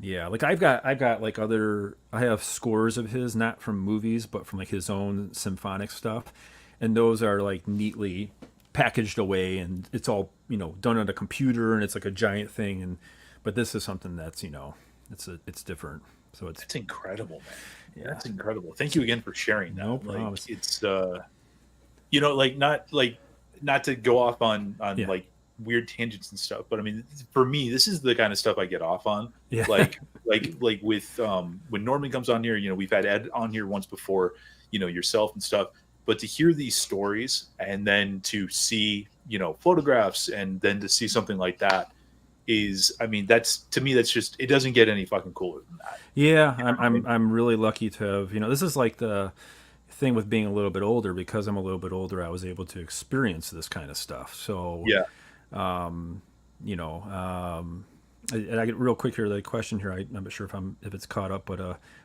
yeah, like I've got like I have scores of his, not from movies, but from like his own symphonic stuff, and those are like neatly packaged away, and it's all done on a computer, and it's like a giant thing, and but this is something that's it's different, so it's that's incredible, man. yeah, That's incredible. Thank you again for sharing no that. Like, problems, it's like not to go off on yeah, like weird tangents and stuff, but I mean, for me, this is the kind of stuff I get off on. yeah, Like with when Norman comes on here, we've had Ed on here once before, yourself and stuff. But to hear these stories and then to see photographs and then to see something like that is, I mean, that's to me, that's just, it doesn't get any fucking cooler than that. yeah. You know I'm what I I'm mean? I'm really lucky to have this is like the thing with being a little bit older. Because I'm a little bit older, I was able to experience this kind of stuff. So Yeah. you know, and I get real quick here. The question here, I'm not sure if it's caught up, but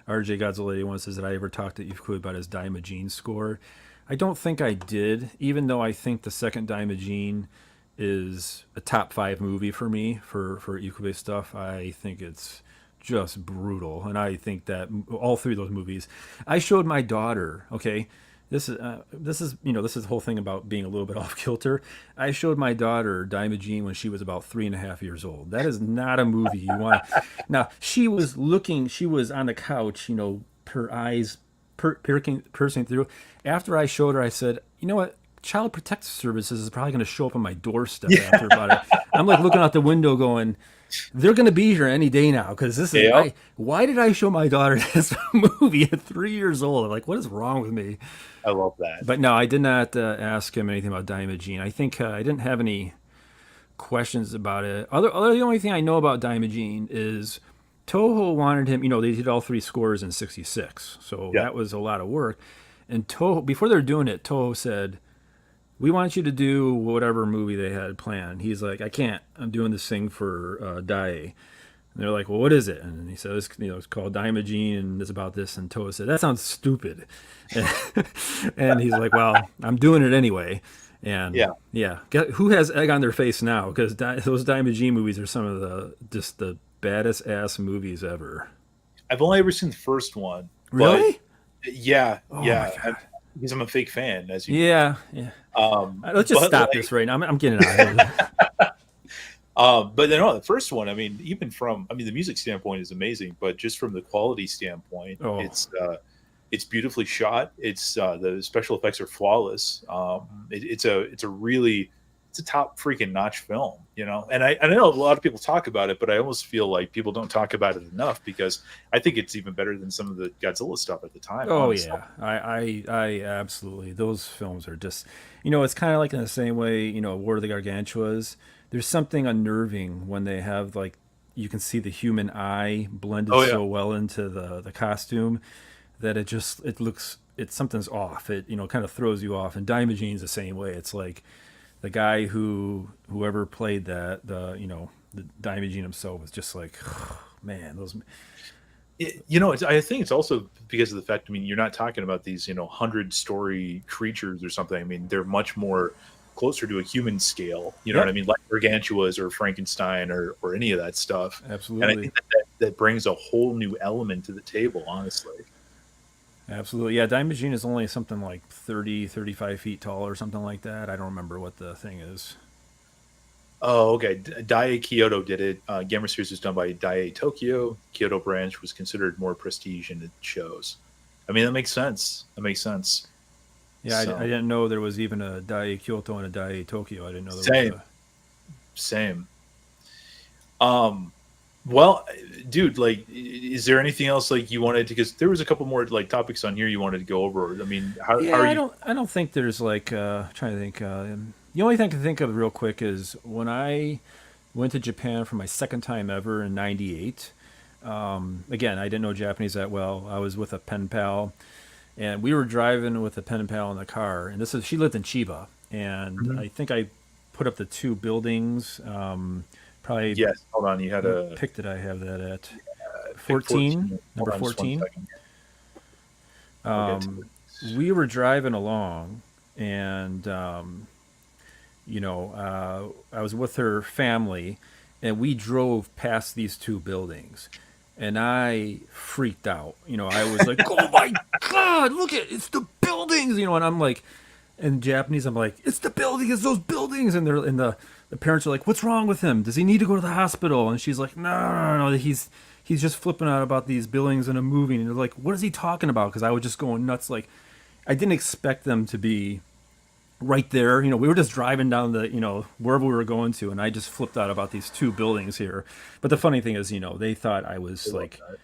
RJ Godzilla 81 says that I ever talked to Ifukube about his Daimajin score. I don't think I did, even though I think the second Daimajin is a top five movie for me for Ifukube stuff. I think it's just brutal, and I think that all three of those movies. I showed my daughter. Okay, this is the whole thing about being a little bit off kilter. I showed my daughter Daimajin when she was about 3.5 years old. That is not a movie you want. Now she was looking. She was on the couch. Her eyes pursing through. After I showed her, I said, "You know what? Child Protective Services is probably going to show up on my doorstep after about it." I'm like looking out the window, going, "They're going to be here any day now." Because this is Yeah. why did I show my daughter this movie at 3 years old? Like, what is wrong with me? I love that. But no, I did not ask him anything about Daimajin. I think I didn't have any questions about it. The only thing I know about Daimajin is Toho wanted him. They did all three scores in '66, so Yeah. that was a lot of work. And Toho, before they were doing it, Toho said, "We want you to do whatever movie they had planned." He's like, "I can't. I'm doing this thing for Dai." And they're like, "Well, what is it?" And he says, "It's called Daimajin, and it's about this." And Toho said, "That sounds stupid." And he's like, "Well, I'm doing it anyway." And Yeah. yeah, who has egg on their face now? Because those Daimajin movies are some of the baddest ass movies ever. I've only ever seen the first one, but Really? yeah, Oh my yeah, god. because I'm a fake fan, as you know. Yeah, yeah. Let's just But stop like, this right now. I'm getting out of here. But then the first one, I mean, even from, I mean, the music standpoint is amazing, but just from the quality standpoint, Oh, it's beautifully shot. It's the special effects are flawless. It's a really, it's a top freaking notch film, you know. And I know a lot of people talk about it, but I almost feel like people don't talk about it enough because I think it's even better than some of the Godzilla stuff at the time. oh Honestly, yeah. I absolutely. Those films are just, it's kind of like in the same way, War of the Gargantuas. There's something unnerving when they have like you can see the human eye blended oh yeah, so well into the costume that it looks it's something's off. It kind of throws you off. And Dimagene's the same way. It's like the guy whoever played the Dimagene himself was just like, man, those. I think it's also because of the fact. I mean, you're not talking about these, 100-story creatures or something. I mean, they're much more closer to a human scale. You know what I Yep, mean, like Gargantuas or Frankenstein or any of that stuff. And I absolutely. think that brings a whole new element to the table. Honestly. Absolutely. Yeah, Dimagene is only something like 30, 35 feet tall or something like that. I don't remember what the thing is. Oh, okay. Daiei Kyoto did it. Gamma Series was done by Daiei Tokyo. Kyoto branch was considered more prestige, and it shows. I mean, that makes sense. That makes sense. Yeah, I So didn't know there was even a Dai Kyoto and a Dai Tokyo. I didn't know there was same, a. same. Um, well, dude, like, is there anything else like you wanted to? Because there was a couple more like topics on here you wanted to go over. I mean, how Yeah, are I you? don't. I don't think there's like. Trying to think. The only thing I can think of real quick is when I went to Japan for my second time ever in '98. Again, I didn't know Japanese that well. I was with a pen pal, and we were driving with a pen pal in the car. And this is she lived in Chiba, and Mhm. I think I put up the two buildings. Probably Yes. Hold on. You had what a pick did I have that at? pick 14, 14. Hold number on, just one 14. second. I'll get to it. We were driving along, and I was with her family, and we drove past these two buildings, and I freaked out. I was like, "Oh my god, look at it's the buildings!" And I'm like, in Japanese, I'm like, "It's the building, it's those buildings," and the parents are like, "What's wrong with him? Does he need to go to the hospital?" And she's like, "No, no, no, no. He's just flipping out about these buildings and a movie." And they're like, "What is he talking about?" Because I was just going nuts. Like, I didn't expect them to be right there. We were just driving down wherever we were going to, and I just flipped out about these two buildings here. But the funny thing is, they thought I I was love like, that.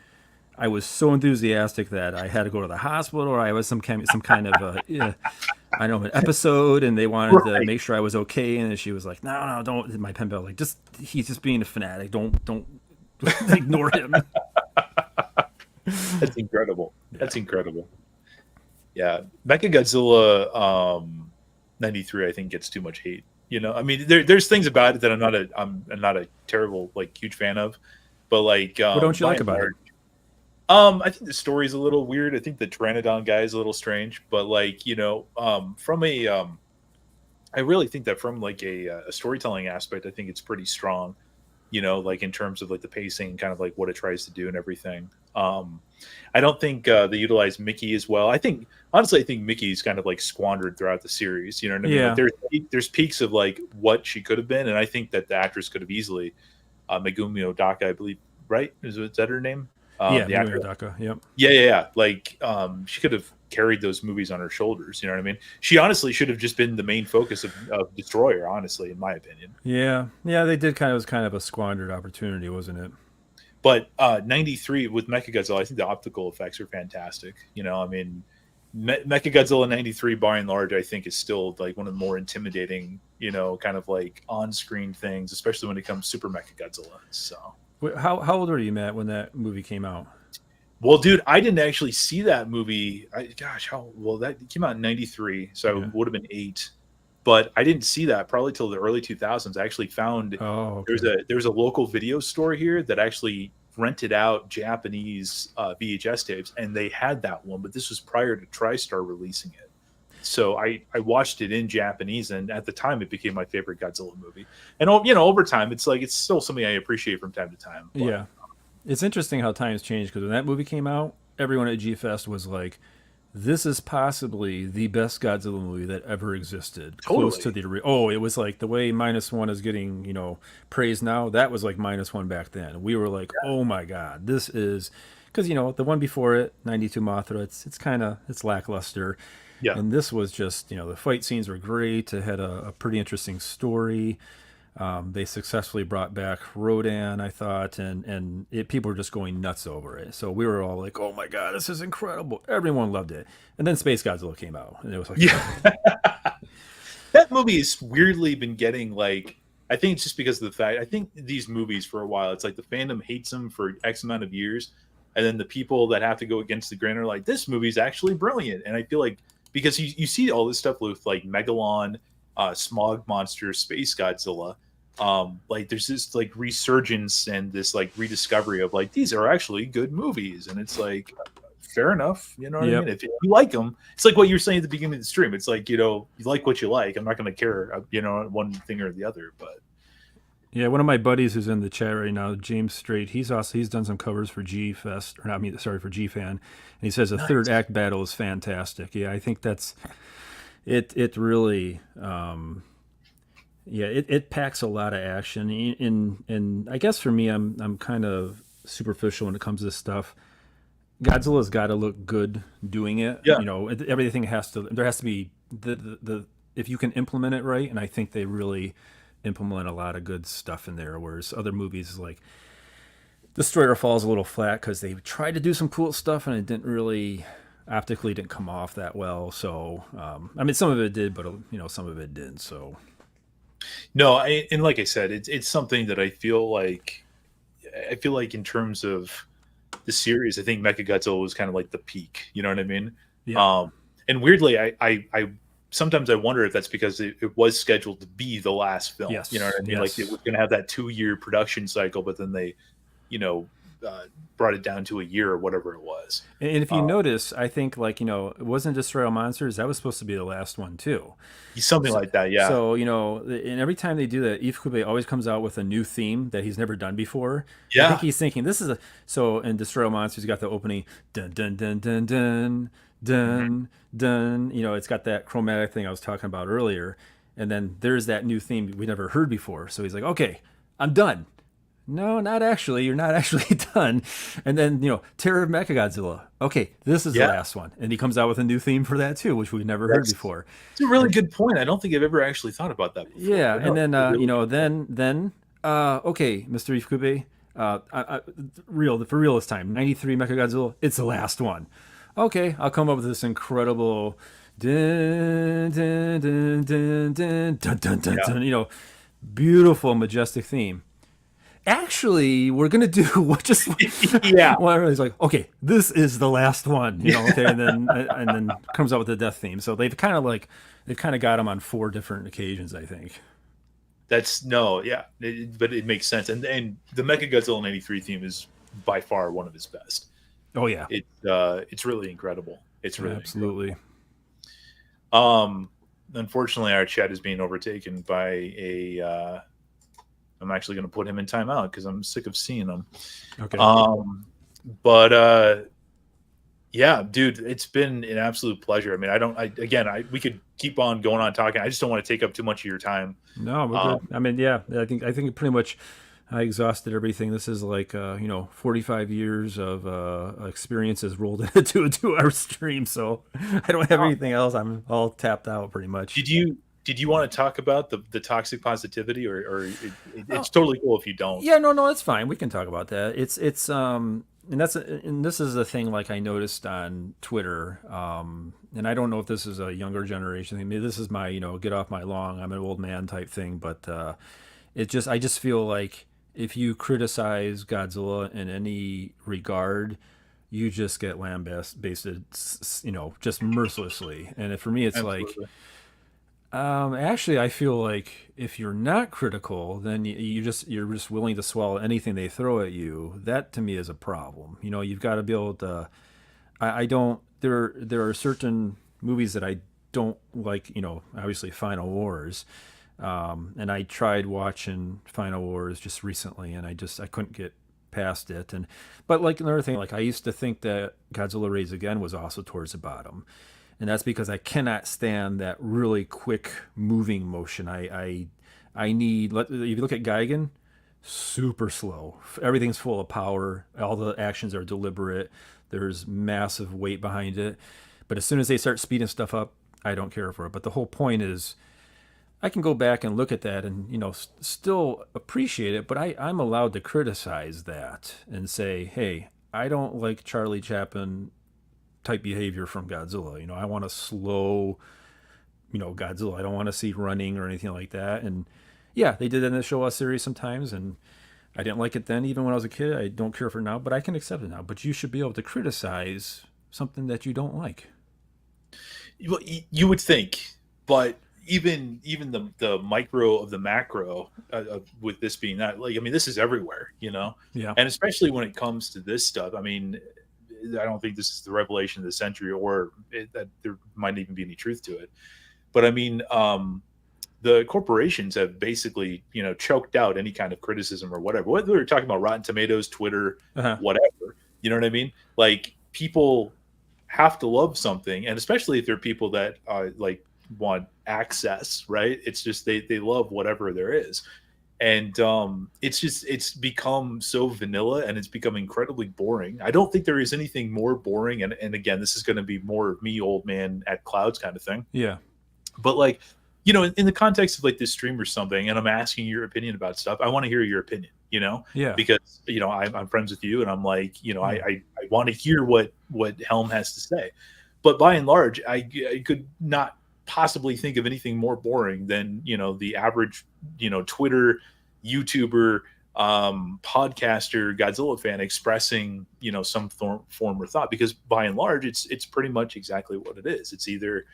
I was so enthusiastic that I had to go to the hospital, or I was some kind of I don't know, an episode, and they wanted to Right. make sure I was okay. And she was like, "No, no, don't." My pen pal like, just he's just being a fanatic. Don't ignore him. That's incredible. Yeah. That's incredible. Yeah, Mechagodzilla 93, I think, gets too much hate. I mean, there's things about it that I'm not a terrible like huge fan of, but like What don't you by like and about it? large, I think the story's a little weird. I think the Pteranodon guy is a little strange, but like from a I really think that from like a storytelling aspect, I think it's pretty strong. Like in terms of like the pacing, kind of like what it tries to do and everything. I don't think they utilize Mickey as well. I think Mickey's kind of like squandered throughout the series. You know what I mean? Like Yeah, there's peaks of like what she could have been, and I think that the actress could have easily Megumi Odaka, I believe, right? Is that her name? yeah, The Megumi actress. Odaka. Yep. Yeah, yeah, yeah. Like she could have carried those movies on her shoulders. You know what I mean? She honestly should have just been the main focus of Destroyer. Honestly, in my opinion. Yeah, yeah, they did kind of it was kind of a squandered opportunity, wasn't it? But 93 with Mechagodzilla, I think the optical effects are fantastic. I mean, Mechagodzilla 93, by and large, I think is still like one of the more intimidating, kind of like on screen things, especially when it comes Super Mechagodzilla. So, How old were you, Matt, when that movie came out? well, dude, I didn't actually see that movie. Gosh, that came out in 93, so I Yeah. would have been 8. But I didn't see that probably till the early 2000s. I actually found Oh, there's okay. a local video store here that actually rented out Japanese VHS tapes, and they had that one. But this was prior to TriStar releasing it, so I watched it in Japanese, and at the time it became my favorite Godzilla movie. And over time, it's still something I appreciate from time to time. But Yeah. It's interesting how times change because when that movie came out, everyone at G Fest was like, this is possibly the best Godzilla movie that ever existed. Close to Totally. the oh, it was like the way -1 is getting praise now. That was like -1 back then. We were like, oh my god, this is because the one before it, 92 Mothra. It's kind of it's lackluster, Yeah. and this was just the fight scenes were great. It had a pretty interesting story. They successfully brought back Rodan, I thought, and people were just going nuts over it. So we were all like, "Oh my god, this is incredible!" Everyone loved it. And then Space Godzilla came out, and it was like, Yeah. That movie has weirdly been getting like, I think it's just because of the fact, I think these movies for a while, it's like the fandom hates them for X amount of years, and then the people that have to go against the grain are like, this movie's actually brilliant. And I feel like because you see all this stuff with like Megalon, Smog Monster, Space Godzilla, like there's this like resurgence and this like rediscovery of like these are actually good movies, and it's like fair enough, you know what I mean? "Yep, If you like them, it's like what you're saying at the beginning of the stream. It's like, you like what you like. I'm not going to care, one thing or the other. But yeah." One of my buddies who's in the chat right now, James Strait, he's done some covers for G Fest, or not me, sorry, for G Fan, and he says the third nice. act battle is fantastic. Yeah, I think that's it. It really. Yeah, it packs a lot of action. And I guess for me, I'm kind of superficial when it comes to this stuff. Godzilla's got to look good doing it. Yeah. Everything there has to be the if you can implement it right, and I think they really implement a lot of good stuff in there. Whereas other movies like Destroyer falls a little flat because they tried to do some cool stuff and it didn't really optically didn't come off that well. So I mean, some of it did, but some of it didn't. So No, and like I said, it's something that I feel like in terms of the series, I think Mechagodzilla was kind of like the peak. You know what I mean? yeah, And weirdly, I sometimes I wonder if that's because it was scheduled to be the last film. You know yes, what I mean? Like it yes. was going to have that 2 year production cycle, but then they, you know, brought it down to a year or whatever it was. And if you Um, notice, I think it wasn't Destroy All Monsters. That was supposed to be the last one too. Something So, like that. Yeah. and every time they do that, Ifukube always comes out with a new theme that he's never done before. And I think Yeah. he's thinking this is a so in Destroy All Monsters, you got the opening dun dun dun dun dun Mhm. dun dun. It's got that chromatic thing I was talking about earlier, and then there's that new theme we never heard before. So he's like, okay, I'm done. No, not actually. You're not actually done. And then, Terror of Mechagodzilla. Okay, this is the Yeah. last one. And he comes out with a new theme for that too, which we've never heard That's before. it's a really And good point. I don't think I've ever actually thought about that before. yeah, But and no, then it's a really good point. okay, Mr. Ifukube, for real this time. 93 Mechagodzilla, it's the last one. Okay, I'll come up with this incredible dun dun dun dun dun dun dun dun, Yeah. dun beautiful majestic theme. Actually, we're gonna do what just Yeah. one. He's like, okay, this is the last one, okay, and then comes out with the death theme. So they've kind of got him on 4 different occasions, I think. That's no, yeah, but it makes sense. And the Mechagodzilla '93 theme is by far one of his best. Oh yeah, It's really incredible. It's really incredible. absolutely. Unfortunately, our chat is being overtaken by a. I'm actually going to put him in timeout because I'm sick of seeing him. Okay. But yeah, dude, it's been an absolute pleasure. I mean, we could keep on going on talking. I just don't want to take up too much of your time. No, we're good. Um, I mean, yeah, I think pretty much I exhausted everything. This is like 45 years of experiences rolled into a 2-hour stream. So I don't have anything else. I'm all tapped out pretty much. did you want to talk about the toxic positivity, or Oh, it's totally cool if you don't? yeah, no, that's fine. We can talk about that. And this is the thing like I noticed on Twitter. And I don't know if this is a younger generation thing. Maybe this is my, get off my lawn, I'm an old man type thing, but I just feel like if you criticize Godzilla in any regard, you just get lambasted, just mercilessly. And for me, it's like, Absolutely. actually, I feel like if you're not critical, then you're just willing to swallow anything they throw at you. That to me is a problem. You've got to be able to. I don't. There are certain movies that I don't like. Obviously Final Wars, and I tried watching Final Wars just recently, and I couldn't get past it. And but like another thing, like I used to think that Godzilla Raids Again was also towards the bottom, and that's because I cannot stand that really quick moving motion. I need. If you look at Gigan, super slow. Everything's full of power. All the actions are deliberate. There's massive weight behind it. But as soon as they start speeding stuff up, I don't care for it. But the whole point is, I can go back and look at that and still appreciate it. But I'm allowed to criticize that and say, hey, I don't like Charlie Chaplin type behavior from Godzilla. I want a slow, Godzilla. I don't want to see running or anything like that. And yeah, they did that in the Showa series sometimes, and I didn't like it then, even when I was a kid. I don't care for it now, but I can accept it now. But you should be able to criticize something that you don't like. Well, you would think, but even the micro of the macro with this being that, like, I mean, this is everywhere, Yeah. and especially when it comes to this stuff. I mean, I don't think this is the revelation of the century, or that there might even be any truth to it. But I mean, the corporations have basically, choked out any kind of criticism or whatever. Whether we're talking about Rotten Tomatoes, Twitter, whatever, you know what I mean? Like, people have to love something, and especially if they're people that like want access, right? It's just they love whatever there is, and it's become so vanilla, and it's become incredibly boring. I don't think there is anything more boring, and again, this is going to be more me, old man at clouds kind of thing. Yeah. But like, in the context of like this stream or something, and I'm asking your opinion about stuff, I want to hear your opinion, Yeah. because, I'm friends with you, and I'm like, I want to hear what Helm has to say. But by and large, I could not possibly think of anything more boring than, the average, Twitter, YouTuber, podcaster, Godzilla fan expressing, some form or thought, because by and large, it's pretty much exactly what it is. It's either,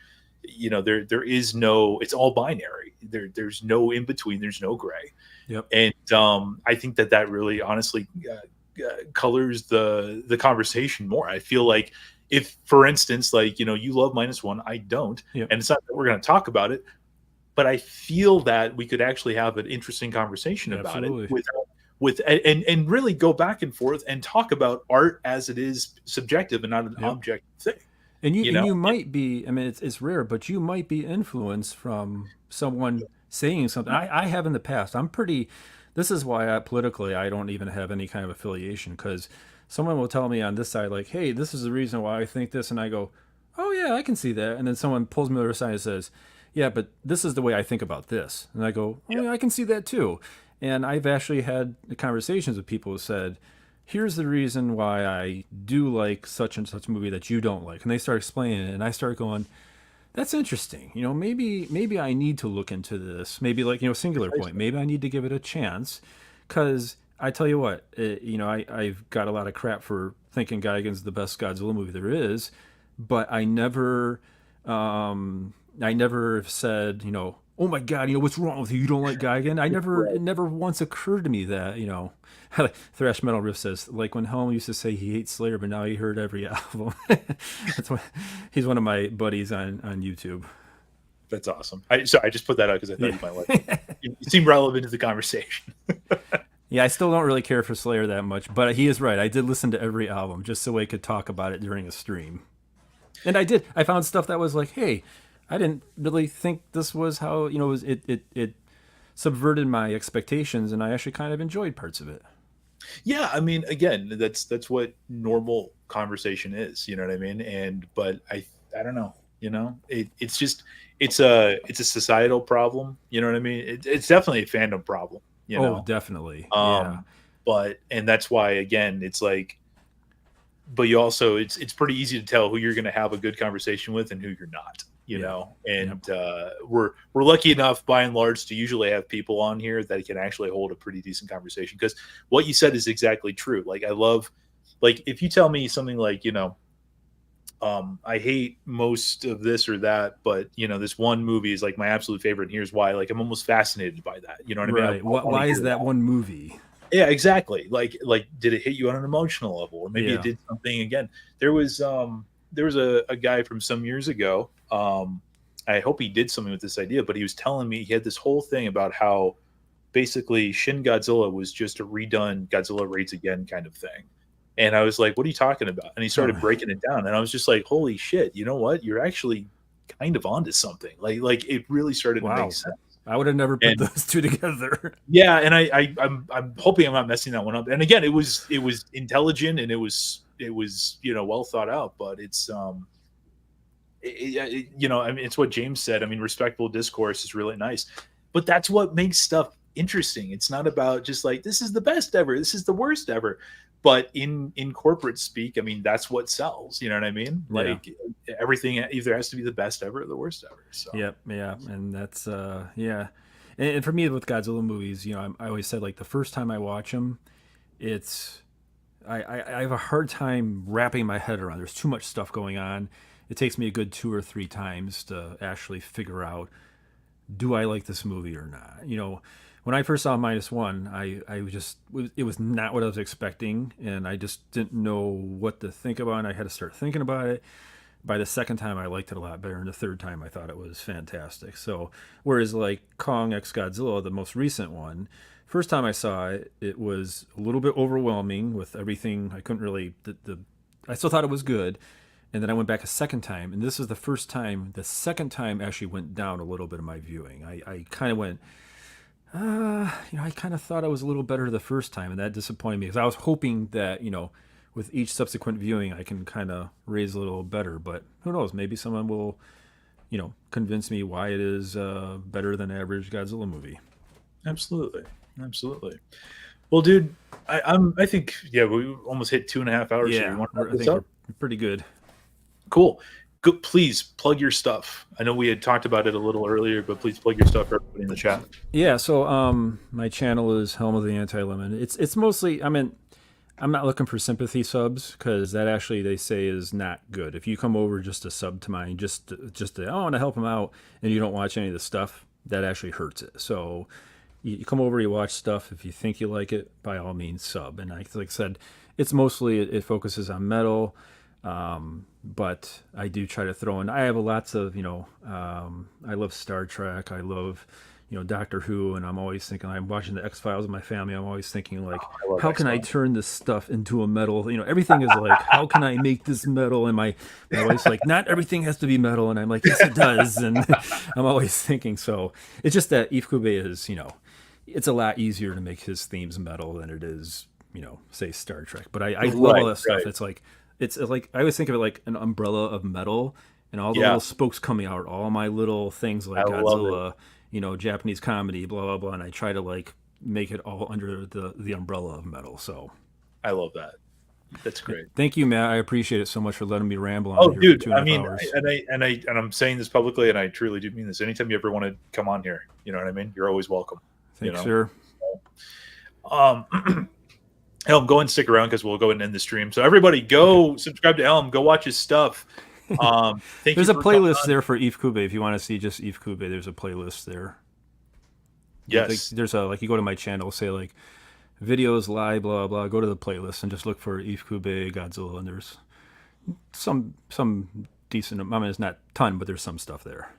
there is no, it's all binary. There's no in between. There's no gray. Yep. And I think that really honestly colors the conversation more. I feel like, if, for instance, like, you love -1, I don't, Yep. and it's not that we're going to talk about it, but I feel that we could actually have an interesting conversation about Absolutely. it and really go back and forth and talk about art as it is, subjective and not an Yep. objective thing. And you might be, I mean, it's rare, but you might be influenced from someone saying something. I have in the past. This is why politically, I don't even have any kind of affiliation, because someone will tell me on this side, like, hey, this is the reason why I think this. And I go, oh, yeah, I can see that. And then someone pulls me to the other side and says, yeah, but this is the way I think about this. And I go, oh, yeah, I can see that too. And I've actually had conversations with people who said, here's the reason why I do like such and such movie that you don't like. And they start explaining it, and I start going, that's interesting. Maybe I need to look into this. Maybe, like, singular point. Maybe I need to give it a chance, because I tell you what, I've got a lot of crap for thinking Gigan's the best Godzilla movie there is, but I never said, oh my God, what's wrong with you? You don't like Gigan? It never once occurred to me that, Thrash Metal Riff says, like when Helm used to say he hates Slayer, but now he heard every album. He's one of my buddies on YouTube. That's awesome. I just put that out because I thought you might like it. It seemed relevant to the conversation. Yeah, I still don't really care for Slayer that much, but he is right. I did listen to every album just so I could talk about it during a stream. And I did. I found stuff that was like, hey, I didn't really think this was how, it subverted my expectations, and I actually kind of enjoyed parts of it. Yeah, I mean, again, that's what normal conversation is, you know what I mean? But I don't know, it's just, it's a societal problem, you know what I mean? It's definitely a fandom problem, Oh, definitely. Yeah. But, and that's why, again, it's like, but you also, it's pretty easy to tell who you're going to have a good conversation with and who you're not, and we're lucky enough by and large to usually have people on here that can actually hold a pretty decent conversation, because what you said is exactly true. Like, I love, like, if you tell me something like, I hate most of this or that, but this one movie is like my absolute favorite, and here's why. Like, I'm almost fascinated by that. You know what I mean? Why is that one movie? Yeah, exactly. Like, did it hit you on an emotional level, or maybe it did something? Again, there was a guy from some years ago. I hope he did something with this idea, but he was telling me he had this whole thing about how basically Shin Godzilla was just a redone Godzilla Raids Again kind of thing. And I was like, what are you talking about? And he started breaking it down. And I was just like, holy shit, you know what? You're actually kind of onto something. Like it really started to make sense. I would have never put those two together. Yeah, and I'm hoping I'm not messing that one up. And again, it was intelligent and it was well thought out, but it's I mean, it's what James said. I mean, respectful discourse is really nice, but that's what makes stuff interesting. It's not about just like, this is the best ever, this is the worst ever. But in corporate speak, I mean, that's what sells. You know what I mean? Like everything either has to be the best ever or the worst ever. So Yep, yeah, and that's and for me with Godzilla movies, I always said like the first time I watch them, it's I have a hard time wrapping my head around. There's too much stuff going on. It takes me a good 2 or 3 times to actually figure out, do I like this movie or not? When I first saw -1, it was not what I was expecting, and I just didn't know what to think about, and I had to start thinking about it. By the second time, I liked it a lot better, and the third time, I thought it was fantastic. So, whereas like Kong X Godzilla, the most recent one, first time I saw it, it was a little bit overwhelming with everything. I couldn't really I still thought it was good, and then I went back a second time, and this is the first time. The second time actually went down a little bit of my viewing. I kind of went. I kind of thought I was a little better the first time, and that disappointed me because I was hoping that, with each subsequent viewing, I can kind of raise a little better. But who knows? Maybe someone will, convince me why it is better than average Godzilla movie. Absolutely. Well, dude, I think we almost hit 2.5 hours. Yeah, here. I think we're pretty good. Cool. Please plug your stuff. I know we had talked about it a little earlier, but please plug your stuff for everybody in the chat. Yeah, so my channel is Helm of the Anti-Lemon. It's mostly, I'm not looking for sympathy subs because that actually they say is not good. If you come over just to sub to mine, just to, I want to help them out, and you don't watch any of the stuff, that actually hurts it. So you come over, you watch stuff. If you think you like it, by all means sub. And like I said, it's mostly it focuses on metal. But I do try to throw in. I have lots of, I love Star Trek. I love, Doctor Who, and I'm always thinking. I'm watching the X-Files with my family. I'm always thinking like, how can I turn this stuff into a metal? Everything is like, how can I make this metal? And my wife's like, not everything has to be metal, and I'm like, yes, it does. And I'm always thinking. So it's just that Ifukube is, it's a lot easier to make his themes metal than it is, say Star Trek. But I love all that stuff. Right. It's like I always think of it like an umbrella of metal, and all the little spokes coming out, all my little things like Godzilla, Japanese comedy, blah blah blah, and I try to like make it all under the umbrella of metal. So I love that. That's great. Thank you, Matt. I appreciate it so much for letting me ramble on. Oh, here dude, for 2.5 hours. And I'm saying this publicly, and I truly do mean this. Anytime you ever want to come on here, you know what I mean. You're always welcome. Thanks, sir. Helm, go and stick around because we'll go and end the stream. So everybody, go subscribe to Helm. Go watch his stuff. There's a playlist there for Ifukube if you want to see just Ifukube. There's a playlist there. Yes. There's like you go to my channel, say like videos live, blah blah. Go to the playlist and just look for Ifukube Godzilla, and there's some decent. I mean, it's not a ton, but there's some stuff there.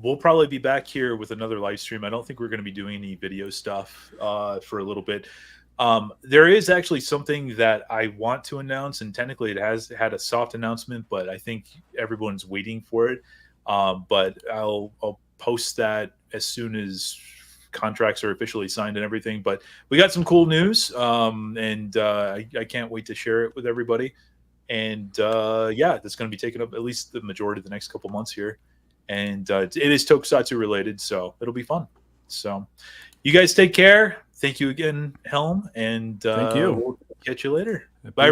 We'll probably be back here with another live stream. I don't think we're going to be doing any video stuff for a little bit. There is actually something that I want to announce, and technically it has had a soft announcement, but I think everyone's waiting for it. But I'll post that as soon as contracts are officially signed and everything. But we got some cool news, and I can't wait to share it with everybody. And that's going to be taking up at least the majority of the next couple months here. And it is tokusatsu related, so it'll be fun. So you guys take care. Thank you again, Helm, and thank you. We'll catch you later. Bye.